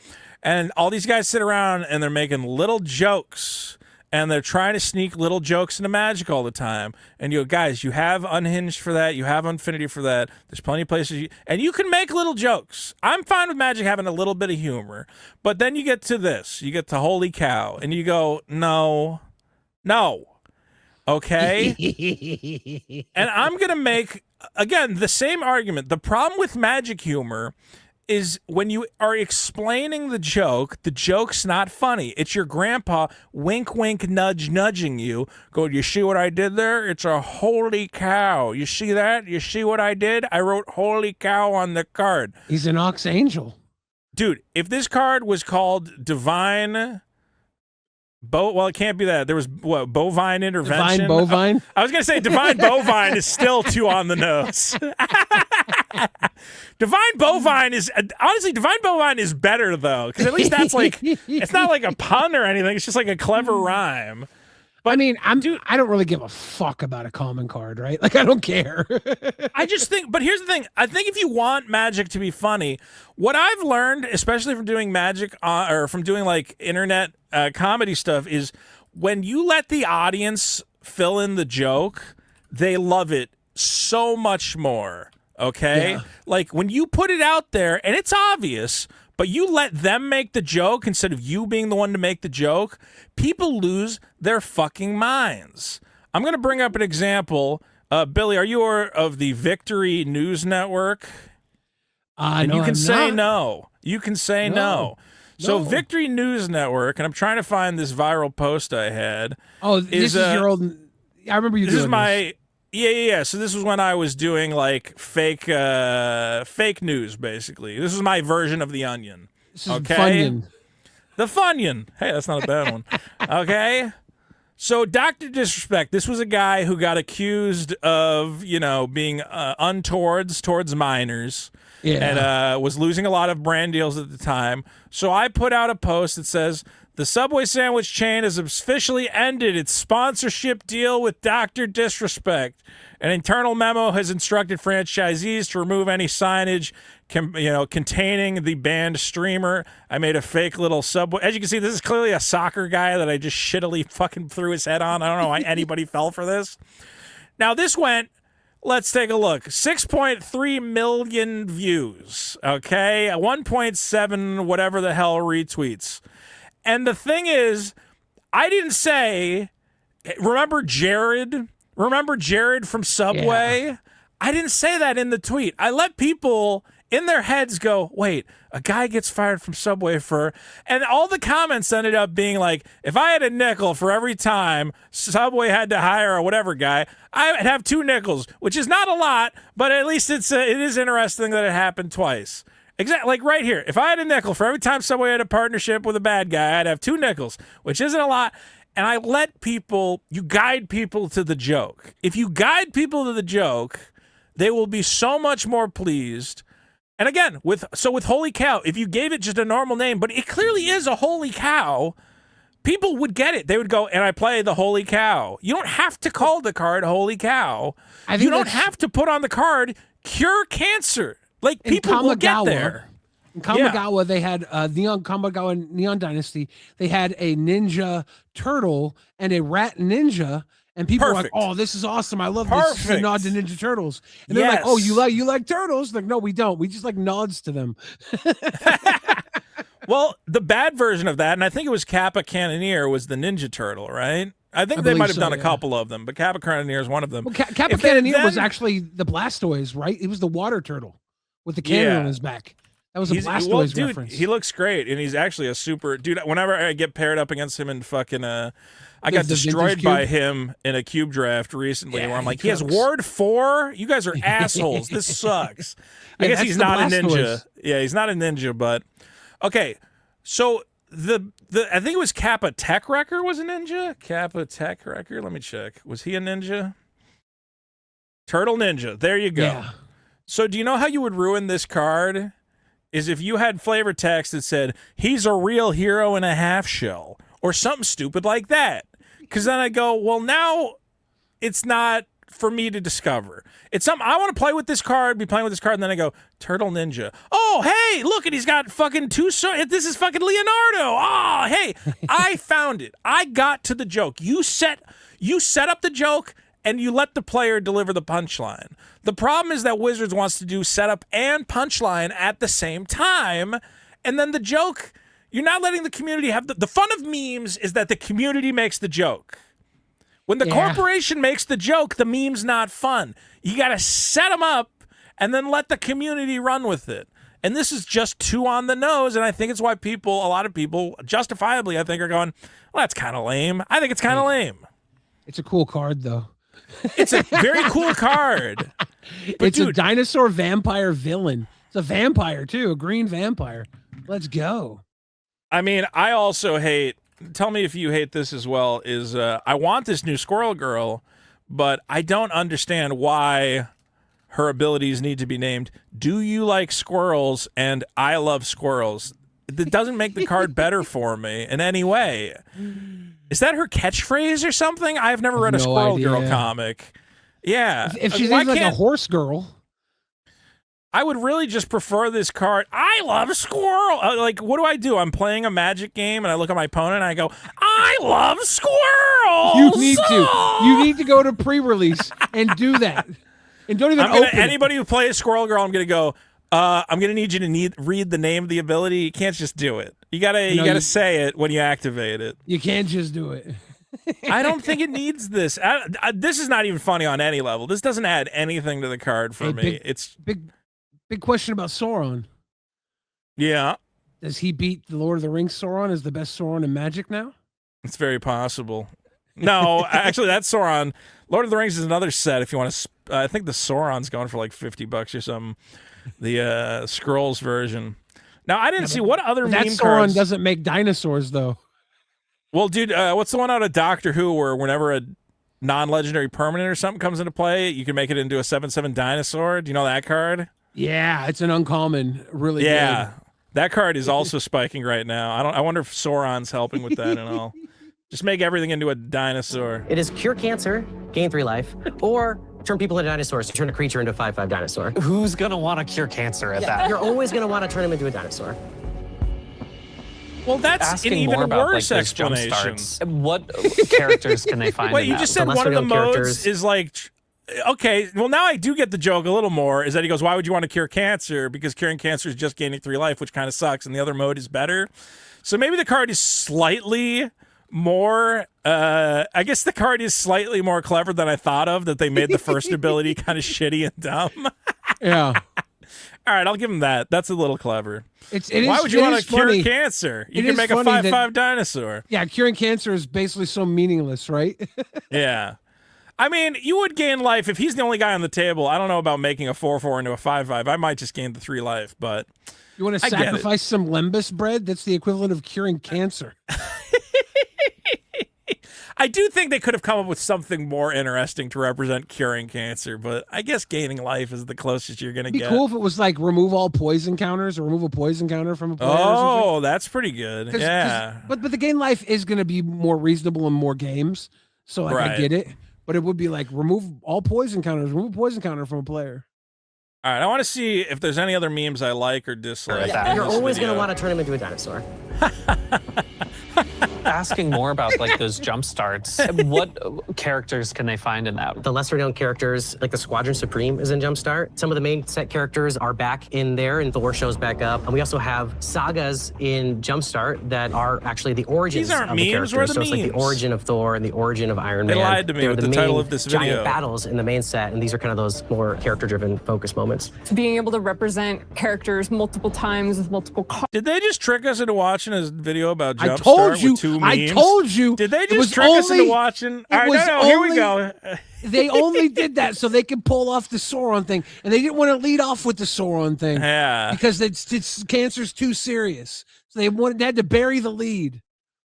S1: And all these guys sit around and they're making little jokes, and they're trying to sneak little jokes into Magic all the time. And you go, guys, you have Unhinged for that. You have Infinity for that. There's plenty of places. And you can make little jokes. I'm fine with Magic having a little bit of humor. But then you get to this. You get to Holy Cow. And you go, no. Okay? And I'm going to make, again, the same argument. The problem with magic humor is when you are explaining the joke's not funny. It's your grandpa wink, wink, nudge, nudging you. Go, you see what I did there? It's a holy cow. You see that? You see what I did? I wrote holy cow on the card.
S2: He's an ox angel.
S1: Dude, if this card was called Divine... well, it can't be that. There was what, bovine intervention.
S2: Divine bovine.
S1: I was gonna say divine bovine is still too on the nose. Divine bovine is honestly divine bovine is better though, because at least that's like it's not like a pun or anything. It's just like a clever rhyme.
S2: But I mean, I don't really give a fuck about a common card, right? Like I don't care.
S1: I just think, but here's the thing. I think if you want magic to be funny, what I've learned, especially from doing magic or from doing like internet comedy stuff, is when you let the audience fill in the joke, they love it so much more. Okay?
S2: Yeah.
S1: Like when you put it out there and it's obvious, but you let them make the joke instead of you being the one to make the joke, people lose their fucking minds. I'm going to bring up an example. Billy, are you of the Victory News Network? And
S2: no,
S1: you can
S2: I'm
S1: say
S2: not.
S1: no. You can say no. So
S2: No.
S1: Victory News Network, and I'm trying to find this viral post I had.
S2: Oh, this is your old. I remember you.
S1: This
S2: doing
S1: is my. Yeah. So this was when I was doing like fake news, basically. This was my version of the Onion.
S2: This is
S1: okay?
S2: Funyun.
S1: The Funyun. Hey, that's not a bad one. Okay. So Dr. Disrespect, this was a guy who got accused of, being untowards towards minors.
S2: Yeah.
S1: And was losing a lot of brand deals at the time. So I put out a post that says, the Subway sandwich chain has officially ended its sponsorship deal with Dr. Disrespect. An internal memo has instructed franchisees to remove any signage containing the banned streamer. I made a fake little Subway. As you can see, this is clearly a soccer guy that I just shittily fucking threw his head on. I don't know why anybody fell for this. Now, this went... Let's take a look. 6.3 million views, okay? 1.7 whatever the hell retweets. And the thing is, I didn't say, remember Jared? Remember Jared from Subway?
S2: Yeah.
S1: I didn't say that in the tweet. I let people in their heads go, wait, a guy gets fired from Subway for... And all the comments ended up being like, if I had a nickel for every time Subway had to hire a whatever guy, I'd have 2 nickels, which is not a lot, but at least it is interesting that it happened twice. Exactly, like right here. If I had a nickel for every time Subway had a partnership with a bad guy, I'd have 2 nickels, which isn't a lot. And I let people... You guide people to the joke. If you guide people to the joke, they will be so much more pleased. And again, with Holy Cow, if you gave it just a normal name, but it clearly is a Holy Cow, people would get it. They would go, and I play the Holy Cow. You don't have to call the card Holy Cow. You don't have to put on the card Cure Cancer. Like, people will get there.
S2: In Kamigawa, they had Kamigawa Neon Dynasty. They had a ninja turtle and a rat ninja. And people were like, "Oh, this is awesome! I love this. This is a nod to Ninja Turtles." And they're like, "Oh, you like turtles?" Like, no, we don't. We just like nods to them.
S1: Well, the bad version of that, and I think it was Kappa Cannoneer, was the Ninja Turtle, right? I think they might have done a couple of them, but Kappa Cannoneer is one of them.
S2: Well, Kappa Cannoneer was actually the Blastoise, right? It was the water turtle with the cannon on his back. That was a Blastoise reference.
S1: He looks great, and he's actually a super dude. Whenever I get paired up against him in fucking I got destroyed by him in a cube draft recently, where I'm like, he has Ward 4? You guys are assholes. This sucks. I guess he's not a ninja. Yeah, he's not a ninja, but okay. So the I think it was Kappa Tech Wrecker was a ninja. Kappa Tech Wrecker. Let me check. Was he a ninja? Turtle Ninja. There you go.
S2: Yeah.
S1: So do you know how you would ruin this card? Is if you had flavor text that said, he's a real hero in a half shell, or something stupid like that. Because then I go, well, now it's not for me to discover. It's something I want to play with this card, be playing with this card, and then I go, Turtle Ninja. Oh, hey, look, and he's got fucking this is fucking Leonardo. Oh, hey, I found it. I got to the joke. You set up the joke, and you let the player deliver the punchline. The problem is that Wizards wants to do setup and punchline at the same time, and then the joke, you're not letting the community have the fun of memes is that the community makes the joke. When the
S2: Yeah.
S1: corporation makes the joke, the meme's not fun. You got to set them up and then let the community run with it. And this is just too on the nose, and I think it's why a lot of people, justifiably, I think, are going, well, that's kind of lame. I think it's kind of lame.
S2: It's a cool card, though.
S1: It's a very cool card. But
S2: It's a
S1: dude,
S2: dinosaur vampire villain. It's a vampire, too, a green vampire. Let's go.
S1: I mean, I also hate, tell me if you hate this as well, is I want this new Squirrel Girl, but I don't understand why her abilities need to be named "Do you like squirrels?" and "I love squirrels." It doesn't make the card better for me in any way. Is that her catchphrase or something? I've never read a
S2: no
S1: Squirrel Girl
S2: idea.
S1: comic. Yeah.
S2: If she's
S1: Why
S2: like a
S1: can't-
S2: horse girl,
S1: I would really just prefer this card. I love squirrel. Like, what do? I'm playing a Magic game, and I look at my opponent, and I go, I love squirrels.
S2: you need to go to pre-release and do that. And don't even open it.
S1: Anybody who plays Squirrel Girl, I'm gonna go. I'm gonna need you to read the name of the ability. You can't just do it. You gotta say it when you activate it.
S2: You can't just do it.
S1: I don't think it needs this. This is not even funny on any level. This doesn't add anything to the card for
S2: Hey,
S1: me. It's
S2: Big question about Sauron.
S1: yeah,
S2: Does he beat the Lord of the Rings Sauron as the best Sauron in Magic now?
S1: it's very possible. No, actually, that's Sauron. Lord of the Rings is another set. If you want to, I think the Sauron's going for like $50 or something. The Scrolls version. Now, I didn't see what other
S2: That
S1: meme
S2: Sauron
S1: cards.
S2: doesn't make dinosaurs, though.
S1: Well, dude, what's the one out of Doctor Who where whenever a non-legendary permanent or something comes into play, you can make it into a 7/7 dinosaur? Do you know that card?
S2: Yeah, it's an uncommon, really
S1: Yeah,
S2: good.
S1: that card is also spiking right now. I wonder if Sauron's helping with that and all. Just make everything into a dinosaur.
S5: It is cure cancer, gain 3 life, or turn people into dinosaurs to turn a creature into a 5/5 dinosaur.
S3: Who's gonna want to cure cancer at that?
S5: You're always going to want to turn him into a dinosaur.
S1: Well, that's
S3: Asking
S1: an even
S3: more about
S1: worse
S3: like those jump
S1: explanation.
S3: starts. What characters can they find?
S1: Wait,
S3: in
S1: you
S3: that?
S1: just said
S5: The
S1: one of the
S5: lesser-known
S1: modes
S5: characters.
S1: is like, okay, well, now I do get the joke a little more, is that he goes, why would you want to cure cancer? Because curing cancer is just gaining 3 life, which kind of sucks, and the other mode is better. So maybe the card is slightly more, I guess the card is slightly more clever than I thought of, that they made the first ability kind of shitty and dumb.
S2: Yeah.
S1: All right, I'll give him that. That's a little clever.
S2: Why
S1: would you want to cure cancer? You
S2: It
S1: can
S2: is
S1: make a
S2: funny
S1: 5/5 dinosaur.
S2: Yeah, curing cancer is basically so meaningless, right?
S1: Yeah. I mean, you would gain life if he's the only guy on the table. I don't know about making a 4/4 into a 5/5. I might just gain the 3 life, but
S2: You want to
S1: I get it.
S2: sacrifice some lembus bread? That's the equivalent of curing cancer.
S1: I do think they could have come up with something more interesting to represent curing cancer, but I guess gaining life is the closest you're going to
S2: It'd be
S1: get.
S2: cool if it was like remove all poison counters or remove a poison counter from a player or something.
S1: Oh, that's pretty good.
S2: 'Cause-
S1: Yeah.
S2: But the game life is going to be more reasonable in more games. So like, I
S1: Right.
S2: get it. But it would be like remove all poison counters, remove a poison counter from a player.
S1: All right, I want to see if there's any other memes I like or dislike.
S3: Yeah,
S1: in
S5: You're
S1: this
S5: always going to
S1: video.
S5: want to turn him into a dinosaur.
S3: Asking more about like those jump starts. What characters can they find in that?
S5: The lesser known characters, like the Squadron Supreme is in Jumpstart. Some of the main set characters are back in there, and Thor shows back up. And we also have sagas in Jumpstart that are actually the origins
S1: These aren't
S5: of the
S1: memes,
S5: characters.
S1: where are the
S5: so it's like the
S1: memes?
S5: origin of Thor and the origin of Iron
S1: They
S5: Man.
S1: lied to me
S5: They're
S1: with
S5: the
S1: the title
S5: main
S1: of this
S5: giant
S1: video.
S5: battles in the main set, and these are kind of those more character-driven focus moments.
S4: Being able to represent characters multiple times with multiple cards.
S1: Did they just trick us into watching a video about
S2: I
S1: Jumpstart
S2: told you.
S1: with 2
S2: I
S1: memes?
S2: told you.
S1: Did they
S2: It
S1: just
S2: was
S1: trick us into
S2: only-
S1: watching?
S2: it
S1: All right,
S2: was
S1: no, here we
S2: only-
S1: go.
S2: They only did that so they could pull off the Sauron thing, and they didn't want to lead off with the Sauron thing
S1: Yeah.
S2: because it's cancer's too serious. So they had to bury the lead.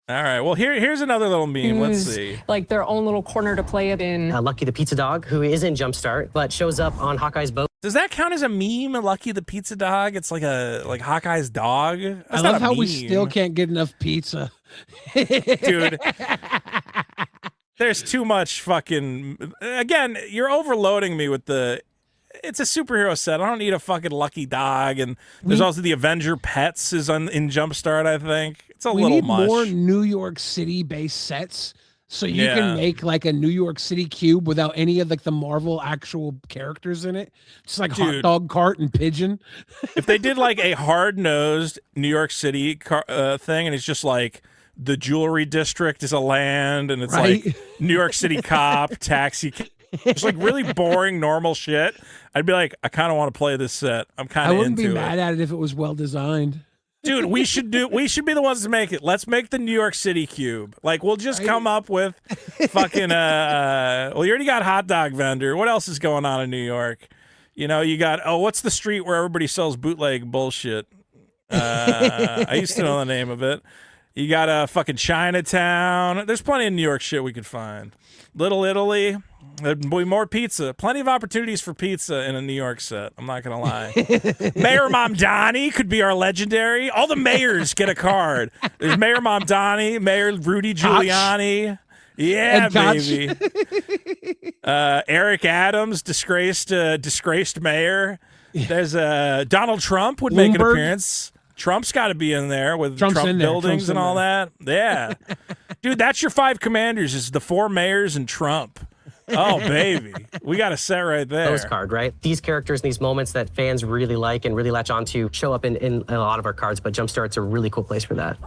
S1: All right. Well, here's another little meme. Let's
S4: Use,
S1: see.
S4: like their own little corner to play it in.
S5: Lucky the Pizza Dog, who is in Jumpstart, but shows up on Hawkeye's boat.
S1: Does that count as a meme? Lucky the pizza dog? It's like Hawkeye's dog. That's
S2: I
S1: not
S2: love
S1: a
S2: how we
S1: meme.
S2: still can't get enough pizza.
S1: Dude. There's too much fucking. Again, you're overloading me with the. It's a superhero set. I don't need a fucking lucky dog. And there's also the Avenger Pets is in Jumpstart. I think it's a
S2: We
S1: little
S2: need
S1: much.
S2: more New York City based sets so you
S1: Yeah.
S2: can make like a New York City cube without any of like the Marvel actual characters in it. Just like hot
S1: Dude.
S2: dog cart and pigeon.
S1: If they did like a hard nosed New York City thing, and it's just like the jewelry district is a land, and it's
S2: Right.
S1: like New York City cop, taxi. It's like really boring, normal shit. I'd be like, I kind of want to play this set. I'm kind
S2: I
S1: of
S2: wouldn't
S1: into
S2: be mad
S1: it.
S2: at it if it was well designed.
S1: Dude, we should be the ones to make it. Let's make the New York City cube. Like, we'll just come up with fucking well, you already got hot dog vendor. What else is going on in New York? You know, you got what's the street where everybody sells bootleg bullshit? I used to know the name of it. You got fucking Chinatown. There's plenty of New York shit we could find. Little Italy. There'd be more pizza. Plenty of opportunities for pizza in a New York set. I'm not gonna lie. Mayor Mamdani could be our legendary. All the mayors get a card. There's Mayor Mamdani, Mayor Rudy Giuliani. Yeah,
S2: And Koch.
S1: baby. Eric Adams, disgraced mayor. There's Donald Trump would make an
S2: Bloomberg.
S1: appearance. Trump's got to be in there with
S2: Trump's
S1: Trump
S2: in there.
S1: buildings
S2: Trump's
S1: and
S2: in
S1: all that. Yeah. Dude, that's your 5 commanders is the 4 mayors and Trump. Oh, baby. We got a set right there.
S5: Postcard, right? These characters, these moments that fans really like and really latch onto show up in a lot of our cards, but Jumpstart's a really cool place for that.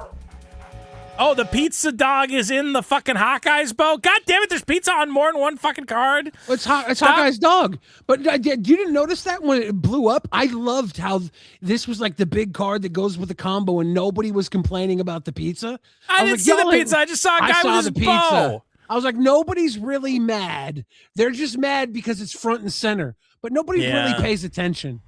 S1: Oh, the pizza dog is in the fucking Hawkeyes boat? God damn it, there's pizza on more than one fucking card.
S2: It's Hawkeye's dog. But you didn't notice that when it blew up? I loved how this was like the big card that goes with the combo and nobody was complaining about the pizza.
S1: I
S2: was
S1: didn't
S2: like,
S1: see
S2: y'all
S1: the pizza. I just saw a guy with his bow.
S2: I was like, nobody's really mad. They're just mad because it's front and center. But nobody really pays attention.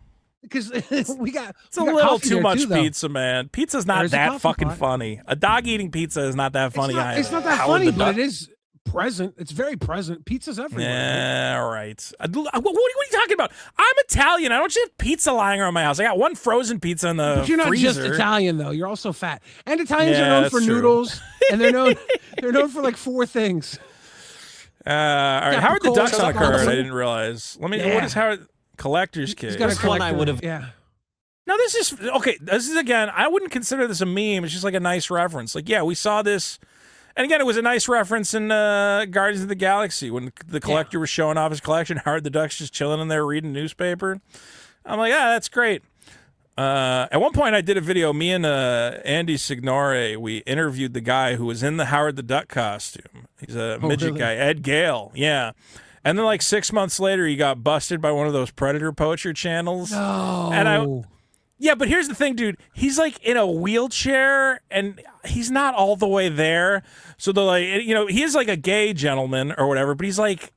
S2: Because we got
S1: It's a little too much
S2: too,
S1: pizza, man. Pizza's not
S2: There's a
S1: that
S2: coffee
S1: fucking
S2: pot.
S1: funny. A dog eating pizza is not that funny either.
S2: It's not that
S1: Howard
S2: funny,
S1: the
S2: but
S1: Duck.
S2: it is present. It's very present. Pizza's everywhere.
S1: Yeah, all right. What are you talking about? I'm Italian. I don't just have pizza lying around my house. I got one frozen pizza in the
S2: But you're not
S1: freezer.
S2: just Italian though. You're also fat. And Italians
S1: Yeah,
S2: are known
S1: that's
S2: for
S1: true.
S2: noodles, and they're known for like 4 things.
S1: All right,
S2: Got
S1: Howard the
S2: Coles,
S1: Duck's on a
S2: got
S1: card. I
S2: Coles.
S1: didn't realize. Let me.
S2: Yeah.
S1: What is Howard? Collector's case.
S2: He's got a
S3: This one I
S2: collector.
S3: would have-
S2: Yeah.
S1: No, this is okay. This is again. I wouldn't consider this a meme. It's just like a nice reference. Like, yeah, we saw this, and again, it was a nice reference in Guardians of the Galaxy when the collector was showing off his collection. Howard the Duck's just chilling in there reading newspaper. I'm like, yeah, that's great. At one point, I did a video. Me and Andy Signore, we interviewed the guy who was in the Howard the Duck costume. He's a midget
S2: really?
S1: guy, Ed Gale. Yeah. And then, like 6 months later, he got busted by one of those predator poacher channels.
S2: Oh.
S1: And yeah, but here's the thing, dude. He's like in a wheelchair, and he's not all the way there. So they're like, you know, he is like a gay gentleman or whatever, but he's like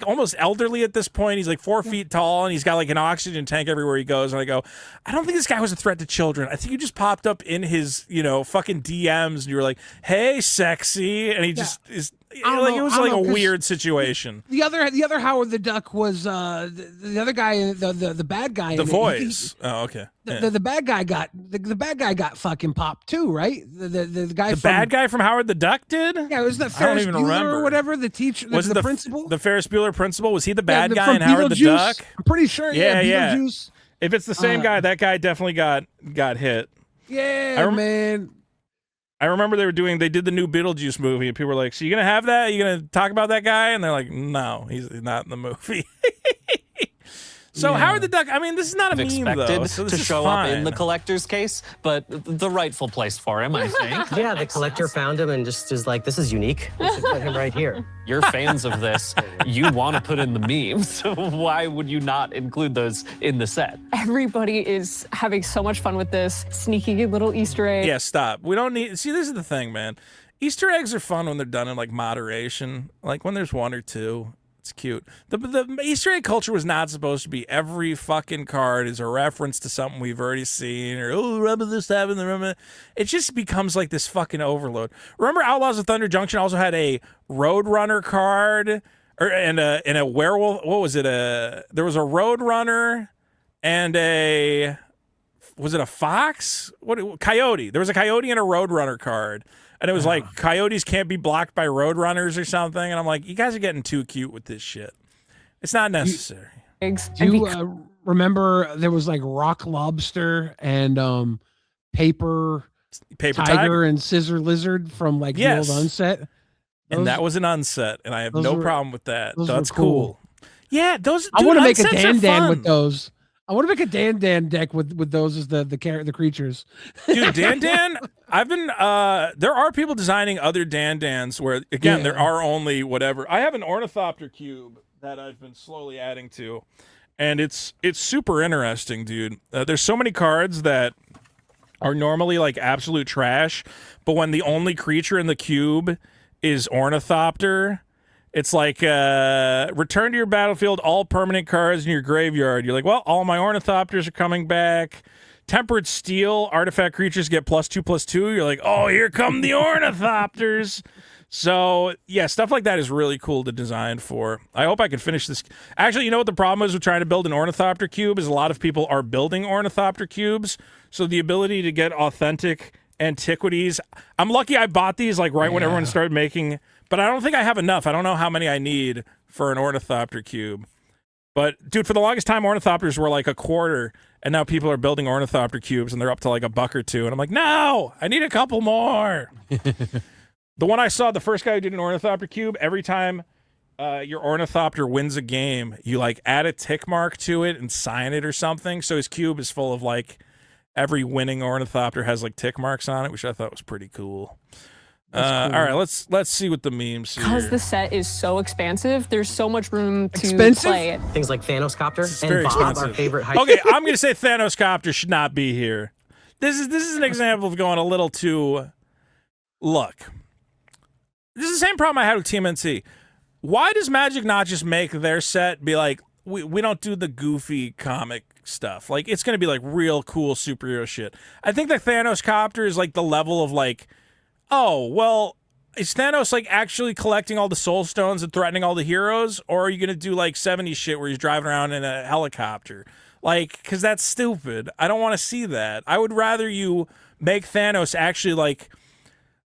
S1: almost elderly at this point. He's like 4 feet tall, and he's got like an oxygen tank everywhere he goes. And I go, I don't think this guy was a threat to children. I think you just popped up in his, fucking DMs, and you were like, "Hey, sexy," and he just is.
S2: I don't
S1: Like
S2: know-
S1: it was
S2: I don't
S1: like a
S2: know, 'cause
S1: weird situation.
S2: The other Howard the Duck was the other guy, the bad guy.
S1: The
S2: in it.
S1: voice. Oh, okay. Yeah.
S2: The bad guy got the bad guy got fucking popped too, right? The guy
S1: The
S2: from,
S1: bad guy from Howard the Duck did?
S2: Yeah, it was the
S1: I don't
S2: Ferris
S1: even
S2: Bueller
S1: remember.
S2: or whatever. The teacher,
S1: Was
S2: the
S1: it
S2: principal.
S1: The Ferris Bueller principal? Was he the bad
S2: Yeah,
S1: guy
S2: from
S1: in Howard the
S2: Beetlejuice.
S1: Duck?
S2: I'm pretty sure.
S1: Yeah,
S2: Yeah,
S1: yeah.
S2: Beetlejuice.
S1: If it's the same guy, that guy definitely got hit.
S2: Yeah, man.
S1: I remember they did the new Beetlejuice movie, and people were like, "So you gonna have that? You gonna talk about that guy?" And they're like, "No, he's not in the movie." So
S2: Yeah.
S1: Howard the Duck. I mean, this is not a meme
S3: expected
S1: though. So this
S3: to
S1: is
S3: show
S1: fine.
S3: up in the collector's case, but the rightful place for him, I think.
S5: Yeah, the collector found him and just is like, this is unique. We should put him right here.
S3: You're fans of this. You want to put in the memes. So why would you not include those in the set?
S4: Everybody is having so much fun with this, sneaky little Easter egg.
S1: Yeah, stop. We don't need. See, this is the thing, man. Easter eggs are fun when they're done in like moderation. Like when there's 1 or 2. It's cute. The Easter egg culture was not supposed to be every fucking card is a reference to something we've already seen, or remember this happened, remember. It just becomes like this fucking overload. Remember Outlaws of Thunder Junction also had a Roadrunner card, and a werewolf. What was it? There was a Roadrunner and was it a fox? Coyote. There was a coyote and a Roadrunner card. And it was like, coyotes can't be blocked by roadrunners or something. And I'm like, you guys are getting too cute with this shit. It's not necessary.
S4: Eggs.
S2: Do you remember there was like Rock Lobster and Paper
S1: Paper
S2: Tiger and Scissor Lizard from like
S1: Yes.
S2: the old Unset?
S1: And that was an unset. And I have
S2: those
S1: no
S2: were-
S1: problem with that.
S2: those
S1: That's
S2: were cool.
S1: cool. Yeah, those.
S2: I
S1: dude,
S2: want to make a
S1: unsets are
S2: Dan Dan
S1: fun.
S2: with those. I want to make a Dan deck with those as the creatures.
S1: Dude, Dan, I've been there are people designing other Dan where again there are only whatever. I have an Ornithopter cube that I've been slowly adding to, and it's super interesting, dude. There's so many cards that are normally like absolute trash, but when the only creature in the cube is Ornithopter, it's like return to your battlefield all permanent cards in your graveyard. You're like, well, all my Ornithopters are coming back. Tempered Steel artifact creatures get +2/+2. You're like, oh, here come the Ornithopters. So yeah, stuff like that is really cool to design for. I hope I can finish this. Actually, you know what the problem is with trying to build an Ornithopter cube is a lot of people are building Ornithopter cubes. So the ability to get authentic antiquities. I'm lucky I bought these like right when everyone started making, but I don't think I have enough. I don't know how many I need for an Ornithopter cube. But dude, for the longest time, Ornithopters were like a quarter, and now people are building Ornithopter cubes and they're up to like $1 or $2. And I'm like, no, I need a couple more. The one I saw, the first guy who did an Ornithopter cube, every time your Ornithopter wins a game, you like add a tick mark to it and sign it or something. So his cube is full of like every winning Ornithopter has like tick marks on it, which I thought was pretty cool. Cool. All right, let's see what the memes here.
S4: Because the set is so expansive, there's so much room to play it.
S5: Things like Thanos Copter
S1: and
S5: Bob,
S1: expensive.
S5: Our favorite.
S1: Okay, I'm gonna say Thanos Copter should not be here. This is an example of going a little too. Look, this is the same problem I had with TMNT. Why does Magic not just make their set be like, we don't do the goofy comic stuff? Like, it's going to be like real cool superhero shit. I think that Thanos Copter is like the level of like, oh, well, is Thanos like actually collecting all the soul stones and threatening all the heroes? Or are you going to do like 70s shit where he's driving around in a helicopter? Like, because that's stupid. I don't want to see that. I would rather you make Thanos actually like,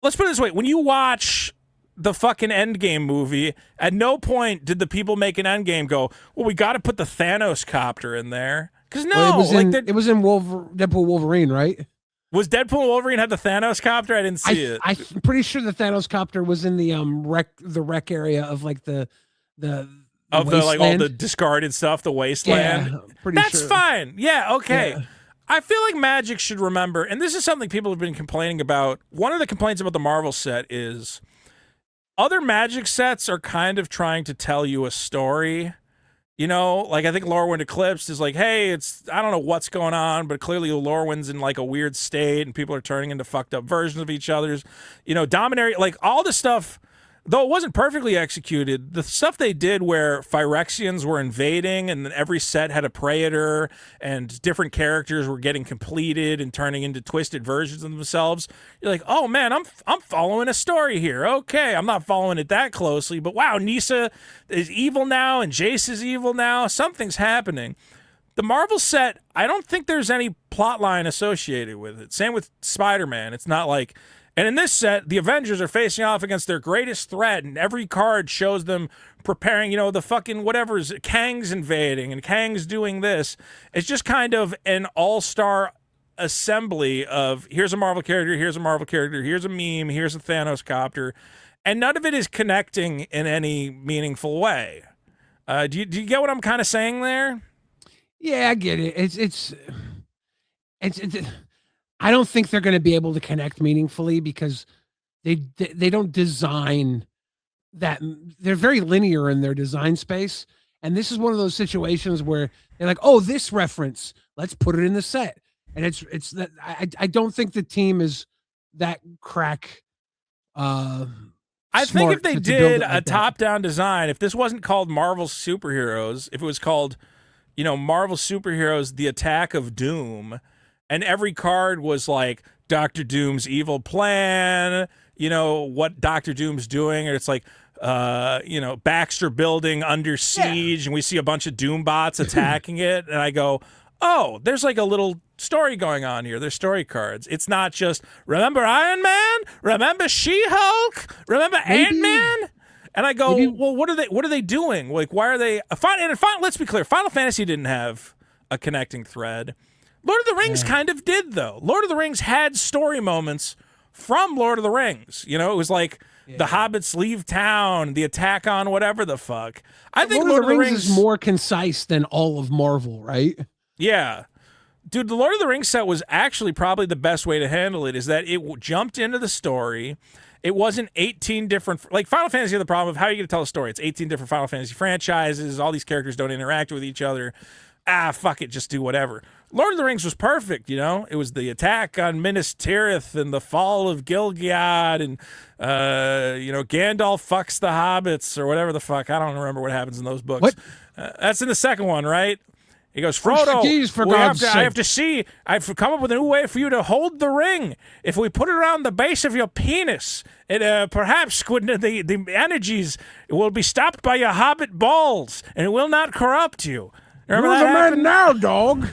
S1: let's put it this way. When you watch the fucking Endgame movie, at no point did the people making Endgame go, well, we got to put the Thanos Copter in there. Because no,
S2: well,
S1: it
S2: was in Deadpool Wolverine, right?
S1: Was Deadpool and Wolverine had the Thanos Copter? I didn't see it.
S2: I'm pretty sure the Thanos Copter was in the wreck area of like the
S1: like all the discarded stuff, the wasteland.
S2: Yeah, pretty
S1: That's
S2: sure.
S1: fine. Yeah, okay.
S2: Yeah.
S1: I feel like Magic should remember, and this is something people have been complaining about. One of the complaints about the Marvel set is other Magic sets are kind of trying to tell you a story. You know, like I think Lorwyn Eclipsed is like, hey, I don't know what's going on, but clearly Lorwyn's in like a weird state and people are turning into fucked up versions of each other's. You know, Dominaria, like all the stuff, though it wasn't perfectly executed, the stuff they did where Phyrexians were invading and then every set had a Praetor and different characters were getting completed and turning into twisted versions of themselves. You're like, oh man, I'm following a story here. Okay, I'm not following it that closely, but wow, Nissa is evil now and Jace is evil now. Something's happening. The Marvel set, I don't think there's any plot line associated with it. Same with Spider-Man. It's not like... And in this set, the Avengers are facing off against their greatest threat, and every card shows them preparing, you know, the fucking whatever's, Kang's invading, and Kang's doing this. It's just kind of an all-star assembly of, here's a Marvel character, here's a Marvel character, here's a meme, here's a Thanos Copter, and none of it is connecting in any meaningful way. Do you get what I'm kind of saying there?
S2: Yeah, I get it. It's I don't think they're going to be able to connect meaningfully because they don't design that. They're very linear in their design space. And this is one of those situations where they're like, oh, this reference, let's put it in the set. And it's that I don't think the team is that crack.
S1: I think if they did a top-down design, if this wasn't called Marvel Superheroes, if it was called, you know, Marvel Superheroes, The Attack of Doom, and every card was like Dr. Doom's evil plan, you know, what Dr. Doom's doing. Or it's like, you know, Baxter building under siege, and we see a bunch of Doom bots attacking it. And I go, oh, there's like a little story going on here. There's story cards. It's not just, remember Iron Man? Remember She-Hulk? Remember Ant-Man? And I go, well, what are they doing? Like, why are they... let's be clear. Final Fantasy didn't have a connecting thread. Lord of the Rings kind of did, though. Lord of the Rings had story moments from Lord of the Rings. You know, it was like the hobbits leave town, the attack on whatever the fuck. I think
S2: Lord of the Rings is more concise than all of Marvel, right?
S1: Yeah. Dude, the Lord of the Rings set was actually probably the best way to handle it, is that it jumped into the story. It wasn't 18 different, like Final Fantasy had the problem of how are you going to tell a story? It's 18 different Final Fantasy franchises. All these characters don't interact with each other. Fuck it, just do whatever. Lord of the Rings was perfect, you know? It was the attack on Minas Tirith and the fall of Gilgalad and, Gandalf fucks the hobbits or whatever the fuck. I don't remember what happens in those books.
S2: What?
S1: That's in the second one, right? He goes,
S2: Push the
S1: Frodo,
S2: keys, for God's
S1: I have
S2: sake."
S1: to see. I've come up with a new way for you to hold the ring. If we put it around the base of your penis, it perhaps the energies will be stopped by your hobbit balls, and it will not corrupt you. Remember
S2: You're
S1: that
S2: the man
S1: happened?
S2: now, dog.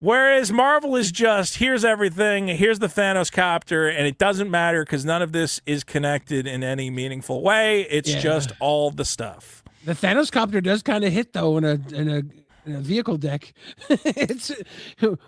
S1: Whereas Marvel is just, here's everything, here's the Thanos copter, and it doesn't matter because none of this is connected in any meaningful way. It's just all the stuff.
S2: The Thanos copter does kind of hit though in a vehicle deck. It's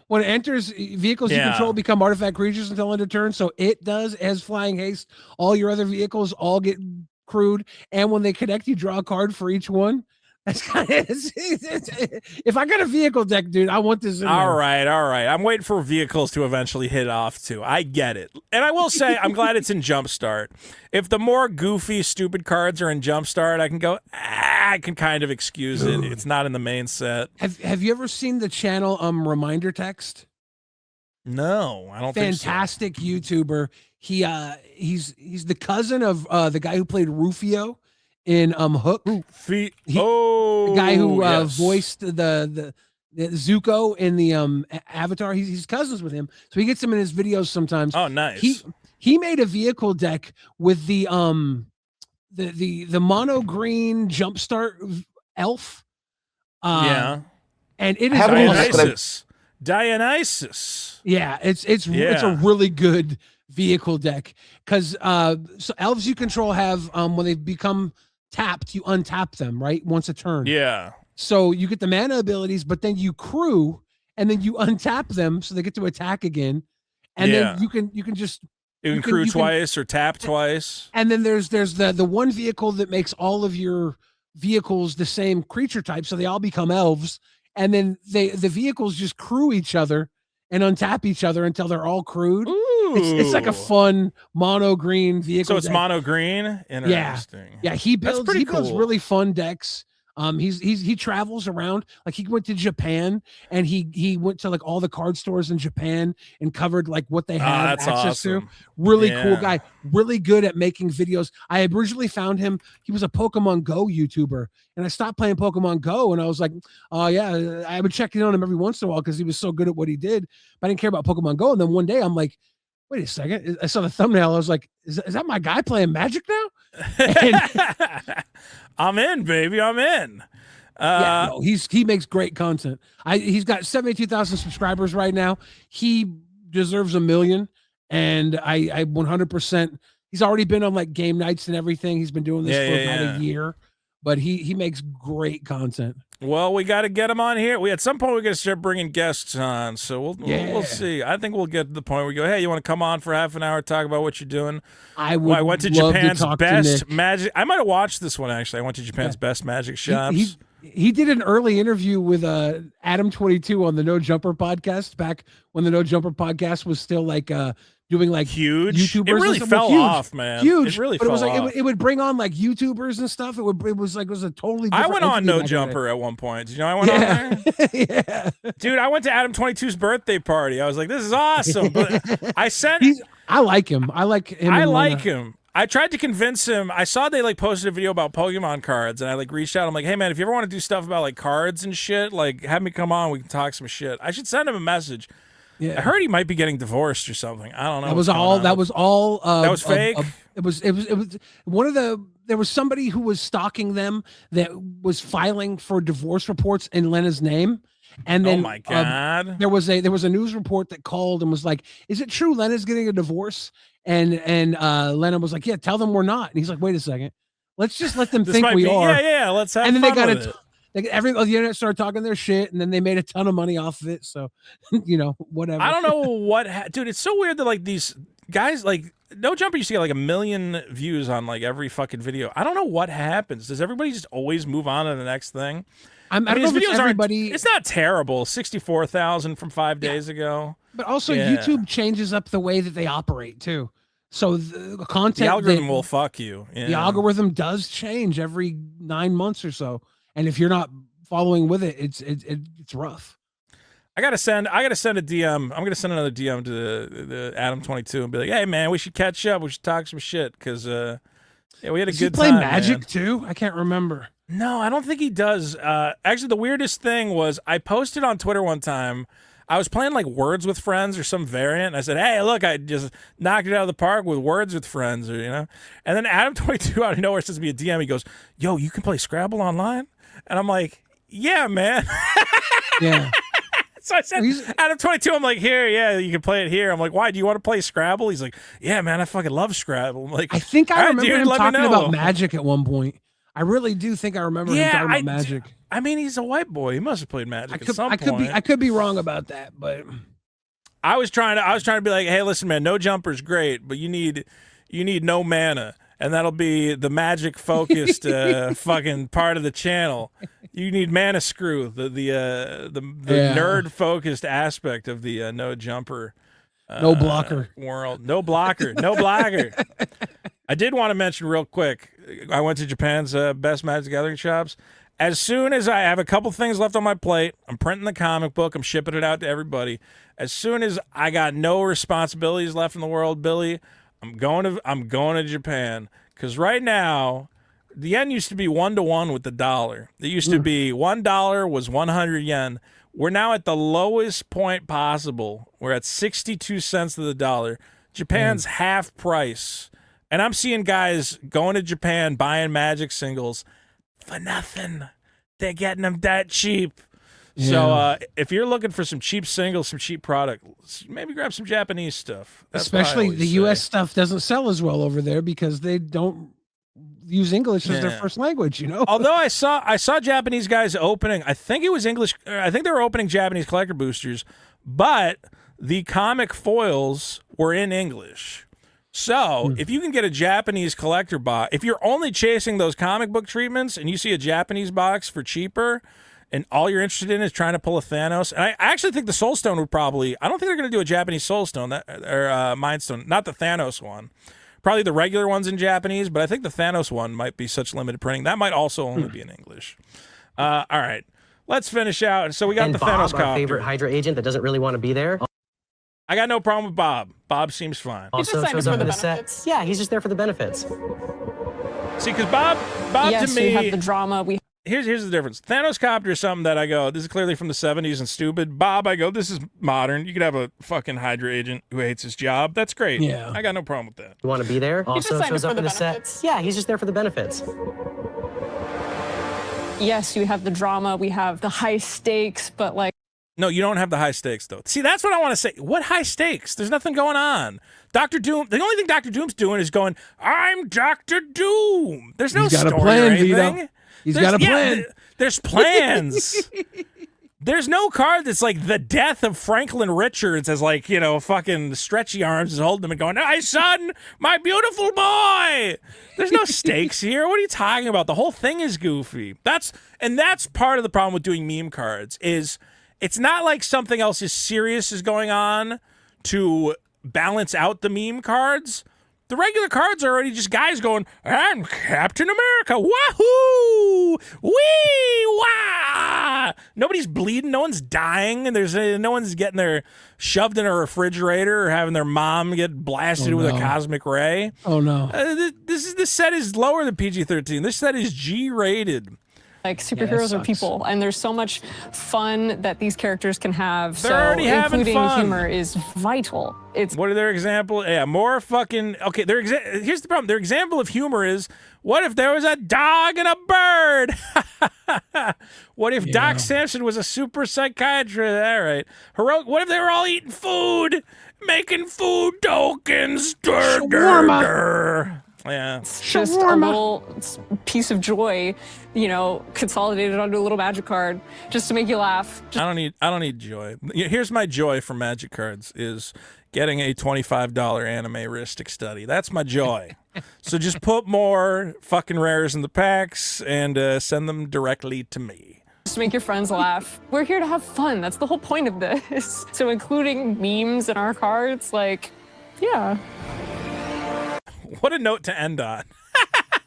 S2: when it enters vehicles you control become artifact creatures until end of turn. So it does as flying haste. All your other vehicles all get crewed, and when they connect, you draw a card for each one. That's kind of if I got a vehicle deck, dude, I want this in
S1: All
S2: there.
S1: right. I'm waiting for vehicles to eventually hit off too. I get it. And I will say, I'm glad it's in Jumpstart. If the more goofy, stupid cards are in Jumpstart, I can go, I can kind of excuse it. It's not in the main set.
S2: Have you ever seen the channel Reminder Text?
S1: No, I don't think so.
S2: Fantastic YouTuber. He's the cousin of the guy who played Rufio in Hook.
S1: The
S2: guy who
S1: yes.
S2: voiced the Zuko in the Avatar. He's cousins with him, so he gets him in his videos sometimes.
S1: Oh, nice.
S2: He made a vehicle deck with the mono green Jumpstart elf. And it is
S1: Dionysus.
S2: Yeah, it's a really good vehicle deck because so elves you control have when they become tapped, you untap them right once a turn.
S1: Yeah.
S2: So you get the mana abilities, but then you crew and then you untap them so they get to attack again, and then you can
S1: crew twice or tap twice.
S2: And then there's the one vehicle that makes all of your vehicles the same creature type, so they all become elves, and then the vehicles just crew each other and untap each other until they're all crewed. It's like a fun mono green vehicle.
S1: So it's
S2: deck.
S1: Mono green? Interesting.
S2: Yeah, he builds
S1: cool.
S2: really fun decks. He travels around, like he went to Japan and he went to like all the card stores in Japan and covered like what they had access to. Really cool guy, really good at making videos. I originally found him, he was a Pokemon Go YouTuber, and I stopped playing Pokemon Go and I was like, oh yeah, I would check in on him every once in a while because he was so good at what he did, but I didn't care about Pokemon Go. And then one day I'm like, wait a second, I saw the thumbnail, I was like, is that my guy playing Magic now?
S1: I'm in, baby. I'm in.
S2: He makes great content. He's got 72,000 subscribers right now. He deserves 1 million, and I 100%. He's already been on like game nights and everything. He's been doing this for about a year, but he makes great content.
S1: Well, we got to get him on here. At some point we got to start bringing guests on. So we'll see. I think we'll get to the point where we go, hey, you want to come on for half an hour, talk about what you're doing?
S2: I went
S1: to Japan's best magic. I might have watched this one actually. I went to Japan's best magic shops.
S2: He did an early interview with Adam 22 on the No Jumper podcast back when the No Jumper podcast was still like doing like
S1: huge
S2: YouTubers.
S1: It really fell off, man.
S2: Huge.
S1: It really
S2: but
S1: fell
S2: it was like
S1: off.
S2: It would bring on like YouTubers and stuff. It was a totally different
S1: I went on No
S2: entity
S1: Jumper at one point. Did you know I went on there? Dude, I went to Adam 22's birthday party. I was like, this is awesome. But I
S2: like him. I like him.
S1: I like him. I tried to convince him. I saw they like posted a video about Pokemon cards, and I like reached out. I'm like, hey man, if you ever want to do stuff about like cards and shit, like have me come on. We can talk some shit. I should send him a message. Yeah. I heard he might be getting divorced or something. I don't know.
S2: That was all. That was
S1: fake.
S2: It was one of the. There was somebody who was stalking them that was filing for divorce reports in Lena's name. And then,
S1: oh my god,
S2: there was a news report that called and was like, "Is it true Lena's getting a divorce?" And Lena was like, "Yeah, tell them we're not." And he's like, "Wait a second, let's just let them think we are."
S1: Yeah, let's have.
S2: And then
S1: fun
S2: Like the internet started talking their shit, and then they made a ton of money off of it. So, whatever.
S1: I don't know what, dude. It's so weird that like these guys, like No Jumper used to get like 1 million views on like every fucking video. I don't know what happens. Does everybody just always move on to the next thing?
S2: I don't know if it's everybody.
S1: It's not terrible. 64,000 from 5 days ago.
S2: But also, YouTube changes up the way that they operate too. So the content,
S1: the algorithm will fuck you. Yeah.
S2: The algorithm does change every 9 months or so, and if you're not following with it, it's rough.
S1: I gotta send a DM. I'm gonna send another DM to the Adam22 and be like, "Hey man, we should catch up. We should talk some shit because we had a good
S2: play
S1: time."
S2: Magic
S1: man.
S2: too? I can't remember.
S1: No, I don't think he does. Actually, the weirdest thing was I posted on Twitter one time. I was playing like Words with Friends or some variant. And I said, "Hey, look, I just knocked it out of the park with Words with Friends," or And then Adam22 out of nowhere sends me a DM. He goes, "Yo, you can play Scrabble online?" And I'm like, "Yeah, man."
S2: Yeah.
S1: So I said, Adam22, I'm like, "Here, yeah, you can play it here." I'm like, "Why? Do you want to play Scrabble?" He's like, "Yeah, man, I fucking love Scrabble." I'm like,
S2: I think I remember
S1: dude,
S2: him talking
S1: know.
S2: about Magic at one point. I really do think I remember him talking about Magic.
S1: I mean, he's a white boy. He must have played Magic at some point.
S2: I could be wrong about that, but
S1: I was trying to be like, "Hey, listen, man, No Jumper's great, but you need No Mana, and that'll be the Magic focused fucking part of the channel. You need Mana Screw, the nerd focused aspect of the No Jumper."
S2: No blocker
S1: world. No blocker. No blocker. I did want to mention real quick, I went to Japan's best Magic Gathering shops. As soon as I have a couple things left on my plate, I'm printing the comic book, I'm shipping it out to everybody. As soon as I got no responsibilities left in the world, Billy, I'm going to Japan. Because right now, the yen used to be 1-to-1 with the dollar. It used to be $1 was 100 yen. We're now at the lowest point possible. We're at 62 cents to the dollar. Japan's half price. And I'm seeing guys going to Japan buying Magic singles for nothing. They're getting them that cheap. Yeah. So if you're looking for some cheap singles, some cheap product, maybe grab some Japanese stuff. That's
S2: especially the U.S. stuff doesn't sell as well over there because they don't use English as their first language,
S1: Although I saw Japanese guys opening, I think it was English. I think they were opening Japanese collector boosters, but the comic foils were in English. So if you can get a Japanese collector box, if you're only chasing those comic book treatments and you see a Japanese box for cheaper, and all you're interested in is trying to pull a Thanos, and I actually think the Soul Stone would probably, I don't think they're going to do a Japanese Soul Stone or Mind Stone, not the Thanos one. Probably the regular ones in Japanese, but I think the Thanos one might be such limited printing. That might also only be in English. All right, let's finish out. So we got the Thanos copter.
S5: Our favorite Hydra agent that doesn't really want to be there.
S1: I got no problem with Bob. Bob seems fine.
S5: Also shows up in the set. Yeah, he's just there for the benefits.
S1: See, because Bob
S4: yes,
S1: to me,
S4: we have the drama.
S1: Here's the difference. Thanos copter is something that I go, this is clearly from the 70s and stupid. Bob, I go, this is modern. You could have a fucking Hydra agent who hates his job. That's great.
S2: Yeah.
S1: I got no problem with that.
S5: You want to be there? Also shows up in the set. Yeah, he's just there for the benefits.
S4: Yes, you have the drama. We have the high stakes, but like.
S1: No, you don't have the high stakes, though. See, that's what I want to say. What high stakes? There's nothing going on. Dr. Doom, the only thing Dr. Doom's doing is going, I'm Dr. Doom. There's no story or anything.
S2: He's got a plan.
S1: There's plans. There's no card that's like the death of Franklin Richards as like, fucking stretchy arms is holding him and going, "My son, my beautiful boy." There's no stakes here. What are you talking about? The whole thing is goofy. That's part of the problem with doing meme cards is it's not like something else is serious is going on to balance out the meme cards. The regular cards are already just guys going, "I'm Captain America, wahoo, wee, wah." Nobody's bleeding, no one's dying, and there's no one's getting their shoved in a refrigerator or having their mom get blasted with a cosmic ray.
S2: Oh no!
S1: This set is lower than PG-13. This set is G-rated.
S4: Like superheroes are people, and there's so much fun that these characters can have.
S1: They're already having
S4: including
S1: fun.
S4: Humor is vital.
S1: What are their example? Yeah, more fucking okay. Here's the problem. Their example of humor is: what if there was a dog and a bird? What if Doc Samson was a super psychiatrist? All right, heroic. What if they were all eating food, making food tokens? Yeah.
S4: It's just a
S2: Shawarma.
S4: little piece of joy, you know, consolidated onto a little magic card just to make you laugh.
S1: I don't need joy. Here's my joy for magic cards is getting a $25 anime-ristic study. That's my joy. So just put more fucking rares in the packs and send them directly to me.
S4: Just to make your friends laugh. We're here to have fun. That's the whole point of this. So including memes in our cards, like, yeah.
S1: What a note to end on.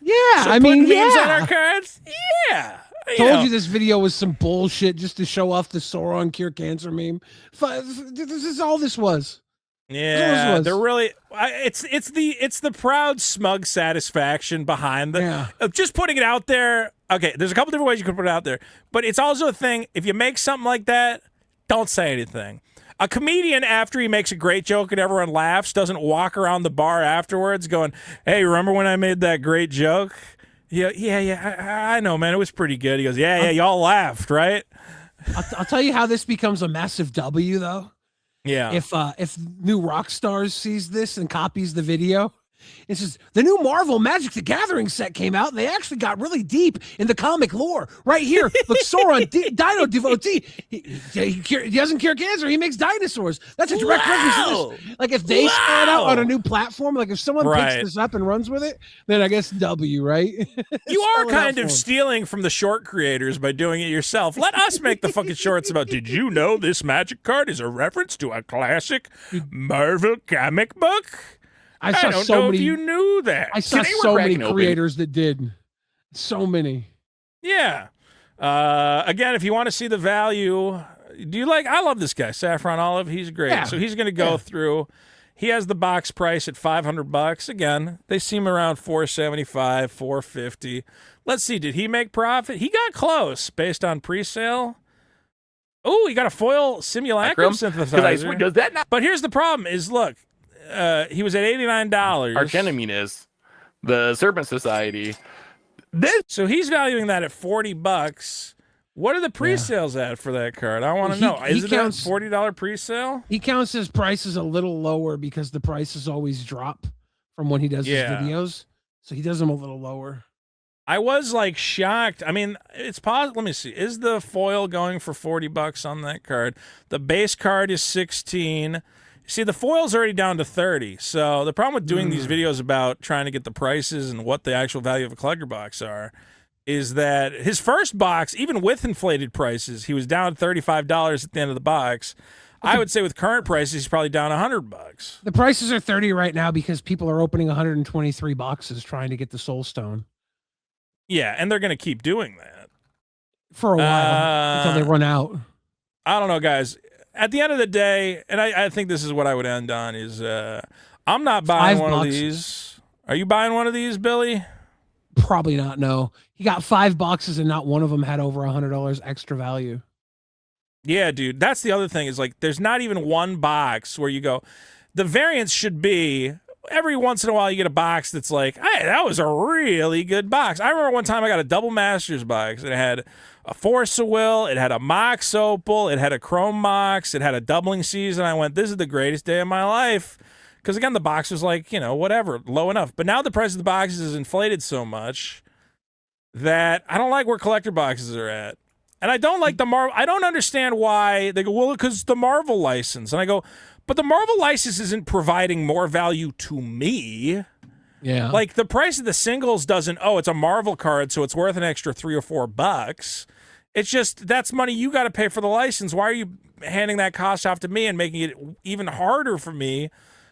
S2: Yeah,
S1: So
S2: I
S1: put
S2: mean,
S1: memes
S2: yeah.
S1: on our cards? Yeah.
S2: Told you this video was some bullshit just to show off the Sauron cure cancer meme. This is all this was.
S1: Yeah,
S2: was.
S1: they're really. It's the proud, smug satisfaction behind of just putting it out there. Okay, there's a couple different ways you can put it out there, but it's also a thing. If you make something like that, don't say anything. A comedian, after he makes a great joke and everyone laughs, doesn't walk around the bar afterwards going, "Hey, remember when I made that great joke?" Yeah. I know, man. It was pretty good. He goes, "Yeah, y'all laughed, right?"
S2: I'll tell you how this becomes a massive W, though.
S1: Yeah.
S2: If New Rockstars sees this and copies the video, it says the new Marvel Magic the Gathering set came out, and they actually got really deep in the comic lore. Right here, look, Sauron, Dino devotee. He doesn't cure cancer. He makes dinosaurs. That's a direct reference to this. Like if they spread out on a new platform, like if someone picks this up and runs with it, then I guess W, right?
S1: You are kind of stealing from the short creators by doing it yourself. Let us make the fucking shorts about, did you know this magic card is a reference to a classic Marvel comic book? I don't know if you knew that.
S2: I saw so many creators that did. So many.
S1: Yeah. Again, if you want to see the value, I love this guy, Saffron Olive. He's great.
S2: Yeah.
S1: So he's going to go through. He has the box price at $500. Again, they seem around $475, $450. Let's see. Did he make profit? He got close based on pre-sale. Oh, he got a foil simulacrum synthesizer.
S6: Does that not?
S1: But here's the problem is, look, he was at $89.
S6: Arch enemy is the Serpent Society.
S1: So he's valuing that at $40. What are the pre-sales at for that card? I want to know. Is it a $40 pre-sale?
S2: He counts his prices a little lower because the prices always drop from when he does his videos. So he does them a little lower.
S1: I was like shocked. I mean, it's possible. Let me see. Is the foil going for $40 on that card? The base card is 16. See, the foil's already down to 30. So the problem with doing these videos about trying to get the prices and what the actual value of a collector box are is that his first box, even with inflated prices, he was down $35 at the end of the box. I would say with current prices, he's probably down $100.
S2: The prices are 30 right now because people are opening 123 boxes trying to get the Soul Stone.
S1: Yeah, and they're going to keep doing that.
S2: For a while until they run out.
S1: I don't know, guys. At the end of the day, and I think this is what I would end on, is I'm not buying one of these. Are you buying one of these, Billy?
S2: Probably not, no. He got 5 boxes and not one of them had over $100 extra value.
S1: Yeah, dude. That's the other thing is like there's not even one box where you go, the variance should be every once in a while you get a box that's like, hey, that was a really good box. I remember one time I got a double Masters box. It had a Force of Will, it had a Mox Opal, it had a Chrome Mox, it had a doubling season. I went, this is the greatest day of my life. Because again, the box was like, whatever, low enough. But now the price of the boxes is inflated so much that I don't like where collector boxes are at. And I don't like the Marvel. I don't understand why they go, well, because the Marvel license. And I go, but the Marvel license isn't providing more value to me.
S2: Yeah.
S1: Like the price of the singles doesn't, it's a Marvel card, so it's worth an extra $3 or $4. It's just, that's money you got to pay for the license. Why are you handing that cost off to me and making it even harder for me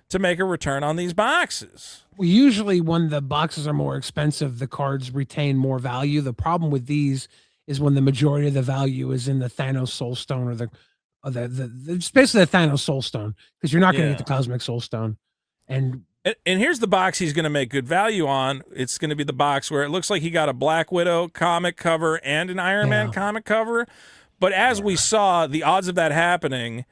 S1: to make a return on these boxes?
S2: Well, usually when the boxes are more expensive, the cards retain more value. The problem with these is when the majority of the value is in the Thanos Soul Stone or it's basically the Thanos Soul Stone because you're not going to get the Cosmic Soul Stone. And
S1: here's the box he's going to make good value on. It's going to be the box where it looks like he got a Black Widow comic cover and an Iron Man comic cover. But as we saw, the odds of that happening,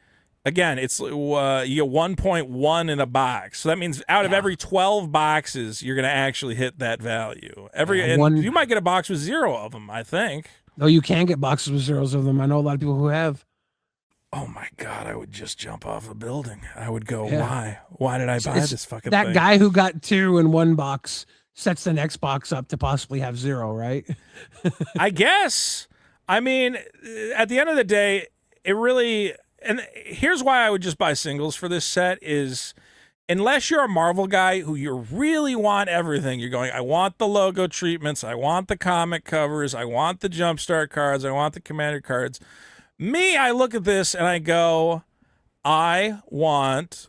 S1: again, it's you get 1.1 in a box. So that means out of every 12 boxes, you're going to actually hit that value. You might get a box with 0 of them, I think.
S2: No, you can get boxes with 0s of them. I know a lot of people who have.
S1: Oh my God, I would just jump off a building. I would go, why? Why did I buy this fucking thing?
S2: That guy who got 2 in one box sets the next box up to possibly have 0, right?
S1: I guess. I mean, at the end of the day, it really. And here's why I would just buy singles for this set is, unless you're a Marvel guy who you really want everything, you're going, I want the logo treatments, I want the comic covers, I want the Jumpstart cards, I want the Commander cards. Me, I look at this and I go, I want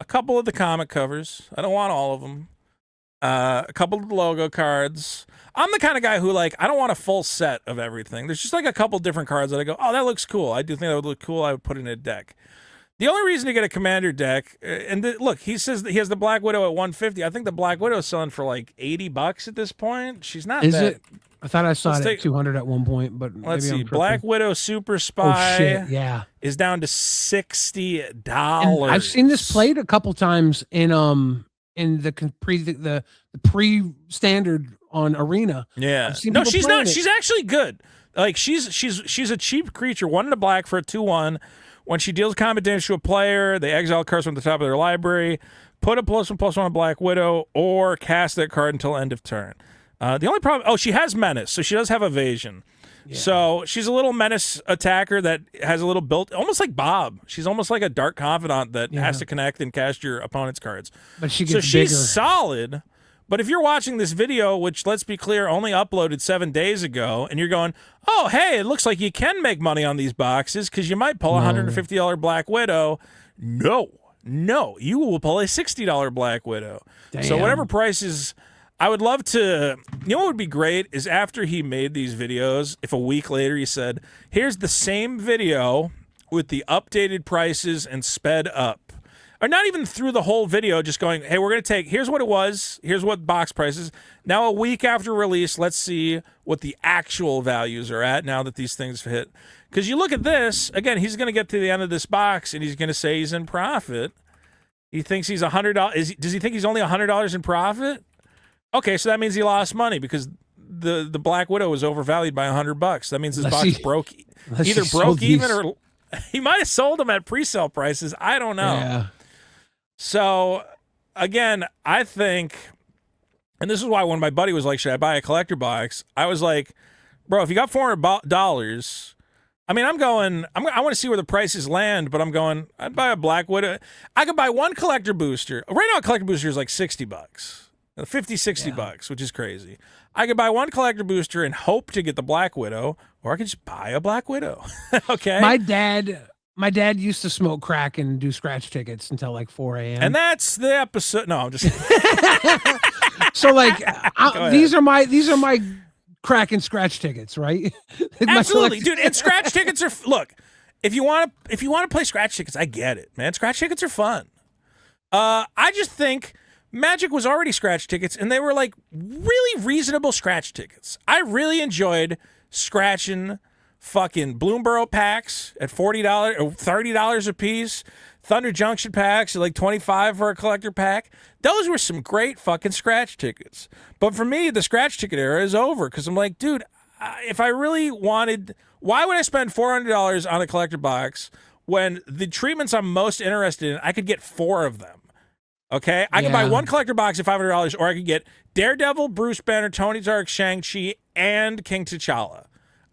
S1: a couple of the comic covers. I don't want all of them. A couple of the logo cards. I'm the kind of guy who, like, I don't want a full set of everything. There's just like a couple different cards that I go, oh, that looks cool. I do think that would look cool. I would put it in a deck. The only reason to get a Commander deck, look, he says that he has the Black Widow at 150. I think the Black Widow is selling for like $80 at this point. She's not.
S2: Is
S1: that,
S2: it? I thought I saw
S1: Let's
S2: it
S1: take-
S2: at 200 at one point, but
S1: Let's
S2: maybe
S1: see.
S2: I'm tripping.
S1: Black Widow Super
S2: Oh
S1: Spy
S2: shit! Yeah,
S1: is down to $60.
S2: and I've seen this played a couple times in the pre-standard on Arena.
S1: Yeah.
S2: I've seen
S1: No,
S2: people
S1: she's
S2: playing
S1: not.
S2: it.
S1: She's actually good. Like she's a cheap creature. 1 in a black for a 2/1. When she deals combat damage to a player, they exile cards from the top of their library, put a +1/+1 on Black Widow, or cast that card until end of turn. The only problem, she has menace, so she does have evasion. Yeah. So she's a little menace attacker that has a little built, almost like Bob. She's almost like a Dark Confidant that has to connect and cast your opponent's cards.
S2: But she gets
S1: so she's
S2: bigger.
S1: solid. But if you're watching this video, which, let's be clear, only uploaded 7 days ago, and you're going, oh, hey, it looks like you can make money on these boxes because you might pull a $150 Black Widow. No, you will pull a $60 Black Widow.
S2: Damn.
S1: So whatever prices, I would love to, you know what would be great is after he made these videos, if a week later he said, here's the same video with the updated prices and sped up. Or not even through the whole video, just going, hey, we're going to take, here's what it was, here's what box prices. Now, a week after release, let's see what the actual values are at now that these things hit. Because you look at this, again, he's going to get to the end of this box, and he's going to say he's in profit. He thinks he's $100. Does he think he's only $100 in profit? Okay, so that means he lost money because the Black Widow was overvalued by $100. That means his box broke, either broke even or he might have sold them at pre-sale prices. I don't know.
S2: Yeah.
S1: So, again, I think, and this is why when my buddy was like, should I buy a collector box? I was like, bro, if you got $400, I mean, I want to see where the prices land, but I'm going, I'd buy a Black Widow. I could buy one collector booster. Right now, a collector booster is like $60, $50-$60, which is crazy. I could buy one collector booster and hope to get the Black Widow, or I could just buy a Black Widow. Okay?
S2: My dad used to smoke crack and do scratch tickets until like 4 a.m.
S1: And that's the episode. No, I'm just
S2: So like these are my crack and scratch tickets, right? Like
S1: absolutely, dude. And scratch tickets are look. If you want to play scratch tickets, I get it, man. Scratch tickets are fun. I just think Magic was already scratch tickets, and they were like really reasonable scratch tickets. I really enjoyed scratching fucking Bloomborough packs at $40 or $30 a piece. Thunder Junction packs at like $25 for a collector pack. Those were some great fucking scratch tickets. But for me, the scratch ticket era is over because I'm like, dude, if I really wanted, why would I spend $400 on a collector box when the treatments I'm most interested in, I could get 4 of them? Okay? I could buy one collector box at $500, or I could get Daredevil, Bruce Banner, Tony Stark, Shang-Chi, and King T'Challa.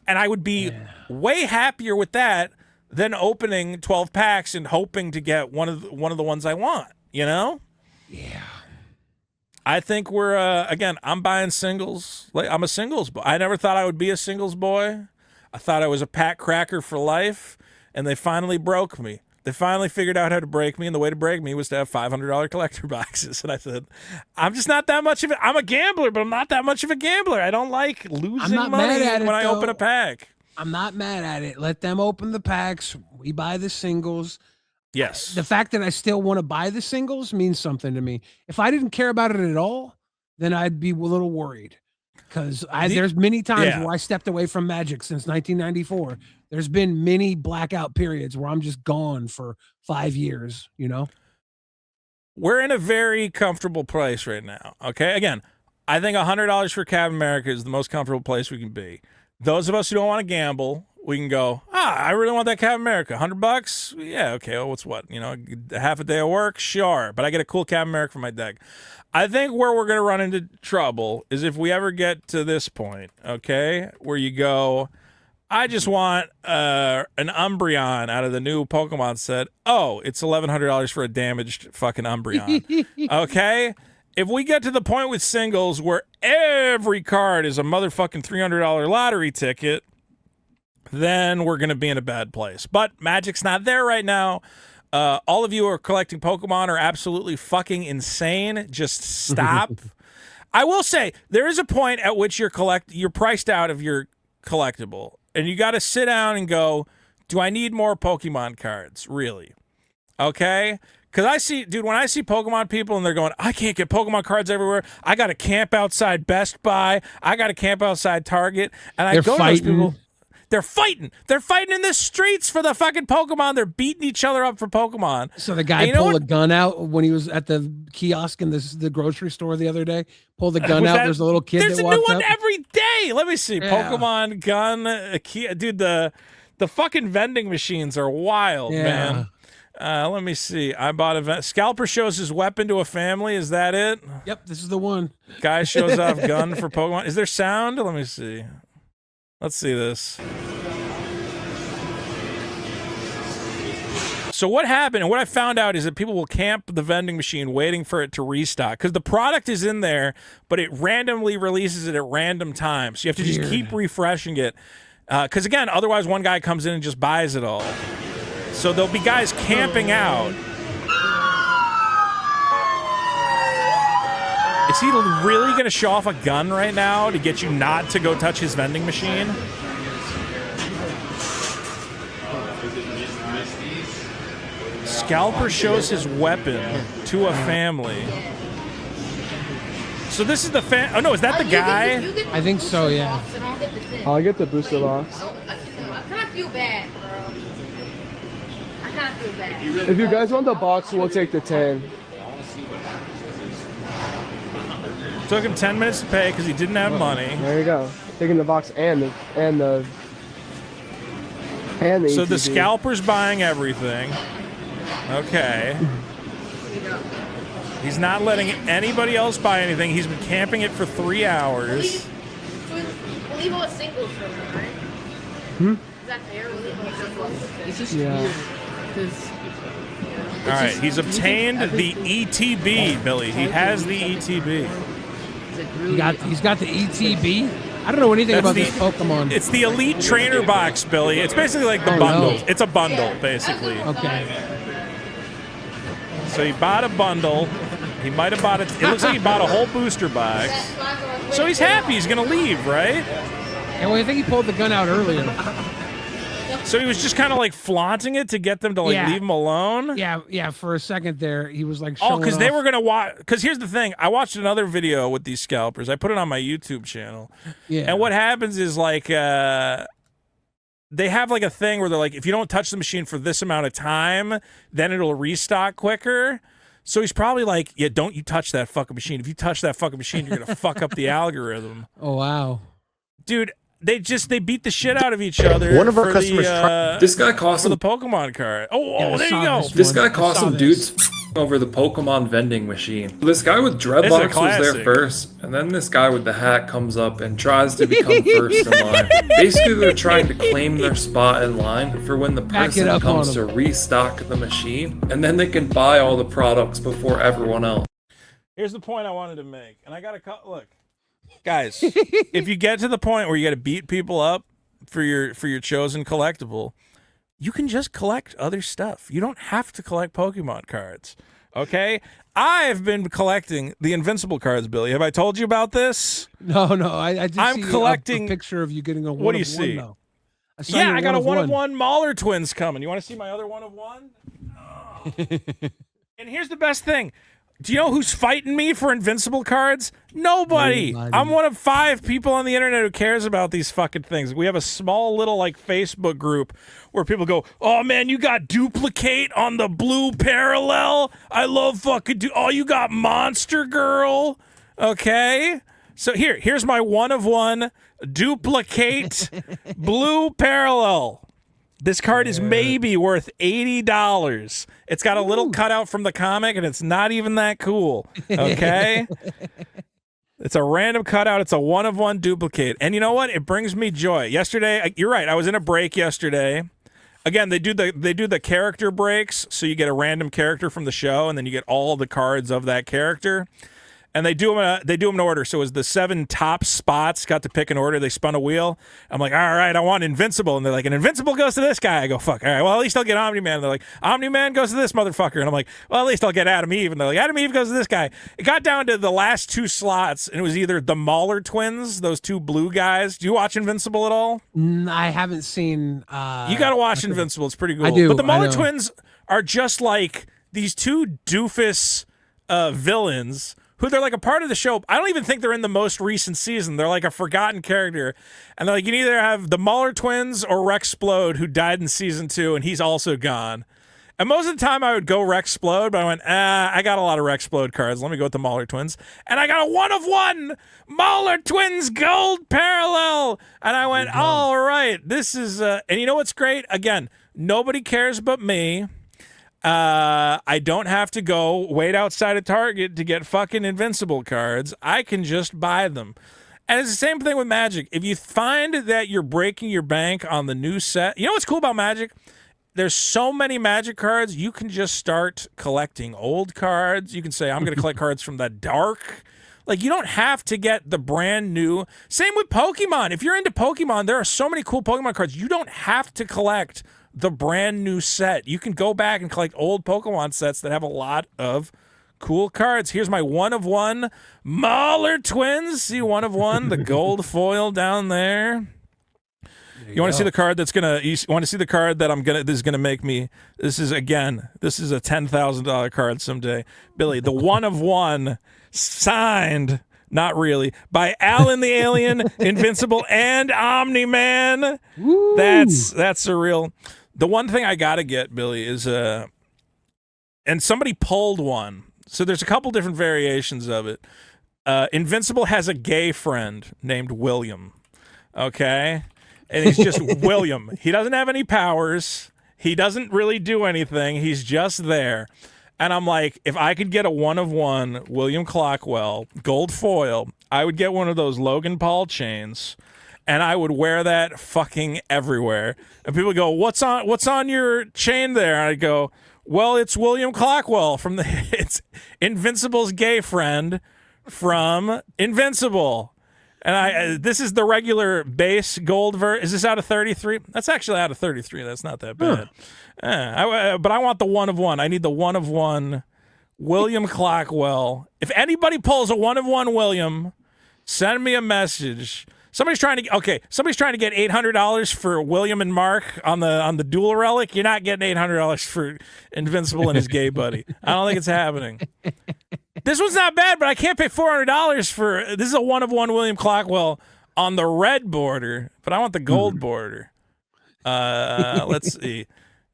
S1: And I would be way happier with that than opening 12 packs and hoping to get one of the ones I want, you know?
S2: Yeah.
S1: I think we're again, I'm buying singles. Like I'm a singles boy. I never thought I would be a singles boy. I thought I was a pack cracker for life, and they finally broke me. They finally figured out how to break me, and the way to break me was to have $500 collector boxes. And I said, I'm just not that much of it. I'm a gambler, but I'm not that much of a gambler. I don't like losing money when I open a pack.
S2: I'm not mad at it. Let them open the packs. We buy the singles.
S1: Yes.
S2: The fact that I still want to buy the singles means something to me. If I didn't care about it at all, then I'd be a little worried. Because there's many times where I stepped away from Magic since 1994. There's been many blackout periods where I'm just gone for 5 years, you know?
S1: We're in a very comfortable place right now, okay? Again, I think $100 for Captain America is the most comfortable place we can be. Those of us who don't want to gamble, we can go, I really want that Captain America. $100? Yeah, okay. Well, what's what? You know, half a day of work? Sure. But I get a cool Captain America for my deck. I think where we're going to run into trouble is if we ever get to this point, okay, where you go, I just want an Umbreon out of the new Pokemon set. Oh, it's $1,100 for a damaged fucking Umbreon. Okay? If we get to the point with singles where every card is a motherfucking $300 lottery ticket, then we're going to be in a bad place. But Magic's not there right now. All of you who are collecting Pokemon are absolutely fucking insane. Just stop. I will say, there is a point at which you're priced out of your collectible. And you got to sit down and go, do I need more Pokemon cards? Really? Okay? Because when I see Pokemon people and they're going, I can't get Pokemon cards everywhere. I got to camp outside Best Buy. I got to camp outside Target. And I go to those people. They're fighting. They're fighting in the streets for the fucking Pokemon. They're beating each other up for Pokemon.
S2: So the guy pulled a gun out when he was at the kiosk in the grocery store the other day. Pulled the gun out. There's a little kid
S1: There's
S2: that
S1: a
S2: walked
S1: new one
S2: up.
S1: every day. Let me see. Yeah. Pokemon gun. Dude, the fucking vending machines are wild, man. Let me see. I bought a Scalper shows his weapon to a family. Is that it?
S2: Yep, this is the one.
S1: Guy shows off gun for Pokemon. Is there sound? Let me see. Let's see this. So what happened, and what I found out is that people will camp the vending machine waiting for it to restock because the product is in there, but it randomly releases it at random times. So you have to just keep refreshing it. Because, again, otherwise one guy comes in and just buys it all. So there'll be guys camping out. Is he really going to show off a gun right now to get you not to go touch his vending machine? Scalper shows his weapon to a family. So this is the oh no, is that the guy?
S2: I think so, yeah.
S7: I'll get the booster box.
S8: I kind of feel bad, bro. I kind of feel bad.
S7: If you guys want the box, we'll take the 10.
S1: Took him 10 minutes to pay because he didn't have money.
S7: There you go. Taking the box and the
S1: So
S7: ETB.
S1: the scalper's buying everything. Okay. He's not letting anybody else buy anything. He's been camping it for 3 hours.
S8: We'll leave all singles for him, right? Is that fair? We'll leave all singles.
S9: It's just
S7: Yeah.
S9: because.
S1: All right, he's obtained the ETB, Billy. He has the ETB.
S2: He's got the ETB. I don't know anything about this Pokemon.
S1: It's the Elite Trainer box, Billy. It's basically like the bundle.
S2: No.
S1: It's a bundle, basically.
S2: Okay.
S1: So he bought a bundle. He might have bought it. It looks like he bought a whole booster box. So he's happy. He's gonna leave, right?
S2: And well, I think he pulled the gun out earlier.
S1: So he was just kind of like flaunting it to get them to like leave him alone.
S2: Yeah. For a second there, he was like, showing
S1: because they
S2: off.
S1: were gonna watch. Because here's the thing: I watched another video with these scalpers. I put it on my YouTube channel.
S2: Yeah.
S1: And what happens is like they have like a thing where they're like, if you don't touch the machine for this amount of time, then it'll restock quicker. So he's probably like, yeah, don't you touch that fucking machine. If you touch that fucking machine, you're gonna fuck up the algorithm.
S2: Oh wow,
S1: dude. They beat the shit out of each other.
S10: One of our customers
S11: this guy cost
S1: for
S11: him
S1: the Pokemon card. Oh, there you go.
S11: This guy cost some dudes over the Pokemon vending machine. This guy with dreadlocks was there first, and then this guy with the hat comes up and tries to become first in line. Basically, they're trying to claim their spot in line for when the person comes to restock the machine, and then they can buy all the products before everyone else.
S1: Here's the point I wanted to make, and I got to look. Guys, if you get to the point where you got to beat people up for your chosen collectible, you can just collect other stuff. You don't have to collect Pokemon cards, okay? I've been collecting the Invincible cards, Billy. Have I told you about this?
S2: No. I did
S1: I'm
S2: see
S1: collecting
S2: a picture of you getting a one.
S1: What do you see?
S2: Though.
S1: I got a one of one Mauler twins coming. You want to see my other one of one? Oh. And here's the best thing. Do you know who's fighting me for Invincible cards? Nobody. I'm one of 5 people on the internet who cares about these fucking things. We have a small little like Facebook group where people go, oh man, you got Duplicate on the blue parallel. I love fucking oh, you got Monster Girl. Okay. So here's my one of one duplicate blue parallel. This card is maybe worth $80. It's got a little cutout from the comic, and it's not even that cool. Okay? It's a random cutout. It's a 1-of-1 duplicate. And you know what? It brings me joy. Yesterday, you're right. I was in a break yesterday. Again, they do the character breaks, so you get a random character from the show, and then you get all the cards of that character. And they do them in order. So it was the 7 top spots, got to pick an order. They spun a wheel. I'm like, all right, I want Invincible. And they're like, and Invincible goes to this guy. I go, fuck. All right, well, at least I'll get Omni-Man. And they're like, Omni-Man goes to this motherfucker. And I'm like, well, at least I'll get Adam Eve. And they're like, Adam Eve goes to this guy. It got down to the last 2 slots, and it was either the Mauler twins, those 2 blue guys. Do you watch Invincible at all?
S2: I haven't seen.
S1: You got to watch Invincible. It's pretty cool.
S2: I do.
S1: But the Mauler twins are just like these 2 doofus villains who they're like a part of the show. I don't even think they're in the most recent season. They're like a forgotten character. And they're like, you can either have the Mauler twins or Rexplode, who died in season 2, and he's also gone. And most of the time I would go Rexplode, but I went, I got a lot of Rexplode cards. Let me go with the Mauler twins. And I got a 1-of-1 Mauler twins gold parallel. And I went, all right, this is, and you know what's great? Again, nobody cares but me. I don't have to go wait outside of Target to get fucking Invincible cards. I can just buy them. And it's the same thing with Magic. If you find that you're breaking your bank on the new set, you know what's cool about Magic? There's so many Magic cards, you can just start collecting old cards. You can say, I'm going to collect cards from the dark. Like, you don't have to get the brand new. Same with Pokemon. If you're into Pokemon, there are so many cool Pokemon cards. You don't have to collect the brand new set. You can go back and collect old Pokemon sets that have a lot of cool cards. Here's my 1-of-1 Mauler twins. See, 1-of-1, the gold foil down there. You want to see the card that's gonna? You want to see the card that this is gonna make me? This is a $10,000 card someday, Billy. The 1-of-1 signed, not really, by Alan the Alien, Invincible, and Omni-Man. Woo. That's a real. The one thing I gotta get, Billy, is and somebody pulled one. So there's a couple different variations of it. Invincible has a gay friend named William. Okay. And he's just William. He doesn't have any powers. He doesn't really do anything. He's just there. And I'm like, if I could get a 1-of-1 William Clockwell gold foil, I would get one of those Logan Paul chains, and I would wear that fucking everywhere. And people go, "What's on your chain there?" And I go, "Well, it's William Clockwell it's Invincible's gay friend from Invincible." And this is the regular base gold version. Is this out of 33? That's actually out of 33. That's not that bad. But I want the 1-of-1. I need the 1-of-1 William Clockwell. If anybody pulls a 1-of-1 William, send me a message. Somebody's trying to get $800 for William and Mark on the dual relic. You're not getting $800 for Invincible and his gay buddy. I don't think it's happening. This one's not bad, but I can't pay $400 for. This is a 1-of-1 William Clockwell on the red border, but I want the gold border. Let's see.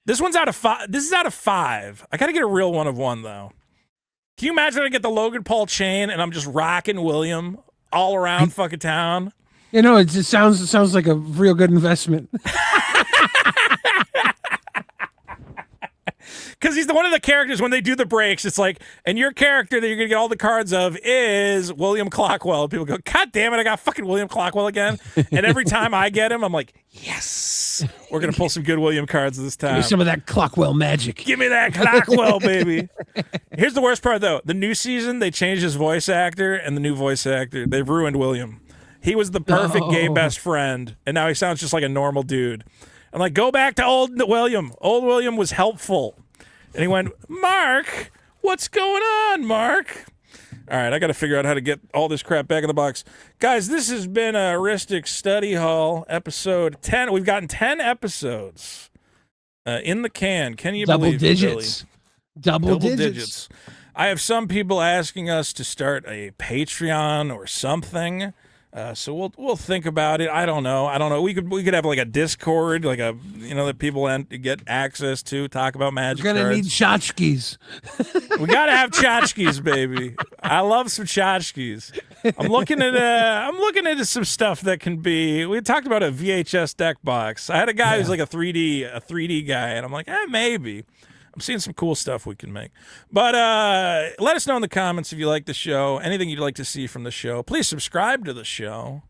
S1: This one's out of 5. This is out of 5. I gotta get a real 1-of-1 though. Can you imagine I get the Logan Paul chain and I'm just rocking William all around fucking town?
S2: You know, it just sounds like a real good investment.
S1: Because he's one of the characters when they do the breaks. It's like, and your character that you're going to get all the cards of is William Clockwell. People go, God damn it, I got fucking William Clockwell again. And every time I get him, I'm like, yes, we're going to pull some good William cards this time.
S2: Give me some of that Clockwell magic.
S1: Give me that Clockwell, baby. Here's the worst part, though. The new season, they changed his voice actor, and the new voice actor, they've ruined William. He was the perfect gay best friend, and now he sounds just like a normal dude. I'm like, go back to old William. Old William was helpful. And he went, Mark, what's going on, Mark? All right, I got to figure out how to get all this crap back in the box. Guys, this has been a Ristic Study Hall episode 10. We've gotten 10 episodes in the can. Can you believe it, Billy?
S2: Double digits.
S1: I have some people asking us to start a Patreon or something. So we'll think about it. I don't know. We could have like a Discord, like that people get access to, talk about Magic.
S2: We're gonna need tchotchkes.
S1: We gotta have tchotchkes, baby. I love some tchotchkes. I'm looking into some stuff that can be. We talked about a VHS deck box. I had a guy who's like a 3D guy, and I'm like, maybe. I'm seeing some cool stuff we can make. But let us know in the comments if you like the show, anything you'd like to see from the show. Please subscribe to the show.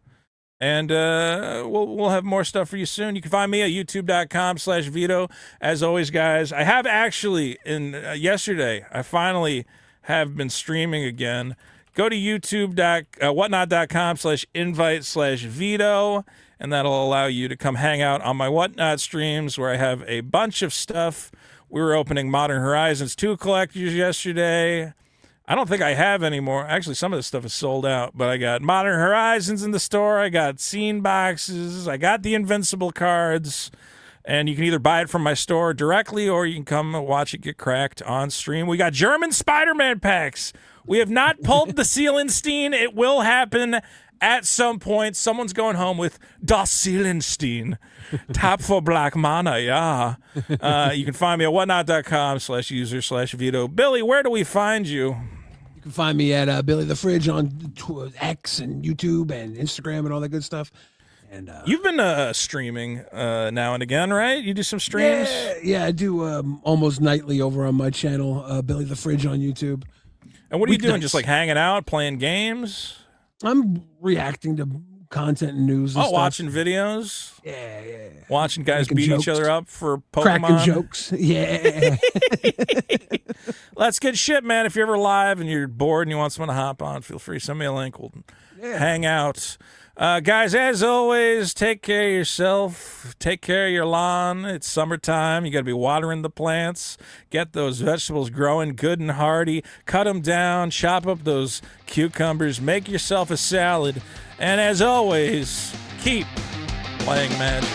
S1: And we'll have more stuff for you soon. You can find me at youtube.com/Vito. As always, guys, I have actually, yesterday, I finally have been streaming again. Go to youtube.whatnot.com/invite/Vito, and that'll allow you to come hang out on my Whatnot streams where I have a bunch of stuff. We were opening Modern Horizons 2 collectors yesterday. I don't think I have any more. Actually, some of this stuff is sold out, but I got Modern Horizons in the store. I got scene boxes. I got the Invincible cards. And you can either buy it from my store directly or you can come and watch it get cracked on stream. We got German Spider-Man packs. We have not pulled the Seelenstein. It will happen at some point. Someone's going home with Das Seelenstein. Top for Black Mana, yeah. You can find me at whatnot.com/user/Vito. Billy, where do we find you?
S2: You can find me at Billy the Fridge on X and YouTube and Instagram and all that good stuff. And
S1: you've been streaming now and again, right? You do some streams?
S2: Yeah, I do almost nightly over on my channel, Billy the Fridge on YouTube.
S1: And what are you doing? Just like hanging out, playing games?
S2: I'm reacting to content and news and stuff.
S1: Watching videos?
S2: Yeah.
S1: Watching guys
S2: Making
S1: beat
S2: jokes.
S1: each other up for Pokemon?
S2: Cracking jokes. Yeah.
S1: Well, that's good shit, man. If you're ever live and you're bored and you want someone to hop on, feel free. Send me a link. We'll hang out. Guys, as always, take care of yourself. Take care of your lawn. It's summertime. You got to be watering the plants. Get those vegetables growing good and hearty. Cut them down. Chop up those cucumbers. Make yourself a salad. And as always, keep playing Magic.